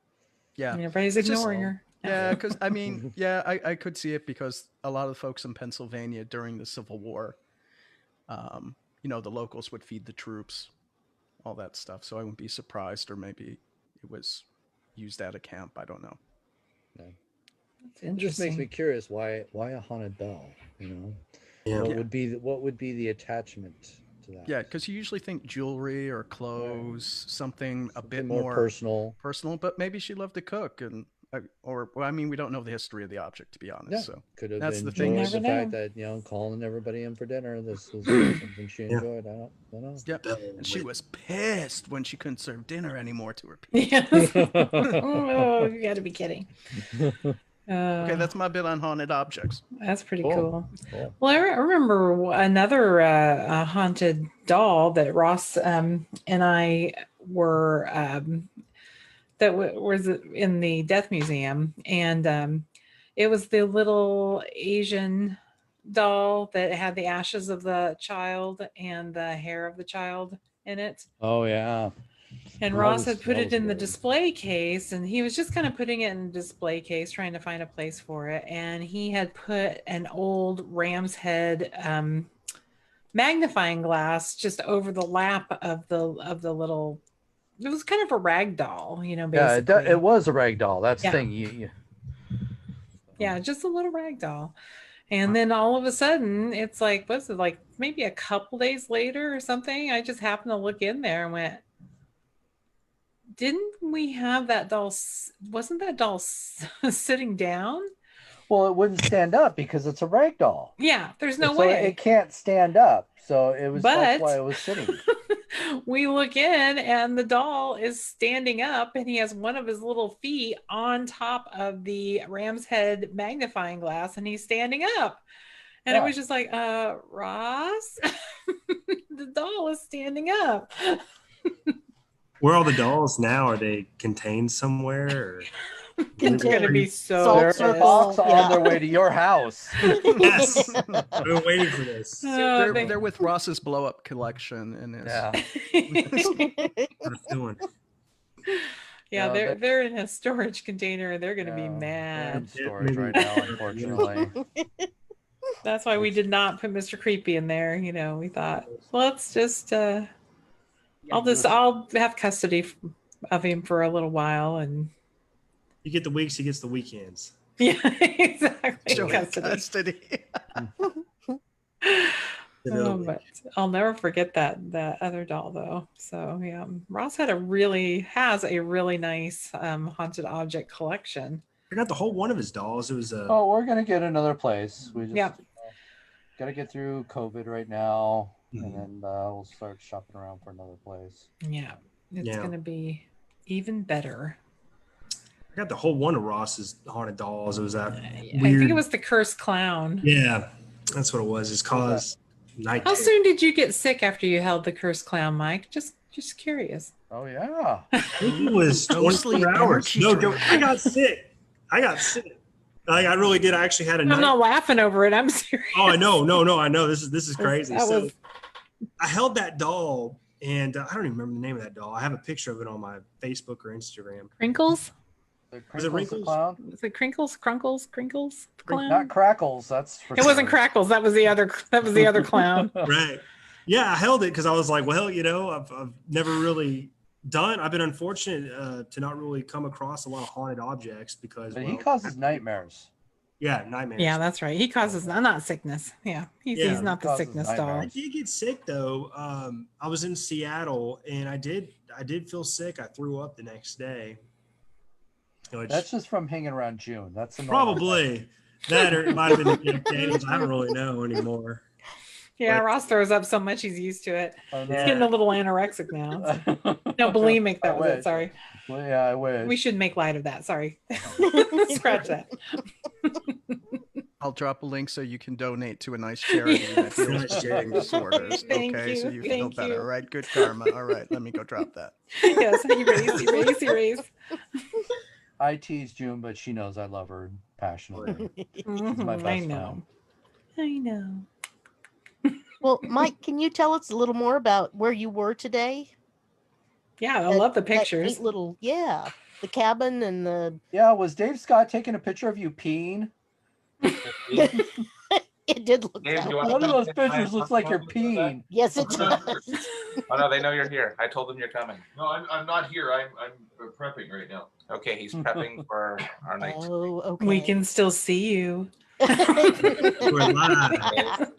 [SPEAKER 3] Yeah.
[SPEAKER 5] And everybody's ignoring her.
[SPEAKER 3] Yeah, because I mean, I could see it because a lot of the folks in Pennsylvania during the Civil War, the locals would feed the troops, all that stuff. So I wouldn't be surprised, or maybe it was used at a camp. I don't know.
[SPEAKER 2] Yeah.
[SPEAKER 5] That's
[SPEAKER 2] It just makes
[SPEAKER 5] interesting.
[SPEAKER 2] me curious why a haunted bell?
[SPEAKER 7] Yeah.
[SPEAKER 2] What would be the attachment to that?
[SPEAKER 3] Yeah, because you usually think jewelry or clothes, something a bit
[SPEAKER 2] more personal.
[SPEAKER 3] But maybe she loved to cook, and we don't know the history of the object, to be honest.
[SPEAKER 2] Yeah.
[SPEAKER 3] So
[SPEAKER 2] Could have
[SPEAKER 3] that's the
[SPEAKER 2] enjoyed
[SPEAKER 3] thing.
[SPEAKER 2] the fact that calling everybody in for dinner. This was something she enjoyed. I don't know.
[SPEAKER 3] Yep. And she was pissed when she couldn't serve dinner anymore to her people.
[SPEAKER 5] Yes. Oh, you got to be kidding.
[SPEAKER 3] Okay, that's my bit on haunted objects.
[SPEAKER 5] That's pretty
[SPEAKER 2] Cool.
[SPEAKER 5] cool. Well, I remember another haunted doll that Ross and I were that was in the Death Museum, and it was the little Asian doll that had the ashes of the child and the hair of the child in it.
[SPEAKER 2] Oh yeah.
[SPEAKER 5] And
[SPEAKER 2] That
[SPEAKER 5] Ross
[SPEAKER 2] was-
[SPEAKER 5] had put
[SPEAKER 2] that
[SPEAKER 5] it
[SPEAKER 2] was
[SPEAKER 5] in the
[SPEAKER 2] weird.
[SPEAKER 5] display case, and he was just kind of putting it in the display case, trying to find a place for it. And he had put an old ram's head magnifying glass just over the lap of the little. It was kind of a rag doll, you know,
[SPEAKER 2] Yeah,
[SPEAKER 5] basically.
[SPEAKER 2] it was a rag doll. That's the
[SPEAKER 5] Yeah.
[SPEAKER 2] thing.
[SPEAKER 5] Yeah, just a little rag doll. And then all of a sudden, it's like, what's it, like maybe a couple days later or something? I just happened to look in there and went, didn't we have that doll? Wasn't that doll sitting down?
[SPEAKER 2] Well, it wouldn't stand up because it's a rag doll.
[SPEAKER 5] Yeah, there's no
[SPEAKER 2] So
[SPEAKER 5] way.
[SPEAKER 2] it can't stand up. So it was that's why
[SPEAKER 5] But
[SPEAKER 2] it was sitting.
[SPEAKER 5] we look in and the doll is standing up and he has one of his little feet on top of the ram's head magnifying glass and he's standing up. And it
[SPEAKER 2] Yeah.
[SPEAKER 5] was just like, Ross, the doll is standing up.
[SPEAKER 7] Where are all the dolls now? Are they contained somewhere? Or...
[SPEAKER 5] It's going to be so
[SPEAKER 1] Salt
[SPEAKER 2] They're
[SPEAKER 5] pissed.
[SPEAKER 2] in a box
[SPEAKER 1] Yeah.
[SPEAKER 2] on their way to your house.
[SPEAKER 7] Yes. I've been waiting for this.
[SPEAKER 3] They're with Ross's blow up collection and his
[SPEAKER 2] Yeah.
[SPEAKER 7] What a feeling.
[SPEAKER 5] Yeah,
[SPEAKER 2] No,
[SPEAKER 5] they're in a storage container and they're going to be
[SPEAKER 2] They're in
[SPEAKER 5] mad.
[SPEAKER 2] storage right now, unfortunately.
[SPEAKER 5] That's why we did not put Mr. Creepy in there. You know, we thought, let's just, I'll have custody of him for a little while. And
[SPEAKER 7] You get the weeks, he gets the weekends.
[SPEAKER 5] yeah, exactly.
[SPEAKER 3] Joey
[SPEAKER 5] Custody.
[SPEAKER 3] custody.
[SPEAKER 5] Oh, but I'll never forget that other doll though. So yeah, Ross has a really nice haunted object collection.
[SPEAKER 7] I got the whole one of his dolls. It was
[SPEAKER 2] Oh, we're gonna get another place. We just
[SPEAKER 5] Yeah.
[SPEAKER 2] Gotta get through COVID right now,
[SPEAKER 7] Mhm.
[SPEAKER 2] and then we'll start shopping around for another place.
[SPEAKER 5] Yeah, it's
[SPEAKER 7] Yeah.
[SPEAKER 5] gonna be even better.
[SPEAKER 7] I got the whole one of Ross's haunted dolls. It was that
[SPEAKER 5] I
[SPEAKER 7] weird.
[SPEAKER 5] think it was the cursed clown.
[SPEAKER 7] Yeah, that's what it was. It's caused night.
[SPEAKER 5] How soon did you get sick after you held the cursed clown, Mike? Just curious.
[SPEAKER 2] Oh yeah.
[SPEAKER 7] I think it was
[SPEAKER 3] Mostly
[SPEAKER 7] 24 hours.
[SPEAKER 3] energy
[SPEAKER 7] No,
[SPEAKER 3] drink.
[SPEAKER 7] I got sick. Like, I really did. I actually had a
[SPEAKER 5] I'm
[SPEAKER 7] night.
[SPEAKER 5] not laughing over it. I'm serious.
[SPEAKER 7] Oh, I know. No, I know. This is crazy.
[SPEAKER 5] That
[SPEAKER 7] So
[SPEAKER 5] was
[SPEAKER 7] I held that doll, and I don't even remember the name of that doll. I have a picture of it on my Facebook or Instagram.
[SPEAKER 5] Crinkles.
[SPEAKER 2] The
[SPEAKER 7] Was it
[SPEAKER 2] Crinkles the
[SPEAKER 7] Wrinkles?
[SPEAKER 2] Clown?
[SPEAKER 5] Was it Crinkles? Crinkles? The clown?
[SPEAKER 2] Not Crackles. That's for
[SPEAKER 5] It wasn't
[SPEAKER 2] sure.
[SPEAKER 5] Crackles. That was the other. That was the other clown.
[SPEAKER 7] Right. Yeah, I held it because I was like, well, I've never really done. I've been unfortunate to not really come across a lot of haunted objects because
[SPEAKER 2] But he
[SPEAKER 7] well,
[SPEAKER 2] causes nightmares.
[SPEAKER 7] Yeah, nightmares.
[SPEAKER 5] Yeah, that's right. He causes not sickness. Yeah, he's
[SPEAKER 7] Yeah,
[SPEAKER 5] not
[SPEAKER 2] he
[SPEAKER 5] the
[SPEAKER 2] causes
[SPEAKER 5] sickness
[SPEAKER 7] I
[SPEAKER 5] doll.
[SPEAKER 2] nightmares.
[SPEAKER 7] did get sick though. I was in Seattle and I did feel sick. I threw up the next day. Which
[SPEAKER 2] That's just from hanging around June. That's the normal thing.
[SPEAKER 7] probably that, or it might have been the Jack Daniels. I don't really know anymore.
[SPEAKER 5] Yeah,
[SPEAKER 7] But-
[SPEAKER 5] Ross throws up so much he's used to it.
[SPEAKER 2] Oh,
[SPEAKER 5] He's
[SPEAKER 2] no.
[SPEAKER 5] getting a little anorexic now. No, bulimic. That
[SPEAKER 2] I
[SPEAKER 5] was it.
[SPEAKER 2] wish.
[SPEAKER 5] Sorry.
[SPEAKER 2] Well, yeah, I wish.
[SPEAKER 5] We should make light of that. Sorry. Scratch that.
[SPEAKER 3] I'll drop a link so you can donate to a nice charity that deals with eating disorders.
[SPEAKER 5] Thank
[SPEAKER 3] Okay, so
[SPEAKER 5] you,
[SPEAKER 3] you feel
[SPEAKER 5] thank
[SPEAKER 3] better.
[SPEAKER 5] you.
[SPEAKER 3] All right, good karma. All right, let me go drop that.
[SPEAKER 5] Yes. Erase.
[SPEAKER 2] I tease June, but she knows I love her passionately.
[SPEAKER 5] Mhm,
[SPEAKER 2] my
[SPEAKER 5] I
[SPEAKER 2] best
[SPEAKER 5] know. I know.
[SPEAKER 1] Well, Mike, can you tell us a little more about where you were today?
[SPEAKER 5] Yeah, I
[SPEAKER 1] That-
[SPEAKER 5] love the
[SPEAKER 1] that
[SPEAKER 5] pictures.
[SPEAKER 1] neat little, yeah, the cabin and the.
[SPEAKER 2] Yeah, was Dave Scott taking a picture of you peeing?
[SPEAKER 1] It did look
[SPEAKER 6] Dave,
[SPEAKER 1] that
[SPEAKER 6] you
[SPEAKER 1] way.
[SPEAKER 6] want
[SPEAKER 2] One of those pictures looks like you're peeing.
[SPEAKER 1] Yes, it does.
[SPEAKER 6] Oh no, they know you're here. I told them you're coming.
[SPEAKER 9] No, I'm not here. I'm prepping right now.
[SPEAKER 6] Okay, he's prepping for our night.
[SPEAKER 1] Oh, okay.
[SPEAKER 5] We can still see you.
[SPEAKER 7] We're live.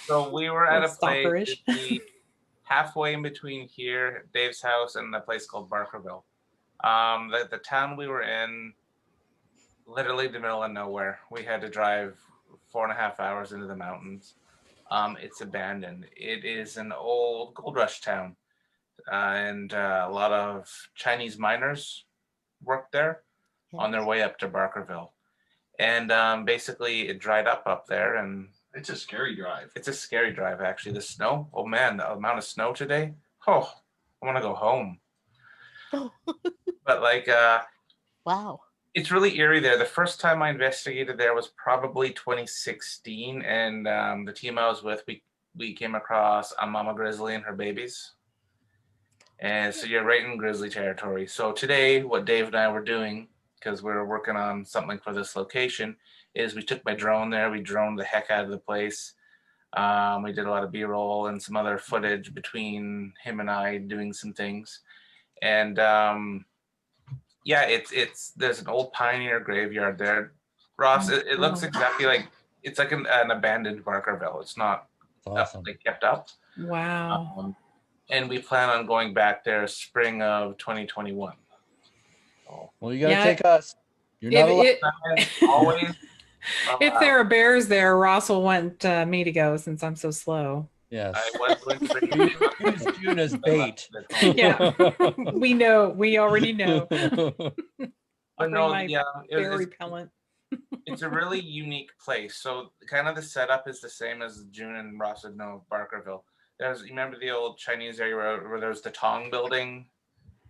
[SPEAKER 6] So we were at a place
[SPEAKER 5] Stalkerish.
[SPEAKER 6] halfway in between here, Dave's house, and a place called Barkerville. The town we were in, literally the middle of nowhere. We had to drive 4.5 hours into the mountains. It's abandoned. It is an old gold rush town, and a lot of Chinese miners worked there on their way up to Barkerville. And basically, it dried up there, and
[SPEAKER 9] It's a scary drive.
[SPEAKER 6] it's a scary drive, actually. The snow, oh man, the amount of snow today. Oh, I want to go home. But like,
[SPEAKER 1] Wow.
[SPEAKER 6] it's really eerie there. The first time I investigated there was probably 2016, and the team I was with, we came across a mama grizzly and her babies. And so you're right in grizzly territory. So today, what Dave and I were doing, because we were working on something for this location, is we took my drone there. We droned the heck out of the place. We did a lot of B-roll and some other footage between him and I doing some things. And yeah, it's there's an old pioneer graveyard there. Ross, it looks exactly like it's like an abandoned Barkerville. It's not
[SPEAKER 2] Awesome.
[SPEAKER 6] like kept up.
[SPEAKER 5] Wow.
[SPEAKER 6] And we plan on going back there spring of 2021.
[SPEAKER 2] Well, you got to
[SPEAKER 5] Yeah,
[SPEAKER 2] take us. You're not allowed.
[SPEAKER 6] Always.
[SPEAKER 5] If there are bears there, Ross will want me to go since I'm so slow.
[SPEAKER 2] Yes.
[SPEAKER 6] I was going to bring you
[SPEAKER 2] Use June as bait.
[SPEAKER 5] Yeah, we know. We already know.
[SPEAKER 6] But
[SPEAKER 5] Bring
[SPEAKER 6] no,
[SPEAKER 5] my
[SPEAKER 6] yeah,
[SPEAKER 5] bear repellent.
[SPEAKER 6] it's a really unique place. So kind of the setup is the same as June and Ross would know, Barkerville. You remember the old Chinese area where there's the Tong building?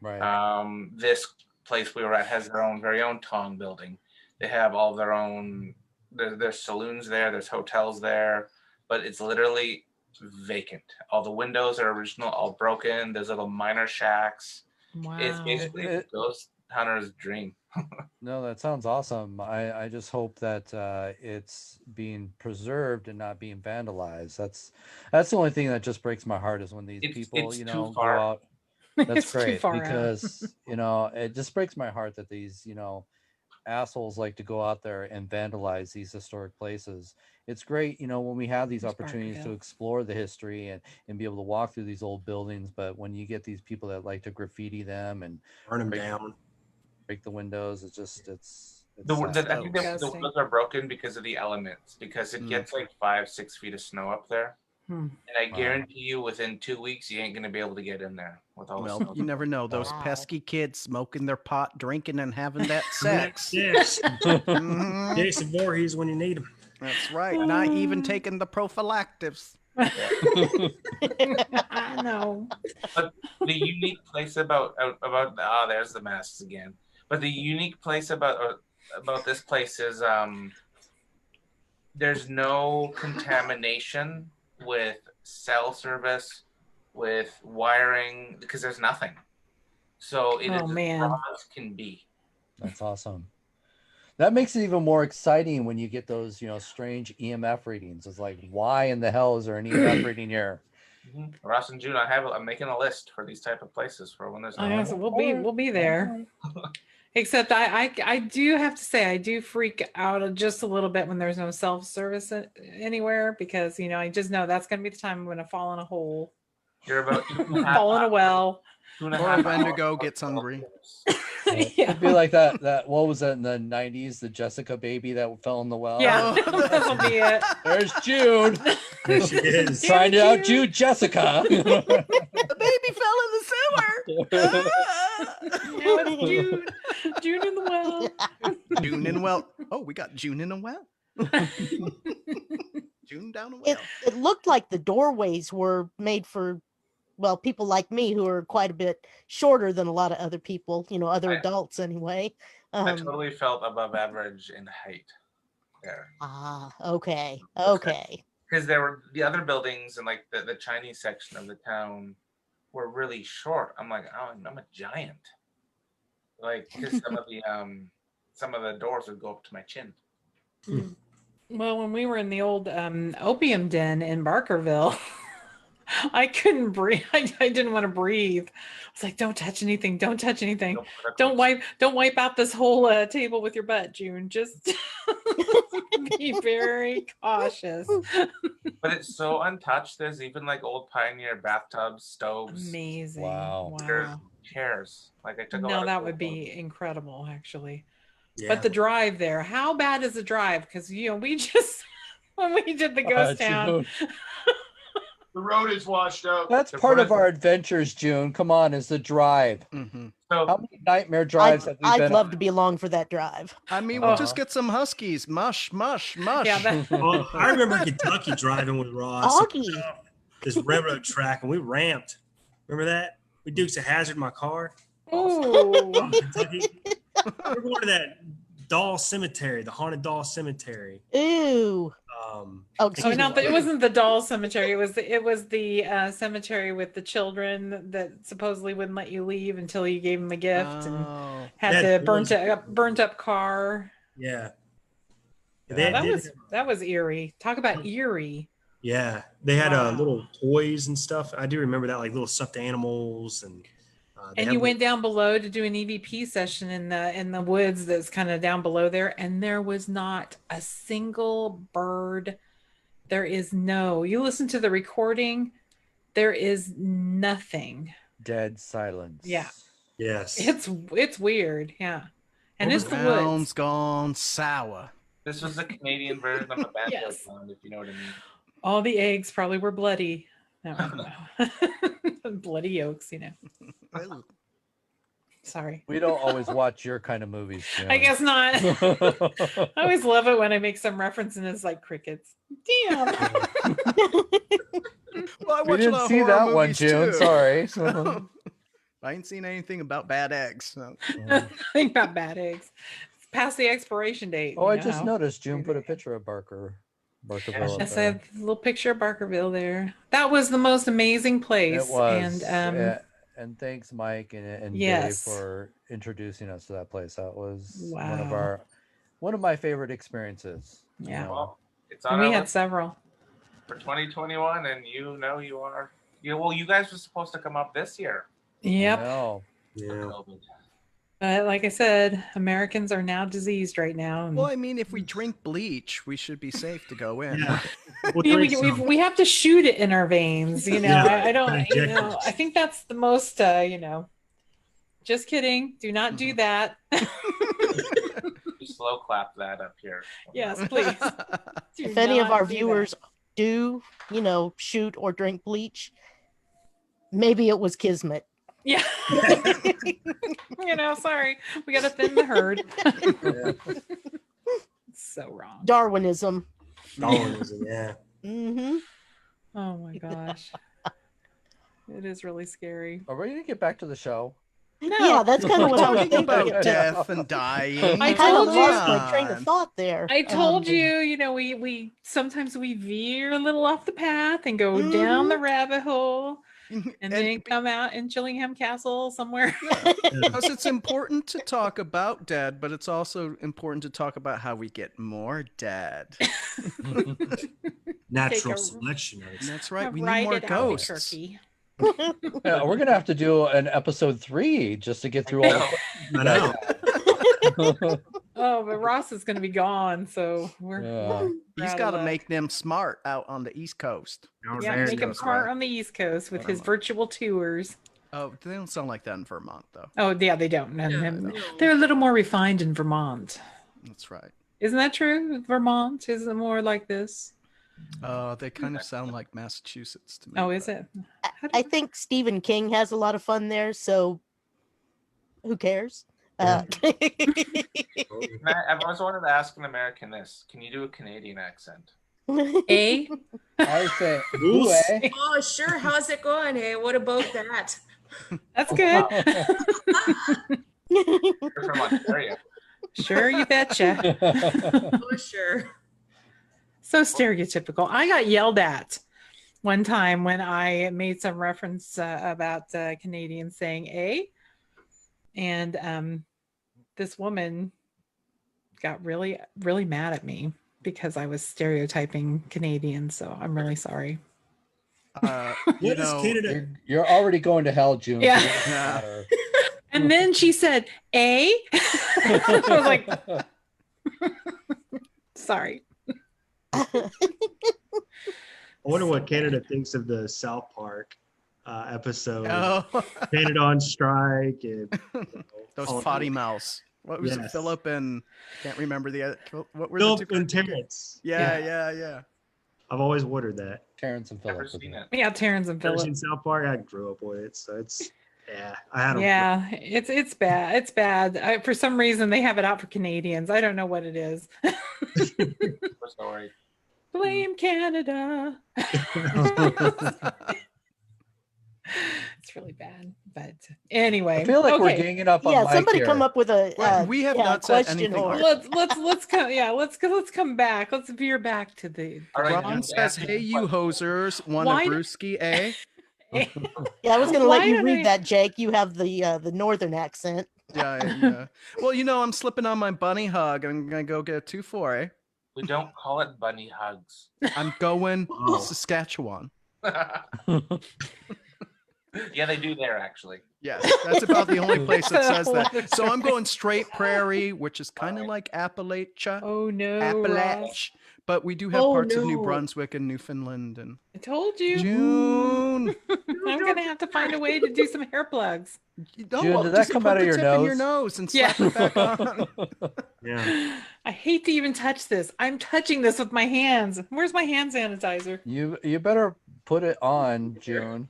[SPEAKER 2] Right.
[SPEAKER 6] This place we were at has their very own Tong building. They have all their own, there's saloons there, there's hotels there, but it's literally vacant. All the windows are original, all broken. There's little minor shacks.
[SPEAKER 5] Wow.
[SPEAKER 6] It's basically a ghost hunter's dream.
[SPEAKER 2] No, that sounds awesome. I just hope that it's being preserved and not being vandalized. That's the only thing that just breaks my heart is when these people,
[SPEAKER 6] it's
[SPEAKER 2] go
[SPEAKER 6] too far.
[SPEAKER 2] out. That's
[SPEAKER 5] It's too
[SPEAKER 2] great
[SPEAKER 5] far out.
[SPEAKER 2] because it just breaks my heart that these assholes like to go out there and vandalize these historic places. It's great, when we have these
[SPEAKER 5] It's
[SPEAKER 2] opportunities to
[SPEAKER 5] Barkerville.
[SPEAKER 2] explore the history and be able to walk through these old buildings, but when you get these people that like to graffiti them and
[SPEAKER 7] Burn them down.
[SPEAKER 2] break the windows, it's
[SPEAKER 6] I
[SPEAKER 2] sad.
[SPEAKER 6] think the
[SPEAKER 5] Disgusting.
[SPEAKER 6] windows are broken because of the elements, because it gets like 5-6 feet of snow up there. And I guarantee you within 2 weeks, you ain't going to be able to get in there with all the
[SPEAKER 3] Well,
[SPEAKER 6] snow.
[SPEAKER 3] you never know. Those
[SPEAKER 1] Wow.
[SPEAKER 3] pesky kids smoking their pot, drinking, and having that sex.
[SPEAKER 7] Yes.
[SPEAKER 3] Mhm.
[SPEAKER 7] Jason Voorhees when you need him.
[SPEAKER 3] That's right. Not even taking the prophylactics.
[SPEAKER 5] I know.
[SPEAKER 6] But the unique place about there's the masks again. But the unique place about this place is there's no contamination with cell service, with wiring, because there's nothing. So it is
[SPEAKER 5] Oh,
[SPEAKER 6] as
[SPEAKER 5] man.
[SPEAKER 6] raw as can be.
[SPEAKER 2] That's awesome. That makes it even more exciting when you get those, strange EMF readings. It's like, why in the hell is there an EMF reading here?
[SPEAKER 6] Ross and June, I'm making a list for these type of places for when there's no.
[SPEAKER 5] So we'll be there. Except I do have to say I do freak out just a little bit when there's no self-service anywhere because I just know that's gonna be the time I'm gonna fall in a hole.
[SPEAKER 6] You're about
[SPEAKER 5] fall in a well.
[SPEAKER 3] Or Wendigo gets hungry.
[SPEAKER 5] Yeah.
[SPEAKER 2] It'd be like that. What was that in the 90s? The Jessica baby that fell in the well.
[SPEAKER 5] Yeah, that'll be it.
[SPEAKER 2] There's June.
[SPEAKER 7] There she is.
[SPEAKER 2] Trying to outdo Jessica.
[SPEAKER 3] The baby fell in the sewer.
[SPEAKER 5] Now it's June. June in the well.
[SPEAKER 3] June in well. Oh, we got June in a well. June down a well.
[SPEAKER 1] It looked like the doorways were made for, well, people like me who are quite a bit shorter than a lot of other people, other adults anyway.
[SPEAKER 6] I totally felt above average in height there.
[SPEAKER 1] Okay.
[SPEAKER 6] Because there were the other buildings and like the Chinese section of the town were really short. I'm like, oh, I'm a giant. Like, because some of the doors would go up to my chin.
[SPEAKER 5] Well, when we were in the old opium den in Barkerville, I couldn't breathe. I didn't want to breathe. I was like, "Don't touch anything! Don't touch anything! Don't wipe out this whole table with your butt, June. Just be very cautious."
[SPEAKER 6] But it's so untouched. There's even like old pioneer bathtubs, stoves.
[SPEAKER 5] Amazing!
[SPEAKER 2] Wow.
[SPEAKER 6] There's chairs. Like I took a lot
[SPEAKER 5] No,
[SPEAKER 6] of
[SPEAKER 5] that would
[SPEAKER 6] photos.
[SPEAKER 5] be incredible, actually.
[SPEAKER 7] Yeah.
[SPEAKER 5] But the drive there, how bad is the drive? Because we just when we did the ghost town.
[SPEAKER 2] June.
[SPEAKER 9] The road is washed out.
[SPEAKER 2] That's part of our adventures, June. Come on, is the drive.
[SPEAKER 3] Mm-hmm.
[SPEAKER 6] So
[SPEAKER 2] How many nightmare drives have we
[SPEAKER 1] I'd
[SPEAKER 2] been
[SPEAKER 1] love
[SPEAKER 2] on?
[SPEAKER 1] to be along for that drive.
[SPEAKER 3] I mean, we'll just get some huskies. Mush, mush, mush.
[SPEAKER 5] Yeah,
[SPEAKER 7] Well, I remember Kentucky driving with Ross.
[SPEAKER 1] Augie.
[SPEAKER 7] This railroad track, and we ramped. Remember that? We Dukes of Hazard my car.
[SPEAKER 4] Oh,
[SPEAKER 7] Kentucky. We're going to that doll cemetery, the haunted doll cemetery.
[SPEAKER 1] Ew.
[SPEAKER 7] Um,
[SPEAKER 1] Oh,
[SPEAKER 7] and
[SPEAKER 1] excuse
[SPEAKER 4] no,
[SPEAKER 1] me.
[SPEAKER 4] it wasn't the doll cemetery. It was the cemetery with the children that supposedly wouldn't let you leave until you gave them a gift and
[SPEAKER 3] Oh.
[SPEAKER 4] had
[SPEAKER 7] Yeah,
[SPEAKER 4] the burnt up car.
[SPEAKER 7] yeah.
[SPEAKER 2] Yeah,
[SPEAKER 4] That was eerie. Talk about eerie.
[SPEAKER 7] Yeah, they had
[SPEAKER 4] Wow.
[SPEAKER 7] little toys and stuff. I do remember that, like little stuffed animals, and they
[SPEAKER 4] And
[SPEAKER 7] had
[SPEAKER 4] you went down below to do an EVP session in the woods that's kind of down below there, and there was not a single bird. There is no. You listen to the recording, there is nothing.
[SPEAKER 2] Dead silence.
[SPEAKER 4] Yeah.
[SPEAKER 7] yes.
[SPEAKER 4] It's weird, yeah. And
[SPEAKER 7] What
[SPEAKER 4] it's
[SPEAKER 7] was
[SPEAKER 4] the
[SPEAKER 3] Ground's
[SPEAKER 4] woods.
[SPEAKER 3] gone sour.
[SPEAKER 6] This was the Canadian version of a banjo
[SPEAKER 4] Yes.
[SPEAKER 6] sound, if you know what I mean.
[SPEAKER 4] All the eggs probably were bloody. No, I don't know. Bloody yolks, you know. Sorry.
[SPEAKER 2] We don't always watch your kind of movies, Jim.
[SPEAKER 4] I guess not. I always love it when I make some reference and it's like crickets. Damn.
[SPEAKER 3] Well, I
[SPEAKER 2] We
[SPEAKER 3] watch a
[SPEAKER 2] didn't
[SPEAKER 3] lot of
[SPEAKER 2] see
[SPEAKER 3] horror
[SPEAKER 2] that one,
[SPEAKER 3] movies,
[SPEAKER 2] June.
[SPEAKER 3] too.
[SPEAKER 2] Sorry.
[SPEAKER 3] I ain't seen anything about bad eggs. So.
[SPEAKER 4] Think about bad eggs. It's past the expiration date.
[SPEAKER 2] Oh,
[SPEAKER 4] you
[SPEAKER 2] I
[SPEAKER 4] know
[SPEAKER 2] just
[SPEAKER 4] how.
[SPEAKER 2] noticed June put a picture of Barkerville up
[SPEAKER 4] Yes, I
[SPEAKER 2] there.
[SPEAKER 4] have a little picture of Barkerville there. That was the most amazing place.
[SPEAKER 2] It was.
[SPEAKER 4] And
[SPEAKER 2] thanks, Mike and Dave
[SPEAKER 4] yes.
[SPEAKER 2] for introducing us to that place. That was
[SPEAKER 4] Wow.
[SPEAKER 2] one of my favorite experiences.
[SPEAKER 4] Yeah.
[SPEAKER 6] Well, it's on
[SPEAKER 4] And we
[SPEAKER 6] our
[SPEAKER 4] had
[SPEAKER 6] list
[SPEAKER 4] several.
[SPEAKER 6] for 2021, and you know you are. Yeah, well, you guys were supposed to come up this year.
[SPEAKER 4] Yep.
[SPEAKER 2] No.
[SPEAKER 7] Yeah.
[SPEAKER 4] But like I said, Americans are now diseased right now. And
[SPEAKER 3] Well, I mean, if we drink bleach, we should be safe to go in.
[SPEAKER 7] Yeah. We'll
[SPEAKER 4] yeah,
[SPEAKER 7] drink some.
[SPEAKER 4] we have to shoot it in our veins. You know,
[SPEAKER 7] Yeah.
[SPEAKER 4] I don't, you
[SPEAKER 7] Inject
[SPEAKER 4] know,
[SPEAKER 7] it.
[SPEAKER 4] I think that's the most, you know, just kidding. Do not do that.
[SPEAKER 6] Just slow clap that up here.
[SPEAKER 4] Yes, please. Do
[SPEAKER 1] If any of
[SPEAKER 4] not
[SPEAKER 1] our
[SPEAKER 4] do that.
[SPEAKER 1] viewers do, shoot or drink bleach, maybe it was Kismet.
[SPEAKER 4] Yeah. You know, sorry. We got to thin the herd. So wrong.
[SPEAKER 1] Darwinism.
[SPEAKER 7] Darwinism, yeah.
[SPEAKER 1] Mm-hmm.
[SPEAKER 4] Oh my gosh. It is really scary.
[SPEAKER 2] Are we gonna get back to the show?
[SPEAKER 4] No.
[SPEAKER 1] Yeah, that's kind of what I was
[SPEAKER 3] Talking
[SPEAKER 1] thinking.
[SPEAKER 3] about death and dying.
[SPEAKER 4] I
[SPEAKER 1] kind of
[SPEAKER 4] told
[SPEAKER 1] lost
[SPEAKER 4] you.
[SPEAKER 1] my train of thought there.
[SPEAKER 4] I told you, you know, we sometimes we veer a little off the path and go down the rabbit hole and then come out in Chillingham Castle somewhere.
[SPEAKER 3] Because it's important to talk about dead, but it's also important to talk about how we get more dead.
[SPEAKER 7] Natural selection. I would say.
[SPEAKER 3] That's right. We need
[SPEAKER 4] Ride
[SPEAKER 3] more
[SPEAKER 4] it out,
[SPEAKER 3] ghosts.
[SPEAKER 4] turkey.
[SPEAKER 2] Yeah, we're gonna have to do an episode 3 just to get through all.
[SPEAKER 7] I know.
[SPEAKER 4] Oh, but Ross is going to be gone, so we're
[SPEAKER 3] He's
[SPEAKER 4] out
[SPEAKER 3] got
[SPEAKER 4] of
[SPEAKER 3] to
[SPEAKER 4] luck.
[SPEAKER 3] make them smart out on the East Coast.
[SPEAKER 4] Yeah, make him smart on the East Coast with his virtual tours.
[SPEAKER 3] Oh, they don't sound like that in Vermont, though.
[SPEAKER 4] Oh, yeah, they don't. They're a little more refined in Vermont.
[SPEAKER 3] That's right.
[SPEAKER 4] Isn't that true? Vermont is it more like this?
[SPEAKER 3] They kind of sound like Massachusetts to me.
[SPEAKER 4] Oh, is it?
[SPEAKER 1] I think Stephen King has a lot of fun there, so who cares?
[SPEAKER 6] I've always wanted to ask an American this. Can you do a Canadian accent?
[SPEAKER 4] A?
[SPEAKER 2] I say, ooh, eh?
[SPEAKER 10] Oh, sure. How's it going? Hey, what about that?
[SPEAKER 4] That's good.
[SPEAKER 6] You're from Ontario.
[SPEAKER 4] Sure, you betcha.
[SPEAKER 10] Oh, sure.
[SPEAKER 4] So stereotypical. I got yelled at one time when I made some reference about Canadians saying A. And this woman got really, really mad at me because I was stereotyping Canadians. So I'm really sorry.
[SPEAKER 3] You know,
[SPEAKER 7] Canada?
[SPEAKER 2] You're already going to hell, June.
[SPEAKER 4] Yeah.
[SPEAKER 2] So it doesn't matter.
[SPEAKER 4] And then she said, A. I was like, sorry.
[SPEAKER 7] I wonder what Canada thinks of the South Park episode.
[SPEAKER 3] Oh.
[SPEAKER 7] Canada on strike and
[SPEAKER 3] those
[SPEAKER 7] all
[SPEAKER 3] potty
[SPEAKER 7] that.
[SPEAKER 3] mouths. What was it?
[SPEAKER 7] Yes.
[SPEAKER 3] Philip and can't remember the other. What were
[SPEAKER 7] Philip
[SPEAKER 3] the two?
[SPEAKER 7] and Terrence.
[SPEAKER 3] Yeah.
[SPEAKER 7] I've always wondered that.
[SPEAKER 2] Terrence and Philip.
[SPEAKER 6] Never seen it.
[SPEAKER 4] Yeah, Terrence and
[SPEAKER 7] Ever
[SPEAKER 4] Philip.
[SPEAKER 7] seen South Park? I grew up with it, so it's I had them.
[SPEAKER 4] Yeah, it's bad. It's bad. For some reason, they have it out for Canadians. I don't know what it is.
[SPEAKER 6] Story.
[SPEAKER 4] Blame Canada. It's
[SPEAKER 5] It's really bad. But anyway,
[SPEAKER 2] I feel like we're
[SPEAKER 5] okay.
[SPEAKER 2] ganging up on
[SPEAKER 1] Yeah,
[SPEAKER 2] Mike
[SPEAKER 1] somebody
[SPEAKER 2] here.
[SPEAKER 1] come up with a
[SPEAKER 3] Well, we have not said
[SPEAKER 1] question
[SPEAKER 3] anything
[SPEAKER 1] or
[SPEAKER 5] Let's come. Yeah, let's go. Let's come back. Let's veer back to the.
[SPEAKER 6] All right,
[SPEAKER 3] Ron
[SPEAKER 6] June, to
[SPEAKER 3] says,
[SPEAKER 6] answer
[SPEAKER 3] "Hey,
[SPEAKER 6] your
[SPEAKER 3] you
[SPEAKER 6] question.
[SPEAKER 3] hosers, want
[SPEAKER 5] Why
[SPEAKER 3] a
[SPEAKER 5] d-
[SPEAKER 3] brewski, eh?"
[SPEAKER 1] yeah, I was gonna
[SPEAKER 5] Why
[SPEAKER 1] let you
[SPEAKER 5] do
[SPEAKER 1] read
[SPEAKER 5] they-
[SPEAKER 1] that, Jake. You have the northern accent.
[SPEAKER 3] Yeah. Well, I'm slipping on my bunny hug. I'm gonna go get a 2-4, eh?
[SPEAKER 6] We don't call it bunny hugs.
[SPEAKER 3] I'm going
[SPEAKER 7] Oh.
[SPEAKER 3] Saskatchewan.
[SPEAKER 6] Yeah, they do there actually.
[SPEAKER 3] Yes, that's about the only place that says
[SPEAKER 5] What
[SPEAKER 3] that.
[SPEAKER 5] a
[SPEAKER 3] So I'm going
[SPEAKER 5] story.
[SPEAKER 3] straight prairie, which is kind of like Appalachia,
[SPEAKER 5] Oh no, Ross.
[SPEAKER 3] Appalach. But we do have
[SPEAKER 10] Oh,
[SPEAKER 3] parts of New
[SPEAKER 10] no.
[SPEAKER 3] Brunswick and Newfoundland and
[SPEAKER 5] I told you.
[SPEAKER 3] June.
[SPEAKER 5] I'm gonna have to find a way to do some hair plugs.
[SPEAKER 3] No,
[SPEAKER 2] June,
[SPEAKER 3] well,
[SPEAKER 2] did that
[SPEAKER 3] just
[SPEAKER 2] come
[SPEAKER 3] put
[SPEAKER 2] out of
[SPEAKER 3] the
[SPEAKER 2] your
[SPEAKER 3] tip in your
[SPEAKER 2] nose?
[SPEAKER 3] nose and
[SPEAKER 5] Yeah.
[SPEAKER 3] slap it back on.
[SPEAKER 7] Yeah.
[SPEAKER 5] I hate to even touch this. I'm touching this with my hands. Where's my hand sanitizer?
[SPEAKER 2] You better put it on, June.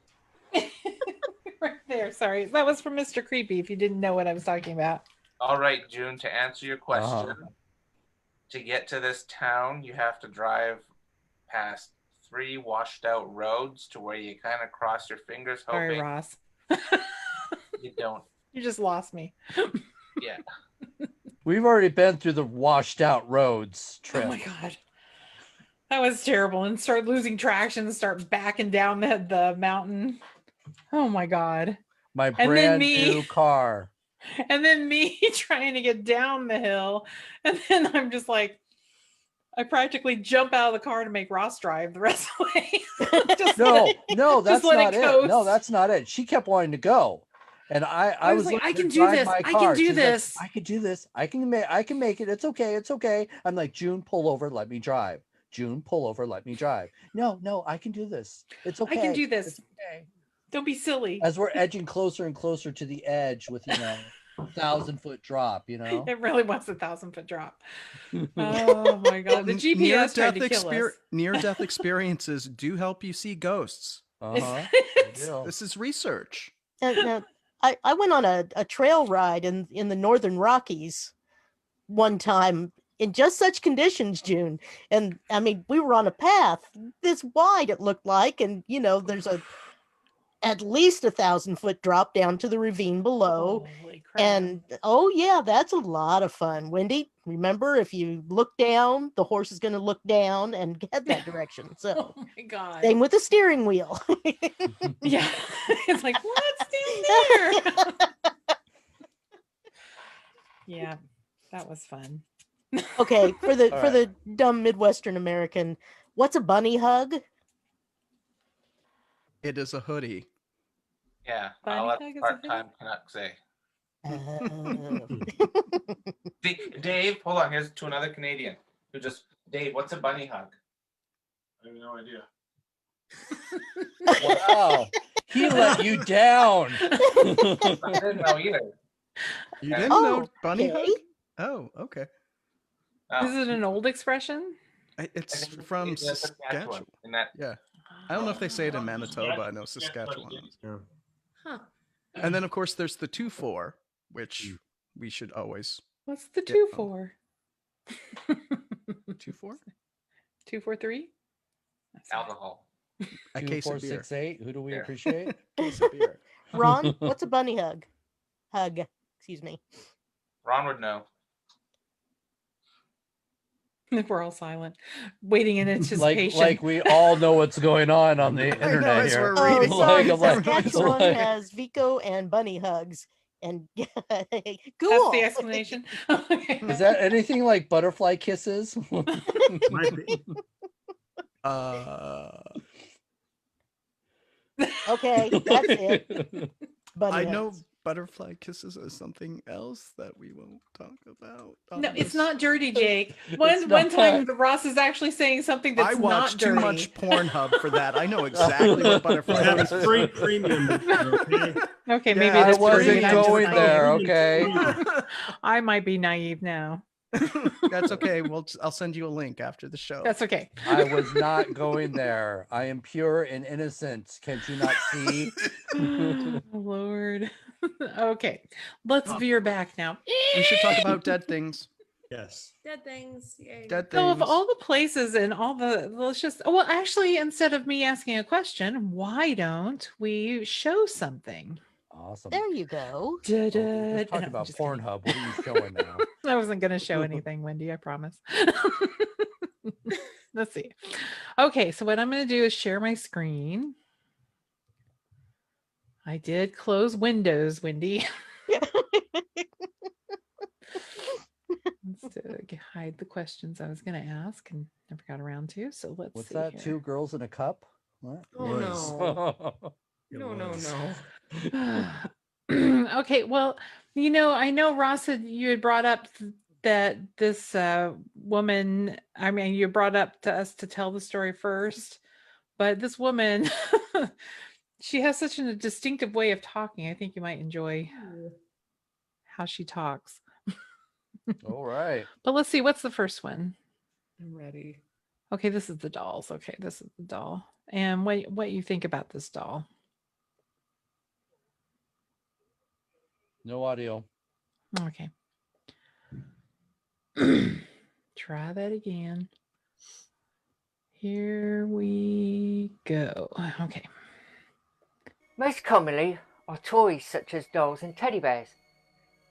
[SPEAKER 5] Right there. Sorry. That was from Mr. Creepy, if you didn't know what I was talking about.
[SPEAKER 6] All right, June, to answer your question,
[SPEAKER 2] Uh-huh.
[SPEAKER 6] to get to this town, you have to drive past 3 washed out roads to where you kind of cross your fingers
[SPEAKER 5] Sorry,
[SPEAKER 6] hoping
[SPEAKER 5] Ross.
[SPEAKER 6] you don't.
[SPEAKER 5] You just lost me.
[SPEAKER 6] Yeah.
[SPEAKER 2] We've already been through the washed out roads trip.
[SPEAKER 5] Oh my god. That was terrible. And start losing traction, start backing down the mountain. Oh my god.
[SPEAKER 2] My
[SPEAKER 5] then
[SPEAKER 2] brand
[SPEAKER 5] me.
[SPEAKER 2] new car.
[SPEAKER 5] And then me trying to get down the hill. And then I'm just like, I practically jump out of the car to make Ross drive the rest of the way. Just
[SPEAKER 2] No, that's
[SPEAKER 5] let it
[SPEAKER 2] not it.
[SPEAKER 5] coast.
[SPEAKER 2] No, that's not it. She kept wanting to go. And I
[SPEAKER 5] was
[SPEAKER 2] was
[SPEAKER 5] like,
[SPEAKER 2] letting
[SPEAKER 5] I
[SPEAKER 2] her
[SPEAKER 5] can do
[SPEAKER 2] drive
[SPEAKER 5] this.
[SPEAKER 2] my
[SPEAKER 5] I can
[SPEAKER 2] car.
[SPEAKER 5] do
[SPEAKER 2] She's like,
[SPEAKER 5] this.
[SPEAKER 2] I can do this. I can make it. It's okay. It's okay. I'm like, June, pull over, let me drive. June, pull over, let me drive. No, I can do this. It's okay.
[SPEAKER 5] I can do this.
[SPEAKER 2] It's okay.
[SPEAKER 5] Don't be silly.
[SPEAKER 2] As we're edging closer and closer to the edge with 1,000-foot drop,
[SPEAKER 5] It really was a 1,000-foot drop. Oh my god. The GPS tried to kill us.
[SPEAKER 3] Near-death experiences do help you see ghosts.
[SPEAKER 2] Uh-huh.
[SPEAKER 3] This is research.
[SPEAKER 1] Now, I went on a trail ride in the Northern Rockies one time in just such conditions, June. And I mean, we were on a path this wide, it looked like, and there's at least 1,000-foot drop down to the ravine below.
[SPEAKER 5] Holy crap.
[SPEAKER 1] And oh yeah, that's a lot of fun. Wendy, remember, if you look down, the horse is going to look down and head that direction. So
[SPEAKER 5] Oh my god.
[SPEAKER 1] same with the steering wheel.
[SPEAKER 5] Yeah. It's like, what's down there? Yeah, that was fun.
[SPEAKER 1] Okay, for the
[SPEAKER 2] All
[SPEAKER 1] for the dumb Midwestern American, what's a bunny hug?
[SPEAKER 3] It is a hoodie.
[SPEAKER 6] Yeah.
[SPEAKER 5] Bunny
[SPEAKER 6] I'll let
[SPEAKER 5] hug is a
[SPEAKER 6] part-time Canuck say.
[SPEAKER 1] Oh.
[SPEAKER 6] Dave, hold on. Here's to another Canadian who just, Dave, what's a bunny hug?
[SPEAKER 9] I have no idea.
[SPEAKER 2] Wow. He let you down.
[SPEAKER 6] I didn't know either.
[SPEAKER 3] You didn't
[SPEAKER 1] Oh,
[SPEAKER 3] know bunny
[SPEAKER 1] okay.
[SPEAKER 3] hug? Oh, okay.
[SPEAKER 6] Oh,
[SPEAKER 5] Is it an old expression?
[SPEAKER 6] I
[SPEAKER 3] It's
[SPEAKER 6] think
[SPEAKER 3] from
[SPEAKER 6] it's
[SPEAKER 3] Saskatchewan.
[SPEAKER 6] In that,
[SPEAKER 3] Yeah. I don't know if they say it in Manitoba. I know Saskatchewan.
[SPEAKER 7] Yeah.
[SPEAKER 10] Huh.
[SPEAKER 3] And then, of course, there's the 2-4, which we should always.
[SPEAKER 5] What's the
[SPEAKER 3] Yeah.
[SPEAKER 5] 2 for?
[SPEAKER 3] 2-4?
[SPEAKER 5] 2 for 3?
[SPEAKER 6] alcohol.
[SPEAKER 3] A
[SPEAKER 2] 2,
[SPEAKER 3] case
[SPEAKER 2] 4,
[SPEAKER 3] of beer.
[SPEAKER 2] 6, 8. Who do we
[SPEAKER 6] Yeah.
[SPEAKER 2] appreciate?
[SPEAKER 3] Case of beer.
[SPEAKER 1] Ron, what's a bunny hug? Excuse me.
[SPEAKER 6] Ron would know.
[SPEAKER 5] We're all silent, waiting in anticipation.
[SPEAKER 2] like we all know what's going on the internet
[SPEAKER 3] as
[SPEAKER 2] here.
[SPEAKER 3] we're
[SPEAKER 1] Oh,
[SPEAKER 3] reading.
[SPEAKER 1] sorry.
[SPEAKER 2] Like-
[SPEAKER 1] Saskatchewan
[SPEAKER 2] like-
[SPEAKER 1] has Vico and bunny hugs. And cool.
[SPEAKER 5] That's the explanation. Okay.
[SPEAKER 2] Is that anything like butterfly kisses?
[SPEAKER 7] Might be.
[SPEAKER 1] Okay, that's it. Bunny
[SPEAKER 3] I know
[SPEAKER 1] hugs.
[SPEAKER 3] butterfly kisses is something else that we won't talk about.
[SPEAKER 5] No,
[SPEAKER 3] on
[SPEAKER 5] it's
[SPEAKER 3] this.
[SPEAKER 5] not dirty, Jake.
[SPEAKER 2] It's
[SPEAKER 5] One
[SPEAKER 2] not.
[SPEAKER 5] time, the Ross is actually saying something that's
[SPEAKER 3] I watch
[SPEAKER 5] not
[SPEAKER 3] too
[SPEAKER 5] dirty.
[SPEAKER 3] much Pornhub for that. I know exactly what butterfly
[SPEAKER 7] That's
[SPEAKER 3] kisses
[SPEAKER 7] free
[SPEAKER 3] are.
[SPEAKER 7] premium. Okay.
[SPEAKER 5] Okay,
[SPEAKER 3] Yeah,
[SPEAKER 5] maybe
[SPEAKER 3] I
[SPEAKER 5] it
[SPEAKER 2] I
[SPEAKER 5] is dirty.
[SPEAKER 2] wasn't
[SPEAKER 5] and I'm just
[SPEAKER 2] going
[SPEAKER 5] naive.
[SPEAKER 2] there, okay?
[SPEAKER 5] I might be naive now.
[SPEAKER 3] That's okay. I'll send you a link after the show.
[SPEAKER 5] That's okay.
[SPEAKER 2] I was not going there. I am pure and innocent. Can't you not see?
[SPEAKER 5] Oh, Lord. Okay, let's veer back now.
[SPEAKER 3] We should talk about dead things.
[SPEAKER 7] Yes.
[SPEAKER 10] Dead things. Yay.
[SPEAKER 3] Dead
[SPEAKER 5] So of
[SPEAKER 3] things.
[SPEAKER 5] all the places and all the, let's just, well, actually, instead of me asking a question, why don't we show something?
[SPEAKER 2] Awesome.
[SPEAKER 1] There you go.
[SPEAKER 2] Oh, we're
[SPEAKER 5] Da-da.
[SPEAKER 2] just talking
[SPEAKER 5] No,
[SPEAKER 2] about
[SPEAKER 5] just kidding.
[SPEAKER 2] Pornhub. What are you showing now?
[SPEAKER 5] I wasn't going to show anything, Wendy, I promise. Let's see. Okay, so what I'm going to do is share my screen. I did close Windows, Wendy. Let's hide the questions I was going to ask and never got around to. So let's
[SPEAKER 2] What's
[SPEAKER 5] see
[SPEAKER 2] that?
[SPEAKER 5] here.
[SPEAKER 2] 2 girls in a cup? What?
[SPEAKER 10] Oh
[SPEAKER 7] Was.
[SPEAKER 10] no.
[SPEAKER 7] It
[SPEAKER 10] No, no,
[SPEAKER 7] was.
[SPEAKER 10] no.
[SPEAKER 5] Okay, well, I know Ross you had brought up that this woman, I mean, you brought up to us to tell the story first, but this woman, she has such a distinctive way of talking. I think you might enjoy how she talks.
[SPEAKER 2] All right.
[SPEAKER 5] But let's see, what's the first one?
[SPEAKER 10] I'm ready.
[SPEAKER 5] Okay, this is the dolls. Okay, this is the doll. And what you think about this doll?
[SPEAKER 2] No audio.
[SPEAKER 5] Okay. Try that again. Here we go. Okay.
[SPEAKER 11] Most commonly are toys such as dolls and teddy bears.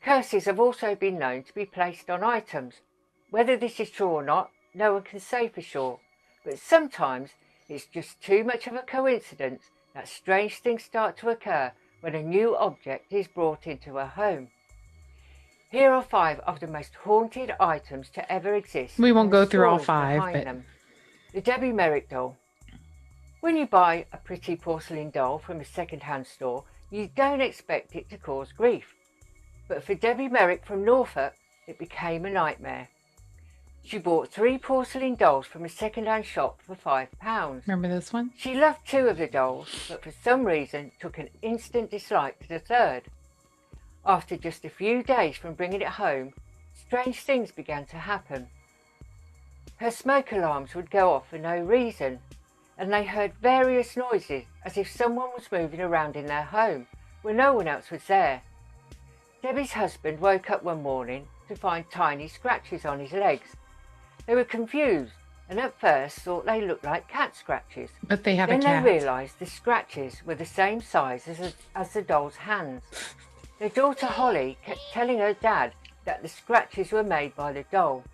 [SPEAKER 11] Curses have also been known to be placed on items. Whether this is true or not, no one can say for sure, but sometimes it's just too much of a coincidence that strange things start to occur when a new object is brought into a home. Here are 5 of the most haunted items to ever exist.
[SPEAKER 5] We won't
[SPEAKER 11] and the
[SPEAKER 5] go through all
[SPEAKER 11] stories
[SPEAKER 5] 5,
[SPEAKER 11] behind
[SPEAKER 5] but
[SPEAKER 11] them. The Debbie Merrick doll. When you buy a pretty porcelain doll from a second-hand store, you don't expect it to cause grief. But for Debbie Merrick from Norfolk, it became a nightmare. She bought 3 porcelain dolls from a second-hand shop for £5.
[SPEAKER 5] remember this one?
[SPEAKER 11] She loved 2 of the dolls, but for some reason took an instant dislike to the third. After just a few days from bringing it home, strange things began to happen. Her smoke alarms would go off for no reason, and they heard various noises as if someone was moving around in their home when no one else was there. Debbie's husband woke up one morning to find tiny scratches on his legs. They were confused and at first thought they looked like cat scratches.
[SPEAKER 5] But they have
[SPEAKER 11] Then
[SPEAKER 5] a cat.
[SPEAKER 11] they realised the scratches were the same size as the doll's hands. Their daughter Holly kept telling her dad that the scratches were made by the doll.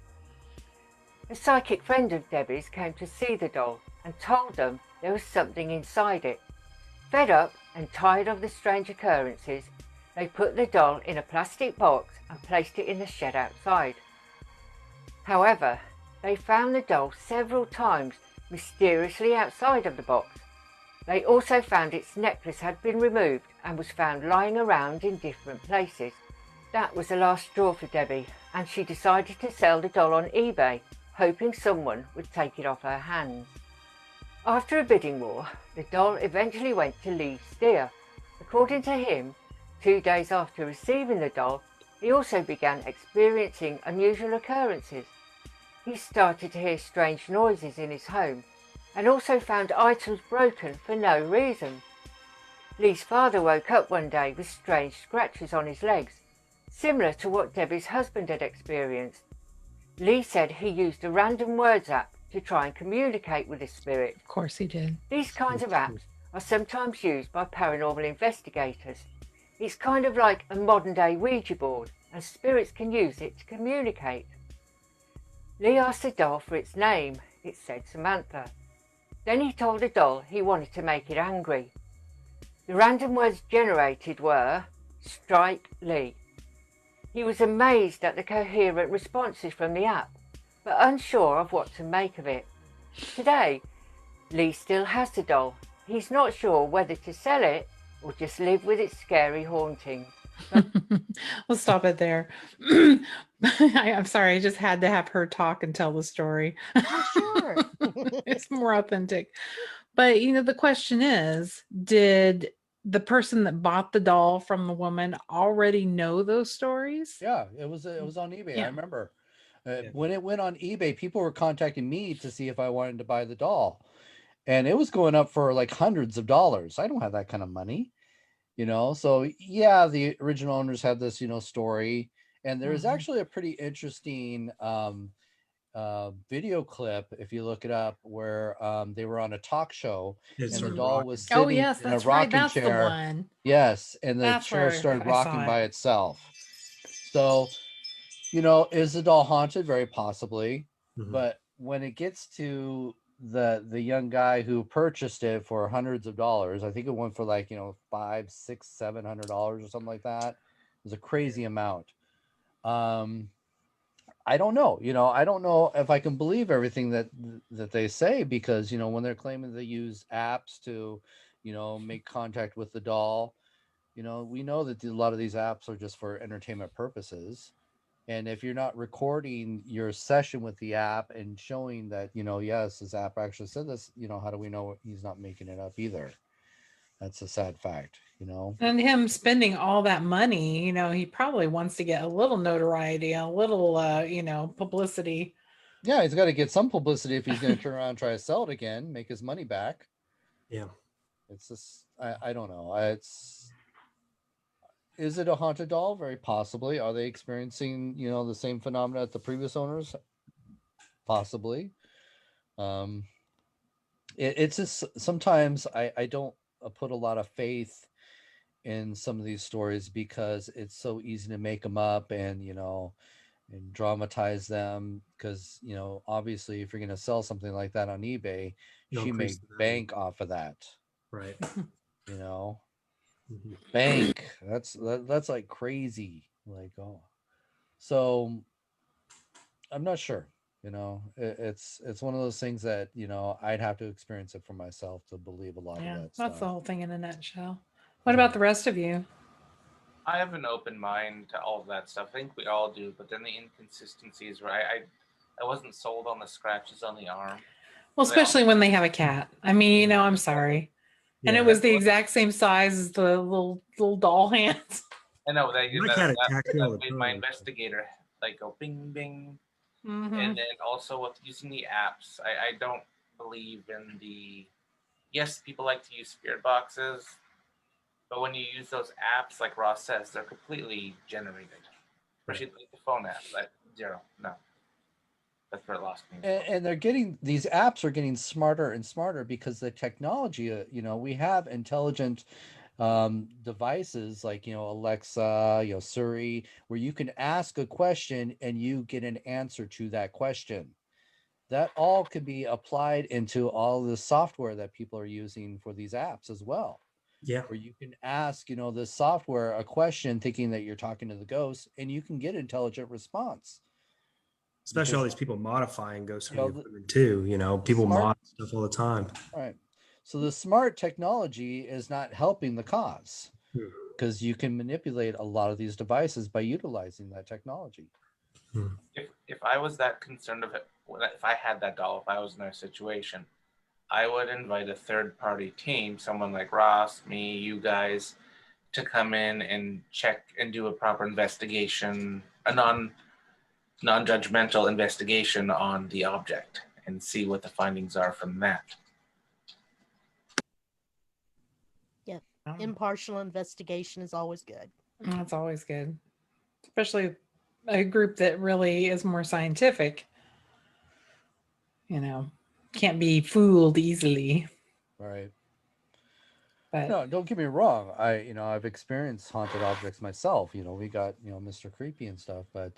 [SPEAKER 11] A psychic friend of Debbie's came to see the doll and told them there was something inside it. Fed up and tired of the strange occurrences, they put the doll in a plastic box and placed it in the shed outside. However, they found the doll several times mysteriously outside of the box. They also found its necklace had been removed and was found lying around in different places. That was the last straw for Debbie, and she decided to sell the doll on eBay, hoping someone would take it off her hands. After a bidding war, the doll eventually went to Lee Steer. According to him, 2 days after receiving the doll, he also began experiencing unusual occurrences. He started to hear strange noises in his home and also found items broken for no reason. Lee's father woke up one day with strange scratches on his legs, similar to what Debbie's husband had experienced. Lee said he used a random words app to try and communicate with his spirit.
[SPEAKER 5] Of course he did.
[SPEAKER 11] These kinds of apps are sometimes used by paranormal investigators. It's kind of like a modern-day Ouija board, and spirits can use it to communicate. Lee asked the doll for its name. It said Samantha. Then he told the doll he wanted to make it angry. The random words generated were, "Strike Lee." He was amazed at the coherent responses from the app, but unsure of what to make of it. Today, Lee still has the doll. He's not sure whether to sell it or just live with its scary hauntings.
[SPEAKER 5] We'll stop it there. I'm sorry, I just had to have her talk and tell the story.
[SPEAKER 1] Oh, sure.
[SPEAKER 5] It's more authentic. But the question is, did the person that bought the doll from the woman already know those stories?
[SPEAKER 2] Yeah, it was on eBay.
[SPEAKER 5] Yeah.
[SPEAKER 2] I remember when it went on eBay, people were contacting me to see if I wanted to buy the doll, and it was going up for like hundreds of dollars. I don't have that kind of money, So yeah, the original owners had this, story, And there's
[SPEAKER 5] Mhm.
[SPEAKER 2] actually a pretty interesting video clip, if you look it up, where they were on a talk show
[SPEAKER 7] It
[SPEAKER 2] and the
[SPEAKER 7] started
[SPEAKER 2] doll
[SPEAKER 7] rocking.
[SPEAKER 2] was
[SPEAKER 5] Oh
[SPEAKER 2] sitting
[SPEAKER 5] yes,
[SPEAKER 2] in a
[SPEAKER 5] that's right.
[SPEAKER 2] rocking
[SPEAKER 5] That's the
[SPEAKER 2] chair.
[SPEAKER 5] one.
[SPEAKER 2] Yes, and the
[SPEAKER 5] That's
[SPEAKER 2] chair
[SPEAKER 5] where
[SPEAKER 2] started
[SPEAKER 5] I saw
[SPEAKER 2] rocking
[SPEAKER 5] it.
[SPEAKER 2] by itself. So, is the doll haunted? Very possibly.
[SPEAKER 7] Mhm.
[SPEAKER 2] But when it gets to the young guy who purchased it for hundreds of dollars, I think it went for like, $500, $600, $700 or something like that. It was a crazy amount. I don't know. I don't know if I can believe everything that they say, because when they're claiming they use apps to, make contact with the doll, we know that a lot of these apps are just for entertainment purposes. And if you're not recording your session with the app and showing that, yes, this app actually said this, how do we know he's not making it up either? That's a sad fact.
[SPEAKER 5] And him spending all that money, he probably wants to get a little notoriety, a little, publicity.
[SPEAKER 2] Yeah, he's got to get some publicity if he's going to turn around and try to sell it again, make his money back.
[SPEAKER 7] Yeah.
[SPEAKER 2] It's just, I don't know. Is it a haunted doll? Very possibly. Are they experiencing, the same phenomena that the previous owners? Possibly. Um, it's just sometimes I don't put a lot of faith in some of these stories, because it's so easy to make them up and dramatize them, because obviously if you're going to sell something like that on eBay,
[SPEAKER 7] You'll
[SPEAKER 2] she
[SPEAKER 7] increase
[SPEAKER 2] made
[SPEAKER 7] the value.
[SPEAKER 2] bank off of that.
[SPEAKER 7] Right. Mhm.
[SPEAKER 2] Bank. That's like crazy. Like, oh, so I'm not sure. It's one of those things that I'd have to experience it for myself to believe a lot of
[SPEAKER 5] Yeah,
[SPEAKER 2] that
[SPEAKER 5] that's the
[SPEAKER 2] stuff.
[SPEAKER 5] whole thing in a nutshell. What about the rest of you?
[SPEAKER 6] I have an open mind to all of that stuff. I think we all do, but then the inconsistencies where I wasn't sold on the scratches on the arm.
[SPEAKER 5] Well, especially when they have a cat. I mean, I'm sorry. And it
[SPEAKER 7] Yeah.
[SPEAKER 5] was the exact same size as the little doll hands.
[SPEAKER 6] I know that
[SPEAKER 7] My cat attacks me all the
[SPEAKER 6] made my
[SPEAKER 7] time.
[SPEAKER 6] investigator like go bing bing.
[SPEAKER 5] Mhm.
[SPEAKER 6] And then also with using the apps, I don't believe in the. Yes, people like to use spirit boxes, but when you use those apps, like Ross says, they're completely generated. Especially like the phone app, like zero. No, that's where it lost me.
[SPEAKER 2] And these apps are getting smarter and smarter, because the technology, we have intelligent devices like Alexa, Siri, where you can ask a question and you get an answer to that question. That all could be applied into all the software that people are using for these apps as well.
[SPEAKER 7] Yeah.
[SPEAKER 2] Where you can ask the software a question thinking that you're talking to the ghost, and you can get intelligent response.
[SPEAKER 7] Especially all
[SPEAKER 2] Because,
[SPEAKER 7] these people modifying ghost
[SPEAKER 2] you know,
[SPEAKER 7] hunting equipment too. People
[SPEAKER 2] smart
[SPEAKER 7] mod stuff all the time.
[SPEAKER 2] right. So the smart technology is not helping the cause,
[SPEAKER 7] Hmm.
[SPEAKER 2] because you can manipulate a lot of these devices by utilizing that technology.
[SPEAKER 6] If I was that concerned of it, if I had that doll, if I was in our situation, I would invite a third party team, someone like Ross, me, you guys, to come in and check and do a proper investigation, a non-judgmental investigation on the object, and see what the findings are from that.
[SPEAKER 1] Yeah. Impartial investigation is always good.
[SPEAKER 5] That's always good. Especially a group that really is more scientific. Can't be fooled easily.
[SPEAKER 2] Right.
[SPEAKER 5] But
[SPEAKER 2] No, don't get me wrong. I've experienced haunted objects myself. We got, Mr. Creepy and stuff, but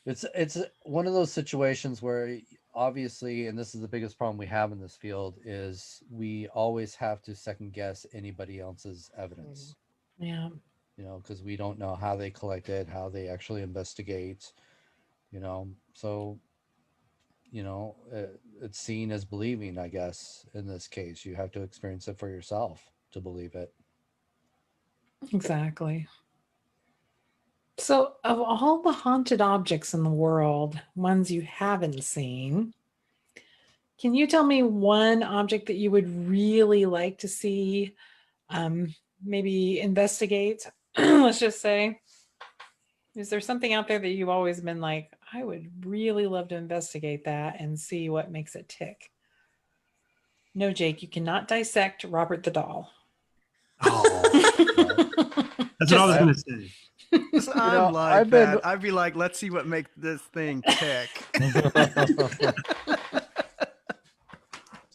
[SPEAKER 2] it's one of those situations where obviously, and this is the biggest problem we have in this field, is we always have to second guess anybody else's evidence.
[SPEAKER 5] yeah.
[SPEAKER 2] Because we don't know how they collect it, how they actually investigate, so it's seen as believing, I guess. In this case, you have to experience it for yourself to believe it.
[SPEAKER 5] Exactly. So, of all the haunted objects in the world, ones you haven't seen, can you tell me one object that you would really like to see, maybe investigate? Let's just say, is there something out there that you've always been like, I would really love to investigate that and see what makes it tick? No, Jake, you cannot dissect Robert the doll.
[SPEAKER 7] Oh, that's what I was going to say.
[SPEAKER 3] I'm like
[SPEAKER 2] I've been-
[SPEAKER 3] that. I'd be like, let's see what makes this thing tick.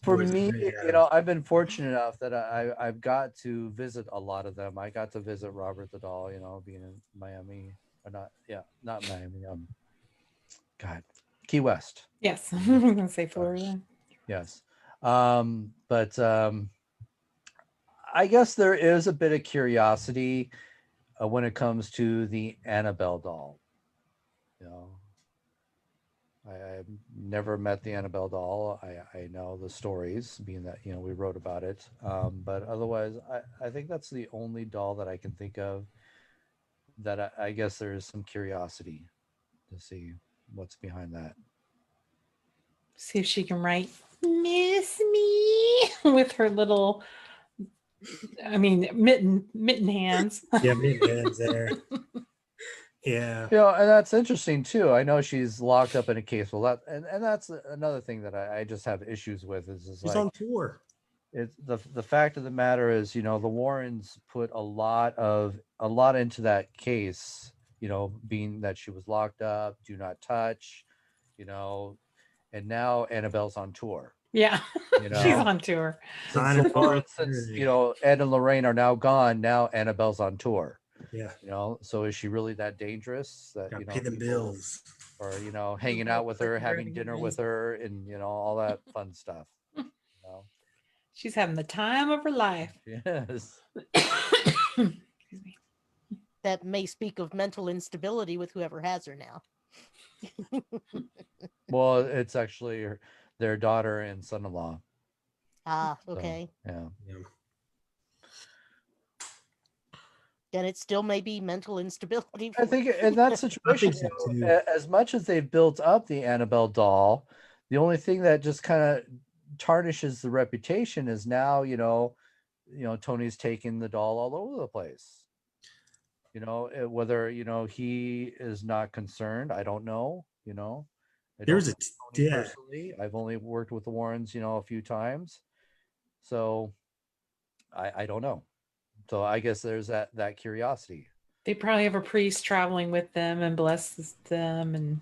[SPEAKER 2] For
[SPEAKER 7] Boys,
[SPEAKER 2] me,
[SPEAKER 7] yeah.
[SPEAKER 2] I've been fortunate enough that I've got to visit a lot of them. I got to visit Robert the Doll, being in Miami, or not Miami. God, Key West.
[SPEAKER 5] Yes, I'm going to say Florida.
[SPEAKER 2] Yes, but I guess there is a bit of curiosity when it comes to the Annabelle doll. I've never met the Annabelle doll. I know the stories, being that we wrote about it. But otherwise, I think that's the only doll that I can think of that I guess there is some curiosity to see what's behind that.
[SPEAKER 5] See if she can write "Miss Me" with her little, mitten hands.
[SPEAKER 7] Yeah, me and Dan's there. Yeah.
[SPEAKER 2] And that's interesting too. I know she's locked up in a case. Well, and that's another thing that I just have issues with is
[SPEAKER 7] She's
[SPEAKER 2] like
[SPEAKER 7] on tour.
[SPEAKER 2] it's the fact of the matter is, the Warrens put a lot into that case, being that she was locked up, do not touch, and now Annabelle's on tour.
[SPEAKER 5] Yeah,
[SPEAKER 2] You
[SPEAKER 5] she's
[SPEAKER 2] know?
[SPEAKER 5] on tour.
[SPEAKER 2] Since Ed and Lorraine are now gone, now Annabelle's on tour.
[SPEAKER 7] Yeah.
[SPEAKER 2] So is she really that dangerous that
[SPEAKER 7] Gotta pay the bills,
[SPEAKER 2] or hanging out with her, having dinner with her, and all that fun stuff?
[SPEAKER 5] She's having the time of her life.
[SPEAKER 2] Yes.
[SPEAKER 5] Excuse me.
[SPEAKER 1] That may speak of mental instability with whoever has her now.
[SPEAKER 2] Well, it's actually their daughter and son-in-law.
[SPEAKER 1] Ah, okay.
[SPEAKER 2] So, yeah.
[SPEAKER 1] Then it still may be mental instability.
[SPEAKER 2] I think in that situation, as much as they've built up the Annabelle doll, the only thing that just kind of tarnishes the reputation is now, Tony's taking the doll all over the place. Whether he is not concerned, I don't know.
[SPEAKER 7] There's
[SPEAKER 2] Tony personally. I've only worked with the Warrens, a few times, so I don't know. So I guess there's that curiosity.
[SPEAKER 5] They probably have a priest traveling with them and blesses them and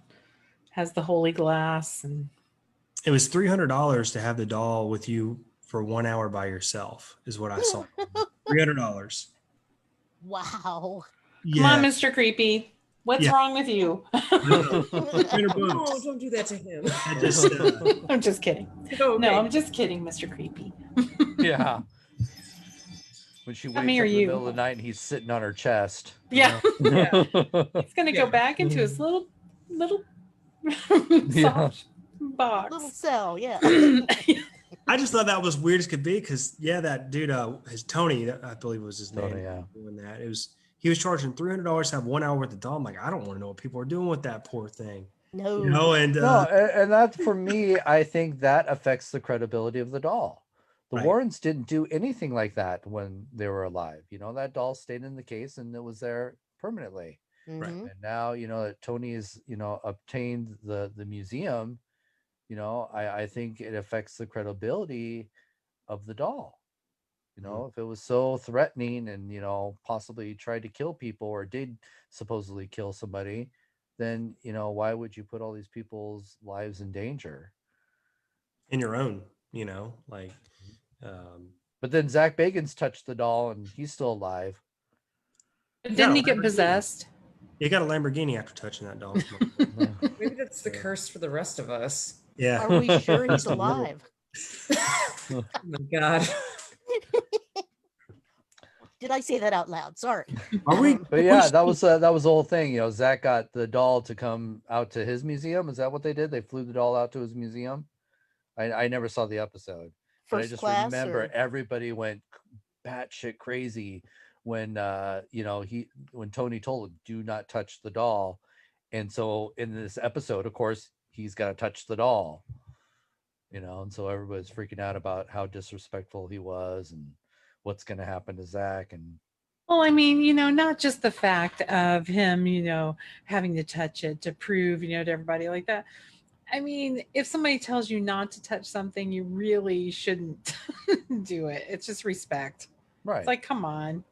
[SPEAKER 5] has the holy glass. And
[SPEAKER 7] it was $300 to have the doll with you for 1 hour by yourself, is what I saw. $300.
[SPEAKER 1] Wow.
[SPEAKER 5] Come on, Mr. Creepy. What's wrong with you?
[SPEAKER 10] No, don't do that to him.
[SPEAKER 5] I'm just kidding.
[SPEAKER 10] Okay.
[SPEAKER 5] No, I'm just kidding, Mr. Creepy.
[SPEAKER 2] Yeah. When she wakes up in the middle of the night and he's sitting on her chest.
[SPEAKER 5] Yeah. Yeah. He's gonna go back into his little soft box.
[SPEAKER 1] Little cell, yeah.
[SPEAKER 7] I just thought that was weird as could be because that dude, his Tony, I believe was his name.
[SPEAKER 2] Yeah.
[SPEAKER 7] Doing that, he was charging $300 to have 1 hour with the doll. I'm like, I don't want to know what people are doing with that poor thing.
[SPEAKER 1] No,
[SPEAKER 7] and
[SPEAKER 2] that for me, I think that affects the credibility of the doll. The Warrens didn't do anything like that when they were alive. That doll stayed in the case and it was there permanently.
[SPEAKER 7] Right.
[SPEAKER 2] And now, that Tony's, obtained the museum, I think it affects the credibility of the doll. If it was so threatening and, possibly tried to kill people or did supposedly kill somebody, then, why would you put all these people's lives in danger?
[SPEAKER 7] In your own,
[SPEAKER 2] But then Zach Bagans touched the doll and he's still alive.
[SPEAKER 5] Didn't he get possessed?
[SPEAKER 7] He got a Lamborghini after touching that doll.
[SPEAKER 10] Maybe that's the curse for the rest of us.
[SPEAKER 7] Yeah.
[SPEAKER 1] Are we sure he's alive?
[SPEAKER 10] Oh my God.
[SPEAKER 1] Did I say that out loud? Sorry.
[SPEAKER 7] Are we?
[SPEAKER 2] But yeah, that was the whole thing. Zach got the doll to come out to his museum. Is that what they did? They flew the doll out to his museum. I never saw the episode, but I just remember everybody went batshit crazy when when Tony told him, "Do not touch the doll," and so in this episode, of course, he's got to touch the doll. And so everybody's freaking out about how disrespectful he was and what's going to happen to Zach. And
[SPEAKER 5] well, not just the fact of him, having to touch it to prove, to everybody like that. If somebody tells you not to touch something, you really shouldn't do it. It's just respect.
[SPEAKER 2] Right.
[SPEAKER 5] It's like, come on.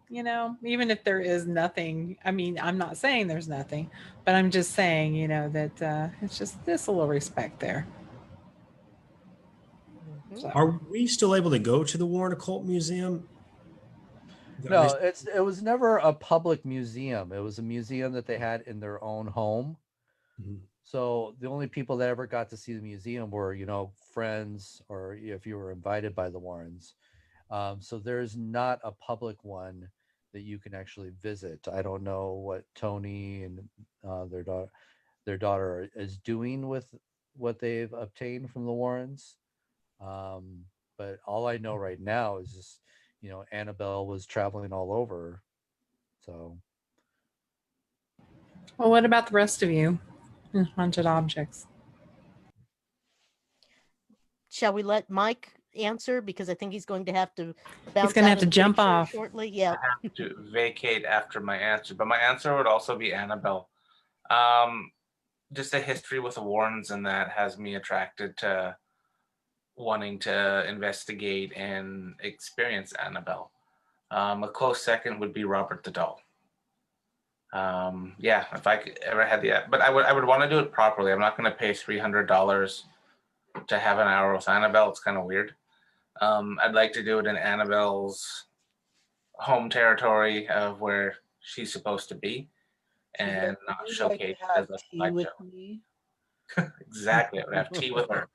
[SPEAKER 5] you know, even if there is nothing. I mean, I'm not saying there's nothing, but I'm just saying, you know, that it's just this a little respect there.
[SPEAKER 1] Mhm.
[SPEAKER 5] So.
[SPEAKER 7] Are we still able to go to the Warren Occult Museum?
[SPEAKER 2] No, it was never a public museum. It was a museum that they had in their own home.
[SPEAKER 7] Mhm.
[SPEAKER 2] So the only people that ever got to see the museum were, you know, friends, or if you were invited by the Warrens. So there's not a public one that you can actually visit. I don't know what Tony and their daughter is doing with what they've obtained from the Warrens. But all I know right now is just, you know, Annabelle was traveling all over. So
[SPEAKER 5] Well, what about the rest of you? Haunted objects.
[SPEAKER 1] Shall we let Mike answer, because I think he's going to have to bounce.
[SPEAKER 5] He's going to
[SPEAKER 1] out
[SPEAKER 5] have to
[SPEAKER 1] of the
[SPEAKER 5] jump
[SPEAKER 1] picture
[SPEAKER 5] off
[SPEAKER 1] shortly. Yeah.
[SPEAKER 6] I have to vacate after my answer, but my answer would also be Annabelle. Just a history with the Warrens and that has me attracted to wanting to investigate and experience Annabelle. A close second would be Robert the Doll. Yeah, if I could ever had the, but I would want to do it properly. I'm not going to pay $300 to have an hour with Annabelle. It's kind of weird. I'd like to do it in Annabelle's home territory of where she's supposed to be, and not showcase it as a slideshow. Exactly, I would have tea with her.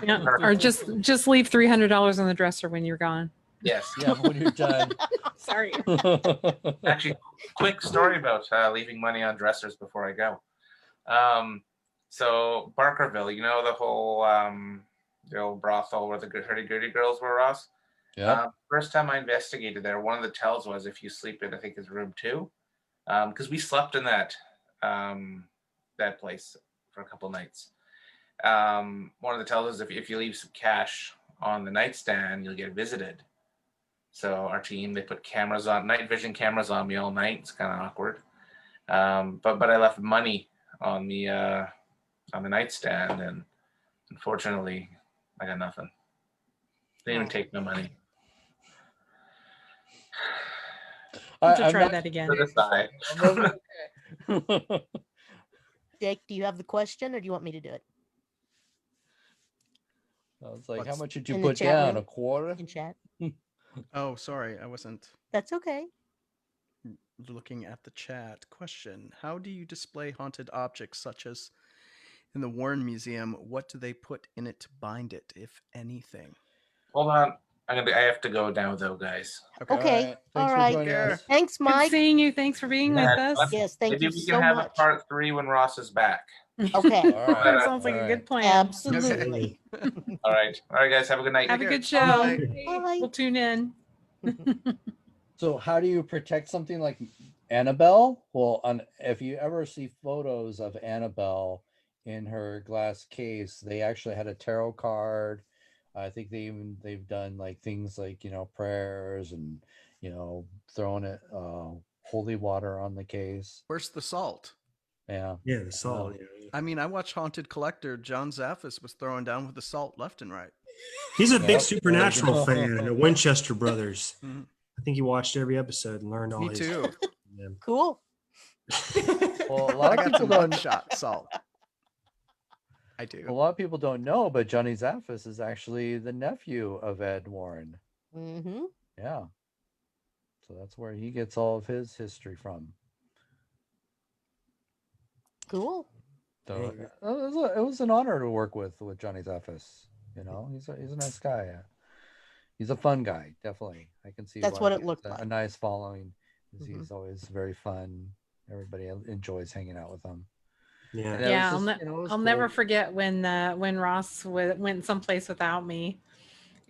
[SPEAKER 5] Yeah. Or just leave $300 on the dresser when you're gone.
[SPEAKER 6] Yes.
[SPEAKER 2] yeah, when you're done.
[SPEAKER 5] Sorry.
[SPEAKER 6] Actually, quick story about leaving money on dressers before I go. So Barkerville, you know the whole the old brothel where the hurdy-gurdy girls were, Ross?
[SPEAKER 2] Yeah.
[SPEAKER 6] First time I investigated there, one of the tells was if you sleep in, I think, is room 2. Because we slept in that that place for a couple nights. One of the tells is if you leave some cash on the nightstand, you'll get visited. So our team, they put cameras on, night vision cameras on me all night. It's kind of awkward. But I left money on the nightstand, and unfortunately, I got nothing. They didn't take my money.
[SPEAKER 5] I'll try that again.
[SPEAKER 6] For the side.
[SPEAKER 1] Jake, do you have the question, or do you want me to do it?
[SPEAKER 2] I was like, how much did you
[SPEAKER 1] In the
[SPEAKER 2] put
[SPEAKER 1] chat
[SPEAKER 2] down?
[SPEAKER 1] room?
[SPEAKER 2] A quarter?
[SPEAKER 1] In chat.
[SPEAKER 3] Oh, sorry, I wasn't
[SPEAKER 1] That's okay.
[SPEAKER 3] looking at the chat. Question: how do you display haunted objects such as in the Warren Museum? What do they put in it to bind it, if anything?
[SPEAKER 6] Hold on. I have to go now, though, guys.
[SPEAKER 1] Okay.
[SPEAKER 2] Thanks for joining us.
[SPEAKER 1] Thanks, Mike.
[SPEAKER 5] Good seeing you. Thanks for being with us.
[SPEAKER 1] Yes, thank
[SPEAKER 6] Maybe
[SPEAKER 1] you
[SPEAKER 6] we
[SPEAKER 1] so
[SPEAKER 6] can have
[SPEAKER 1] much.
[SPEAKER 6] a part 3 when Ross is back.
[SPEAKER 1] Okay.
[SPEAKER 5] That sounds like a good plan.
[SPEAKER 1] Absolutely.
[SPEAKER 6] All right, guys. Have a good night.
[SPEAKER 5] Have a good show.
[SPEAKER 1] Bye.
[SPEAKER 5] We'll tune in.
[SPEAKER 2] So how do you protect something like Annabelle? Well, if you ever see photos of Annabelle in her glass case, they actually had a tarot card. I think they've done like things like, you know, prayers and, you know, throwing it holy water on the case.
[SPEAKER 3] Where's the salt?
[SPEAKER 2] Yeah.
[SPEAKER 7] Yeah, the salt.
[SPEAKER 3] I mean, I watched Haunted Collector. John Zaffis was throwing down with the salt left and right.
[SPEAKER 7] He's a big
[SPEAKER 2] Yep.
[SPEAKER 7] Supernatural fan, the Winchester brothers.
[SPEAKER 3] Mhm.
[SPEAKER 7] I think he watched every episode and learned all
[SPEAKER 3] Me
[SPEAKER 7] his.
[SPEAKER 3] too.
[SPEAKER 7] Yeah.
[SPEAKER 1] Cool.
[SPEAKER 2] Well, a lot
[SPEAKER 3] I
[SPEAKER 2] of
[SPEAKER 3] got
[SPEAKER 2] people
[SPEAKER 3] some
[SPEAKER 2] don't.
[SPEAKER 3] buckshot salt. I do.
[SPEAKER 2] A lot of people don't know, but Johnny Zaffis is actually the nephew of Ed Warren.
[SPEAKER 1] Mm-hmm.
[SPEAKER 2] Yeah. So that's where he gets all of his history from.
[SPEAKER 1] Cool.
[SPEAKER 2] So it was an honor to work with Johnny Zaffis. You know, he's a nice guy. He's a fun guy, definitely. I can see
[SPEAKER 1] That's
[SPEAKER 2] why
[SPEAKER 1] what it
[SPEAKER 2] he
[SPEAKER 1] looked
[SPEAKER 2] has
[SPEAKER 1] like.
[SPEAKER 2] a nice following.
[SPEAKER 1] Mhm.
[SPEAKER 2] He's always very fun. Everybody enjoys hanging out with him.
[SPEAKER 7] Yeah.
[SPEAKER 2] And it
[SPEAKER 5] Yeah,
[SPEAKER 2] was just, you know, it was
[SPEAKER 5] I'll
[SPEAKER 2] cool.
[SPEAKER 5] never forget when Ross went someplace without me,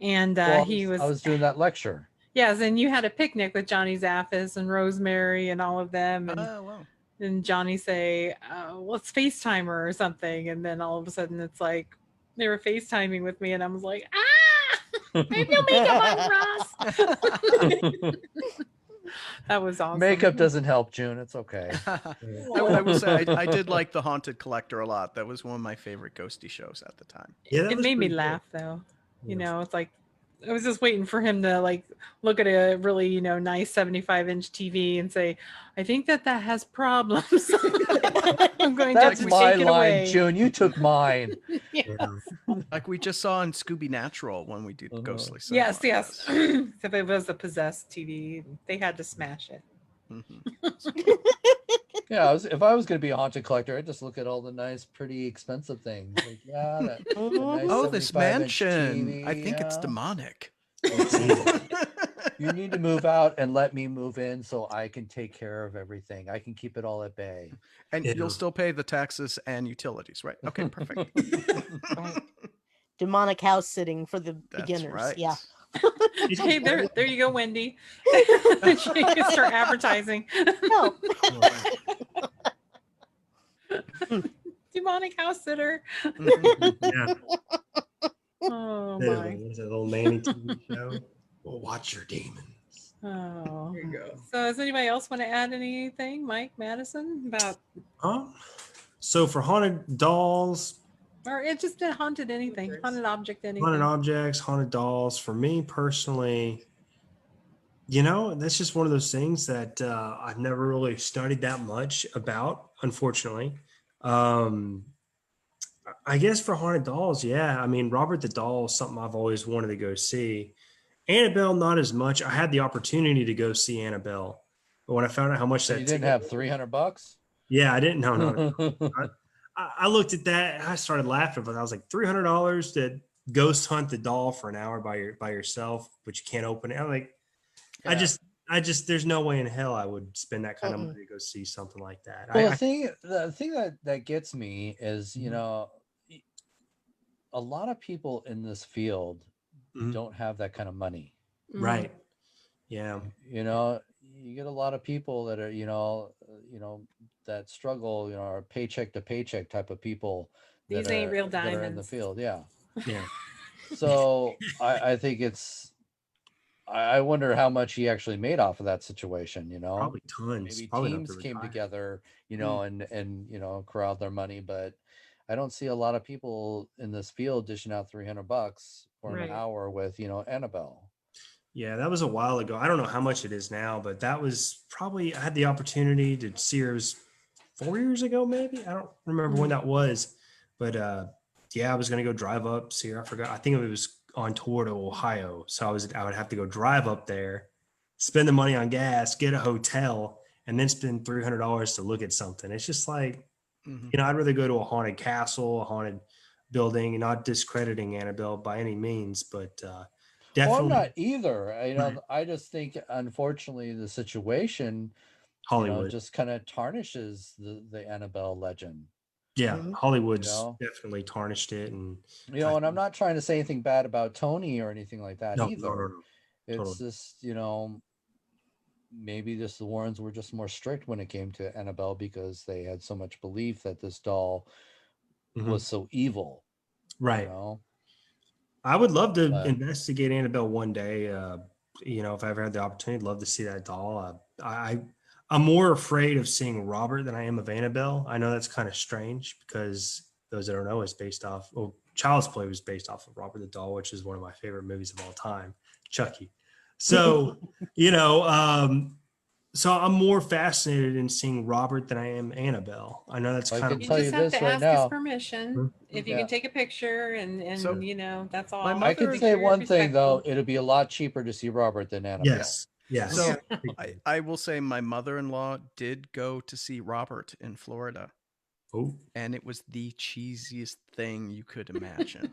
[SPEAKER 5] and
[SPEAKER 2] Well,
[SPEAKER 5] he was.
[SPEAKER 2] I was doing that lecture.
[SPEAKER 5] Yes, and you had a picnic with Johnny Zaffis and Rosemary and all of them, and
[SPEAKER 3] Oh, wow.
[SPEAKER 5] and Johnny say, let's FaceTime her or something, and then all of a sudden it's like they were FaceTiming with me, and I was like, I have no makeup on, Ross. That was awesome.
[SPEAKER 2] Makeup doesn't help, June. It's okay.
[SPEAKER 3] I will say I did like the Haunted Collector a lot. That was one of my favorite ghosty shows at the time.
[SPEAKER 7] Yeah, that
[SPEAKER 5] It
[SPEAKER 7] was
[SPEAKER 5] made me
[SPEAKER 7] pretty good.
[SPEAKER 5] laugh though. You know, it's like I was just waiting for him to like look at a really, you know, nice 75-inch TV and say, "I think that has problems." I'm going
[SPEAKER 2] That's
[SPEAKER 5] to
[SPEAKER 2] my
[SPEAKER 5] take it
[SPEAKER 2] line,
[SPEAKER 5] away.
[SPEAKER 2] June. You took mine.
[SPEAKER 5] Yes.
[SPEAKER 3] Like we just saw in Scooby Natural when we did Ghostly Cinema.
[SPEAKER 5] Yes. If it was a possessed TV, they had to smash it.
[SPEAKER 2] Yeah, if I was going to be a haunted collector, I'd just look at all the nice, pretty, expensive things. Like, yeah, that nice
[SPEAKER 3] Oh, this
[SPEAKER 2] 75-inch
[SPEAKER 3] mansion.
[SPEAKER 2] TV.
[SPEAKER 3] I think it's
[SPEAKER 2] yeah.
[SPEAKER 3] demonic.
[SPEAKER 2] It's evil. You need to move out and let me move in so I can take care of everything. I can keep it all at bay.
[SPEAKER 3] And you'll still pay the taxes and utilities, right? Okay, perfect.
[SPEAKER 1] Right. Demonic house sitting for the beginners.
[SPEAKER 3] right.
[SPEAKER 1] Yeah.
[SPEAKER 5] Hey, there you go, Wendy. She can start advertising.
[SPEAKER 1] No.
[SPEAKER 5] Demonic house sitter.
[SPEAKER 7] Yeah.
[SPEAKER 5] Oh
[SPEAKER 7] What
[SPEAKER 5] my.
[SPEAKER 7] is it, a little nanny TV show? Well, watch your demons.
[SPEAKER 5] Oh.
[SPEAKER 10] There you go.
[SPEAKER 5] So does anybody else want to add anything, Mike Madysen, about
[SPEAKER 7] So for haunted dolls,
[SPEAKER 5] or it just haunted anything, haunted object anything?
[SPEAKER 7] haunted objects, haunted dolls, for me personally, you know, that's just one of those things that I've never really studied that much about, unfortunately. I guess for haunted dolls, yeah. I mean, Robert the Doll is something I've always wanted to go see. Annabelle, not as much. I had the opportunity to go see Annabelle, but when I found out how much
[SPEAKER 2] So
[SPEAKER 7] that
[SPEAKER 2] you didn't have $300?
[SPEAKER 7] yeah, I didn't. No. I looked at that. I started laughing, but I was like, $300 to ghost hunt the doll for an hour by yourself, but you can't open it. I'm like,
[SPEAKER 2] Yeah.
[SPEAKER 7] I just, there's no way in hell I would spend that kind of money to go see something like that.
[SPEAKER 2] Well, the thing that gets me is, you know, a lot of people in this field don't have that kind of money.
[SPEAKER 7] Right. Yeah.
[SPEAKER 2] You know, you get a lot of people that are, you know, that struggle, you know, are paycheck to paycheck type of people.
[SPEAKER 5] These
[SPEAKER 2] that
[SPEAKER 5] ain't
[SPEAKER 2] are,
[SPEAKER 5] real
[SPEAKER 2] that are in the
[SPEAKER 5] diamonds.
[SPEAKER 2] field. Yeah.
[SPEAKER 7] Yeah.
[SPEAKER 2] So I think I wonder how much he actually made off of that situation, you know.
[SPEAKER 7] Probably tons.
[SPEAKER 2] Maybe
[SPEAKER 7] Probably enough
[SPEAKER 2] teams
[SPEAKER 7] to
[SPEAKER 2] came
[SPEAKER 7] retire.
[SPEAKER 2] together, you know, and you know, corralled their money, but I don't see a lot of people in this field dishing out $300 for an hour with, you know, Annabelle.
[SPEAKER 7] Yeah, that was a while ago. I don't know how much it is now, but that was probably, I had the opportunity to see her. It was 4 years ago, maybe. I don't remember when that was, but yeah, I was gonna go drive up, see her. I forgot. I think it was on tour to Ohio, so I would have to go drive up there, spend the money on gas, get a hotel, and then spend $300 to look at something. It's just like, you know, I'd rather go to a haunted castle, a haunted building, and not discrediting Annabelle by any means, but definitely.
[SPEAKER 2] Well, I'm not either. You know, I just think, unfortunately, the situation,
[SPEAKER 7] Hollywood,
[SPEAKER 2] you know, just kind of tarnishes the Annabelle legend.
[SPEAKER 7] Yeah, Hollywood's
[SPEAKER 2] You know?
[SPEAKER 7] definitely tarnished it, and
[SPEAKER 2] You know, and I'm not trying to say anything bad about Tony or anything like that either.
[SPEAKER 7] No.
[SPEAKER 2] It's
[SPEAKER 7] Totally.
[SPEAKER 2] just, you know, maybe just the Warrens were just more strict when it came to Annabelle because they had so much belief that this doll was so evil.
[SPEAKER 7] Right.
[SPEAKER 2] You know?
[SPEAKER 7] I would love to investigate Annabelle one day. You know, if I ever had the opportunity, I'd love to see that doll. I'm more afraid of seeing Robert than I am of Annabelle. I know that's kind of strange because those that don't know, it's based off. Well, Child's Play was based off of Robert the Doll, which is one of my favorite movies of all time, Chucky. So, you know, so I'm more fascinated in seeing Robert than I am Annabelle. I know that's kind of.
[SPEAKER 5] You just have to ask his permission. If you can take a picture and
[SPEAKER 3] So,
[SPEAKER 5] you know, that's all.
[SPEAKER 2] I can say one thing though, it'll be a lot cheaper to see Robert than Annabelle.
[SPEAKER 7] Yes. Yes.
[SPEAKER 3] So I will say my mother-in-law did go to see Robert in Florida.
[SPEAKER 7] Oh.
[SPEAKER 3] And it was the cheesiest thing you could imagine.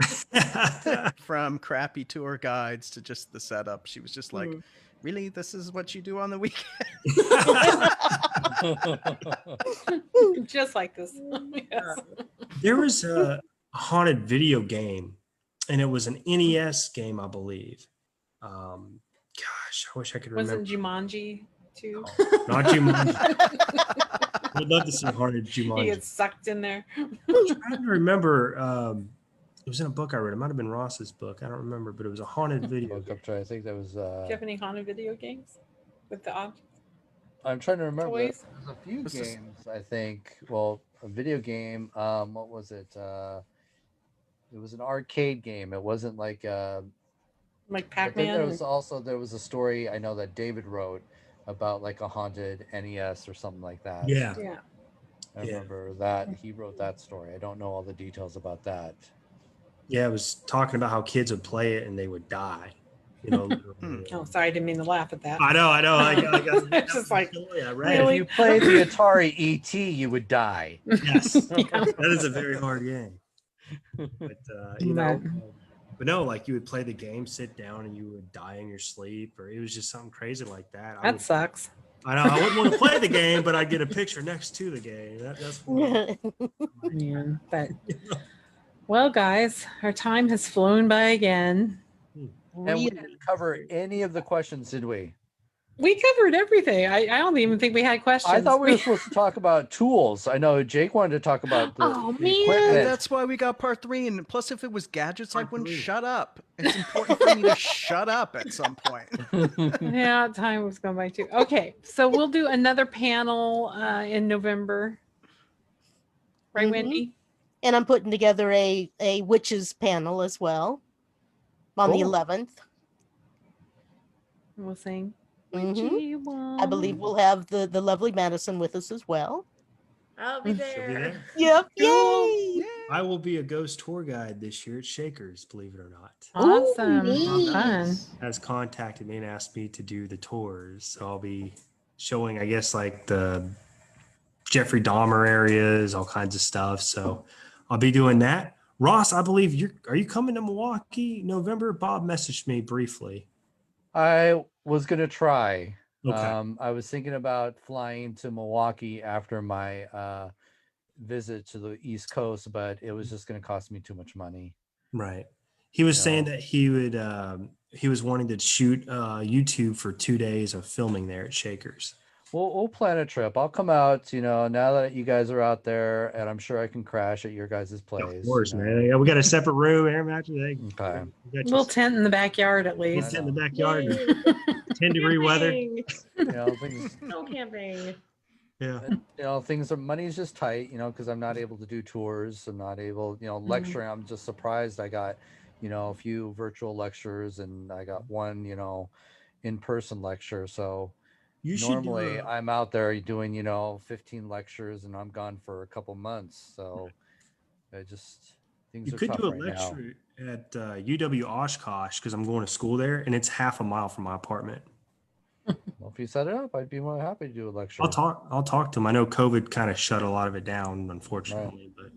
[SPEAKER 3] From crappy tour guides to just the setup. She was just like, really? This is what you do on the weekend?
[SPEAKER 5] Just like this. Yes.
[SPEAKER 7] There was a haunted video game, and it was an NES game, I believe. Gosh, I wish I could remember.
[SPEAKER 5] Wasn't Jumanji too?
[SPEAKER 7] Not Jumanji. I'd love to see a haunted Jumanji.
[SPEAKER 5] He gets sucked in there.
[SPEAKER 7] I'm trying to remember. It was in a book I read. It might have been Ross's book. I don't remember, but it was a haunted video.
[SPEAKER 2] I'm trying to think that was.
[SPEAKER 5] Do you have any haunted video games with the objects?
[SPEAKER 2] I'm trying to remember.
[SPEAKER 5] Toys?
[SPEAKER 2] There's a few games, I think. Well, a video game. What was it? It was an arcade game. It wasn't like
[SPEAKER 5] like
[SPEAKER 2] But then
[SPEAKER 5] Pac-Man.
[SPEAKER 2] there was a story I know that David wrote about like a haunted NES or something like that.
[SPEAKER 7] Yeah.
[SPEAKER 5] Yeah.
[SPEAKER 2] I remember that he wrote that story. I don't know all the details about that.
[SPEAKER 7] Yeah, it was talking about how kids would play it and they would die. You know, literally.
[SPEAKER 5] Oh, sorry, I didn't mean to laugh at that.
[SPEAKER 7] I know.
[SPEAKER 5] It's just like,
[SPEAKER 7] I read
[SPEAKER 2] If
[SPEAKER 5] really?
[SPEAKER 2] you played the Atari ET, you would die.
[SPEAKER 7] Yes, that is a very hard game. But you know, but no, like you would play the game, sit down, and you would die in your sleep, or it was just something crazy like that.
[SPEAKER 5] That sucks.
[SPEAKER 7] I know I wouldn't want to play the game, but I'd get a picture next to the game. That's horrible.
[SPEAKER 5] Yeah, but well, guys, our time has flown by again.
[SPEAKER 2] And we didn't cover any of the questions, did we?
[SPEAKER 5] We covered everything. I don't even think we had questions.
[SPEAKER 2] I thought we were supposed to talk about tools. I know Jake wanted to talk about the,
[SPEAKER 5] Oh,
[SPEAKER 2] the
[SPEAKER 5] man.
[SPEAKER 2] equipment.
[SPEAKER 3] And that's why we got part 3. And plus, if it was gadgets, I wouldn't shut up. It's important for me to shut up at some point.
[SPEAKER 5] Yeah, time was going by too. Okay, so we'll do another panel in November. Right, Wendy?
[SPEAKER 1] And I'm putting together a witches panel as well on the 11th.
[SPEAKER 5] We'll sing.
[SPEAKER 1] I believe we'll have the lovely Madysen with us as well.
[SPEAKER 10] I'll be
[SPEAKER 7] She'll be
[SPEAKER 10] there.
[SPEAKER 7] there.
[SPEAKER 1] Yep.
[SPEAKER 5] Cool.
[SPEAKER 1] Yay!
[SPEAKER 7] I will be a ghost tour guide this year at Shakers, believe it or not.
[SPEAKER 5] Awesome.
[SPEAKER 1] Ooh,
[SPEAKER 5] Fun.
[SPEAKER 7] Has contacted me and asked me to do the tours. So I'll be showing, I guess, like the Jeffrey Dahmer areas, all kinds of stuff. So I'll be doing that. Ross, I believe are you coming to Milwaukee November? Bob messaged me briefly.
[SPEAKER 2] I was gonna try.
[SPEAKER 7] Okay.
[SPEAKER 2] I was thinking about flying to Milwaukee after my visit to the East Coast, but it was just gonna cost me too much money.
[SPEAKER 7] Right. He was saying that he was wanting to shoot YouTube for 2 days of filming there at Shakers.
[SPEAKER 2] We'll plan a trip. I'll come out, now that you guys are out there, and I'm sure I can crash at your guys' place.
[SPEAKER 7] Of course, man. Yeah, we got a separate room, air mattress.
[SPEAKER 2] Okay.
[SPEAKER 5] Little tent in the backyard at least.
[SPEAKER 7] Tent in the backyard.
[SPEAKER 5] Yay.
[SPEAKER 7] 10-degree weather.
[SPEAKER 2] Things.
[SPEAKER 5] No camping.
[SPEAKER 7] Yeah.
[SPEAKER 2] Money's just tight, because I'm not able to do tours. I'm not able, lecturing. I'm just surprised I got, a few virtual lectures, and I got one, in-person lecture. So normally I'm out there doing, 15 lectures, and I'm gone for a couple months. So things
[SPEAKER 7] You
[SPEAKER 2] are
[SPEAKER 7] could
[SPEAKER 2] tough
[SPEAKER 7] do a
[SPEAKER 2] right
[SPEAKER 7] lecture at UW-Oshkosh because I'm going to school there, and it's half a mile from my apartment.
[SPEAKER 2] Well, if you set it up, I'd be more happy to do a lecture.
[SPEAKER 7] I'll talk to him. I know COVID kind of shut a lot of it down, unfortunately, but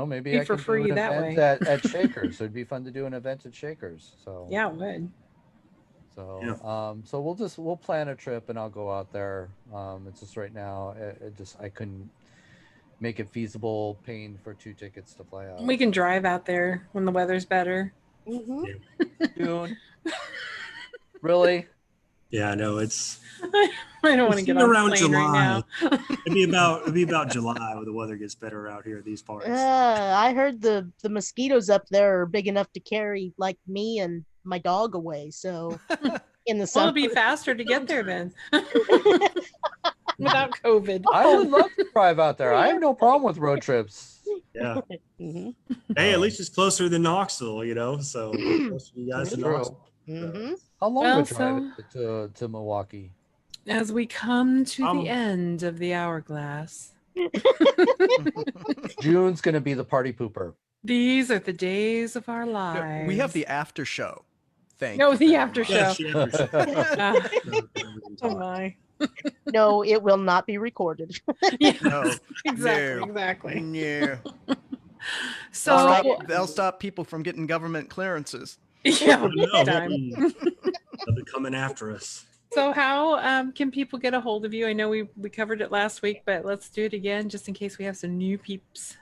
[SPEAKER 2] maybe I
[SPEAKER 5] for
[SPEAKER 2] can
[SPEAKER 5] free
[SPEAKER 2] do an
[SPEAKER 5] that
[SPEAKER 2] event
[SPEAKER 5] way.
[SPEAKER 2] at Shakers. It'd be fun to do an event at Shakers. So
[SPEAKER 5] Yeah, it would.
[SPEAKER 2] So so we'll plan a trip, and I'll go out there. It's just right now I couldn't make it feasible paying for 2 tickets to fly out.
[SPEAKER 5] We can drive out there when the weather's better.
[SPEAKER 2] June. Really?
[SPEAKER 7] Yeah, I know it's.
[SPEAKER 5] I don't want to get on a plane
[SPEAKER 7] July.
[SPEAKER 5] right now.
[SPEAKER 7] it'd be about July when the weather gets better out here in these parts.
[SPEAKER 1] I heard the mosquitoes up there are big enough to carry like me and my dog away. So in the summer,
[SPEAKER 5] Well, it'll be faster to get there then. Without COVID.
[SPEAKER 2] I would love to drive out there. I have no problem with road trips.
[SPEAKER 7] Yeah. Hey, at least it's closer than Knoxville, so closer to you guys to Knoxville.
[SPEAKER 2] How long would drive it to Milwaukee?
[SPEAKER 5] As we come to the end of the hourglass,
[SPEAKER 2] June's gonna be the party pooper.
[SPEAKER 5] these are the days of our lives.
[SPEAKER 3] We have the after show.
[SPEAKER 5] The after show.
[SPEAKER 1] Oh my. No, it will not be recorded.
[SPEAKER 3] No,
[SPEAKER 5] exactly.
[SPEAKER 3] Yeah.
[SPEAKER 5] So
[SPEAKER 3] they'll stop people from getting government clearances.
[SPEAKER 5] Yeah,
[SPEAKER 7] they'll be coming after us.
[SPEAKER 5] So how can people get a hold of you? I know we covered it last week, but let's do it again just in case we have some new peeps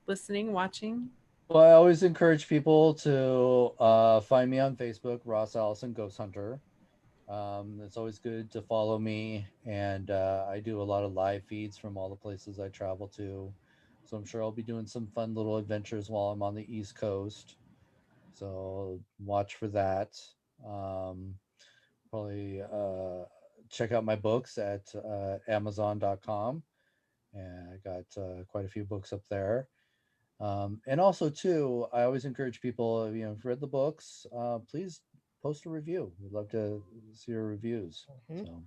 [SPEAKER 5] listening, watching.
[SPEAKER 2] Well, I always encourage people to find me on Facebook, Ross Allison Ghost Hunter. It's always good to follow me, and I do a lot of live feeds from all the places I travel to. So I'm sure I'll be doing some fun little adventures while I'm on the East Coast. So watch for that. Probably check out my books at Amazon.com. And I got quite a few books up there. And also too, I always encourage people, if you've read the books, please post a review. We'd love to see your reviews. So,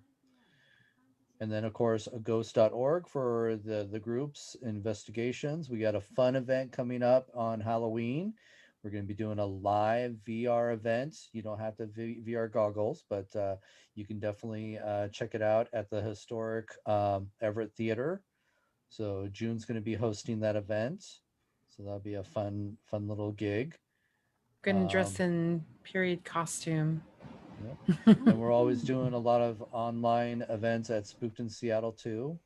[SPEAKER 2] and then of course, ghost.org for the group's investigations. We got a fun event coming up on Halloween. We're going to be doing a live VR event. You don't have to VR goggles, but you can definitely check it out at the historic Everett Theater. So June's going to be hosting that event. So that'll be a fun little gig.
[SPEAKER 5] Gonna dress in period costume.
[SPEAKER 2] Yep. And we're always doing a lot of online events at Spooked in Seattle too.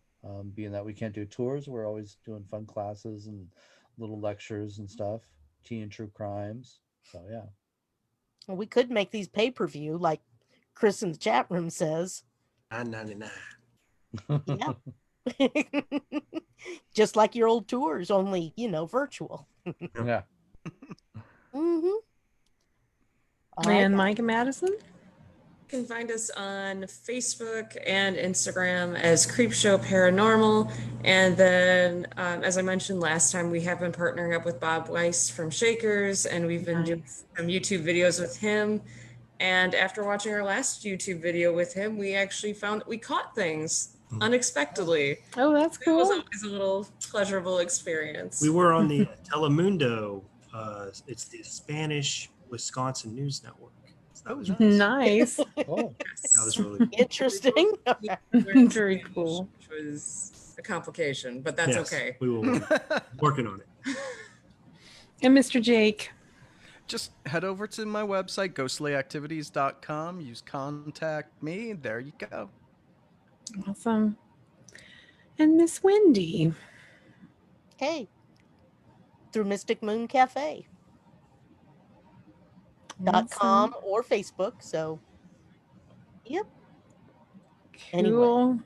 [SPEAKER 2] Being that we can't do tours, we're always doing fun classes and little lectures and stuff. Tea and true crimes. So yeah.
[SPEAKER 1] Well, we could make these pay-per-view, like Chris in the chat room says.
[SPEAKER 7] $9.99.
[SPEAKER 1] Yeah. Just like your old tours, only, virtual.
[SPEAKER 2] Yeah.
[SPEAKER 1] Mm-hmm. All
[SPEAKER 5] And
[SPEAKER 1] right.
[SPEAKER 5] Mike and Madysen?
[SPEAKER 4] You can find us on Facebook and Instagram as Creepshow Paranormal. And then, as I mentioned last time, we have been partnering up with Bob Weiss from Shakers, and we've been doing some YouTube videos with him. And after watching our last YouTube video with him, we actually found that we caught things unexpectedly.
[SPEAKER 5] Oh, that's
[SPEAKER 4] It was
[SPEAKER 5] cool.
[SPEAKER 4] always a little pleasurable experience.
[SPEAKER 7] We were on the Telemundo. It's the Spanish Wisconsin News Network. So that was
[SPEAKER 5] Nice.
[SPEAKER 2] Oh,
[SPEAKER 7] that was really
[SPEAKER 1] interesting.
[SPEAKER 5] Very cool.
[SPEAKER 4] Which was a complication, but that's
[SPEAKER 7] Yes,
[SPEAKER 4] okay.
[SPEAKER 7] we will working on it.
[SPEAKER 5] And Mr. Jake.
[SPEAKER 3] Just head over to my website, ghostlyactivities.com. Use contact me. There you go.
[SPEAKER 5] Awesome. And Miss Wendy.
[SPEAKER 1] Hey. Through Mystic Moon Cafe. .com or Facebook. So, yep. Anyway.
[SPEAKER 5] Cool.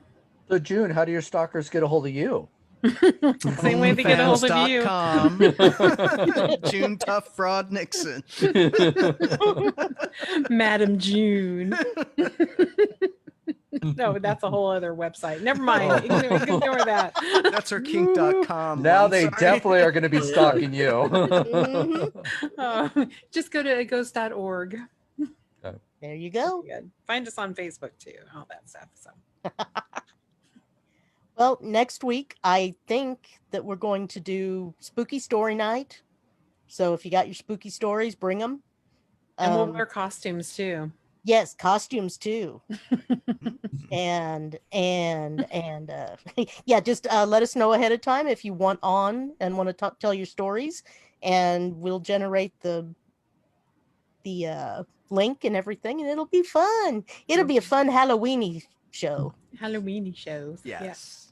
[SPEAKER 2] So June, how do your stalkers get a hold of you?
[SPEAKER 5] Same way they get a hold of you.
[SPEAKER 3] June Tough Broad Nixon.
[SPEAKER 5] Madam June. No, that's a whole other website. Never mind. Ignore that.
[SPEAKER 3] That's her kink.com.
[SPEAKER 2] Now they definitely are going to be stalking you.
[SPEAKER 5] Just go to ghost.org.
[SPEAKER 1] There you go.
[SPEAKER 5] Good. Find us on Facebook too, all that stuff. So.
[SPEAKER 1] Well, next week, I think that we're going to do spooky story night. So if you got your spooky stories, bring them.
[SPEAKER 5] And we'll wear costumes too.
[SPEAKER 1] Yes, costumes too. and yeah, just let us know ahead of time if you want on and want to tell your stories, and we'll generate the link and everything, and it'll be fun. It'll be a fun Halloweeny show.
[SPEAKER 5] Halloweeny shows.
[SPEAKER 3] Yes.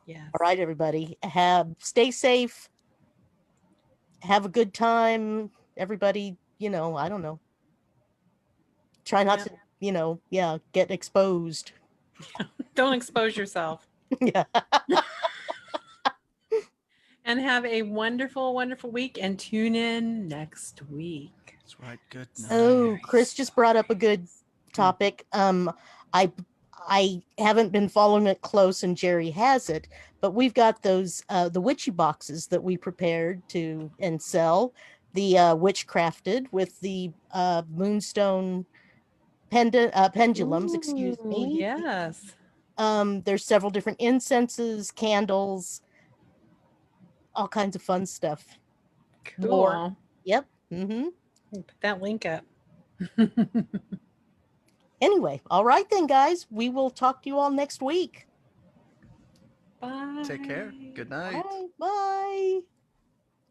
[SPEAKER 5] Yes.
[SPEAKER 1] All right, everybody. Stay safe. Have a good time. Everybody, I don't know. Try not to, get exposed.
[SPEAKER 5] Don't expose yourself.
[SPEAKER 1] Yeah.
[SPEAKER 5] And have a wonderful, wonderful week, and tune in next week.
[SPEAKER 3] That's right. Good night.
[SPEAKER 1] Oh, Chris just brought up a good topic. I haven't been following it close, and Jerry has it, but we've got those the witchy boxes that we prepared to and sell, the witchcrafted with the moonstone pendulums. Excuse me.
[SPEAKER 5] Yes.
[SPEAKER 1] There's several different incenses, candles, all kinds of fun stuff.
[SPEAKER 5] Cool.
[SPEAKER 1] Yep. Mm-hmm.
[SPEAKER 5] Put that link up.
[SPEAKER 1] Anyway, all right then, guys. We will talk to you all next week.
[SPEAKER 5] Bye.
[SPEAKER 3] Take care. Good night.
[SPEAKER 1] Bye. Bye.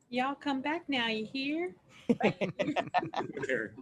[SPEAKER 5] Y'all come back now, you hear?
[SPEAKER 7] There.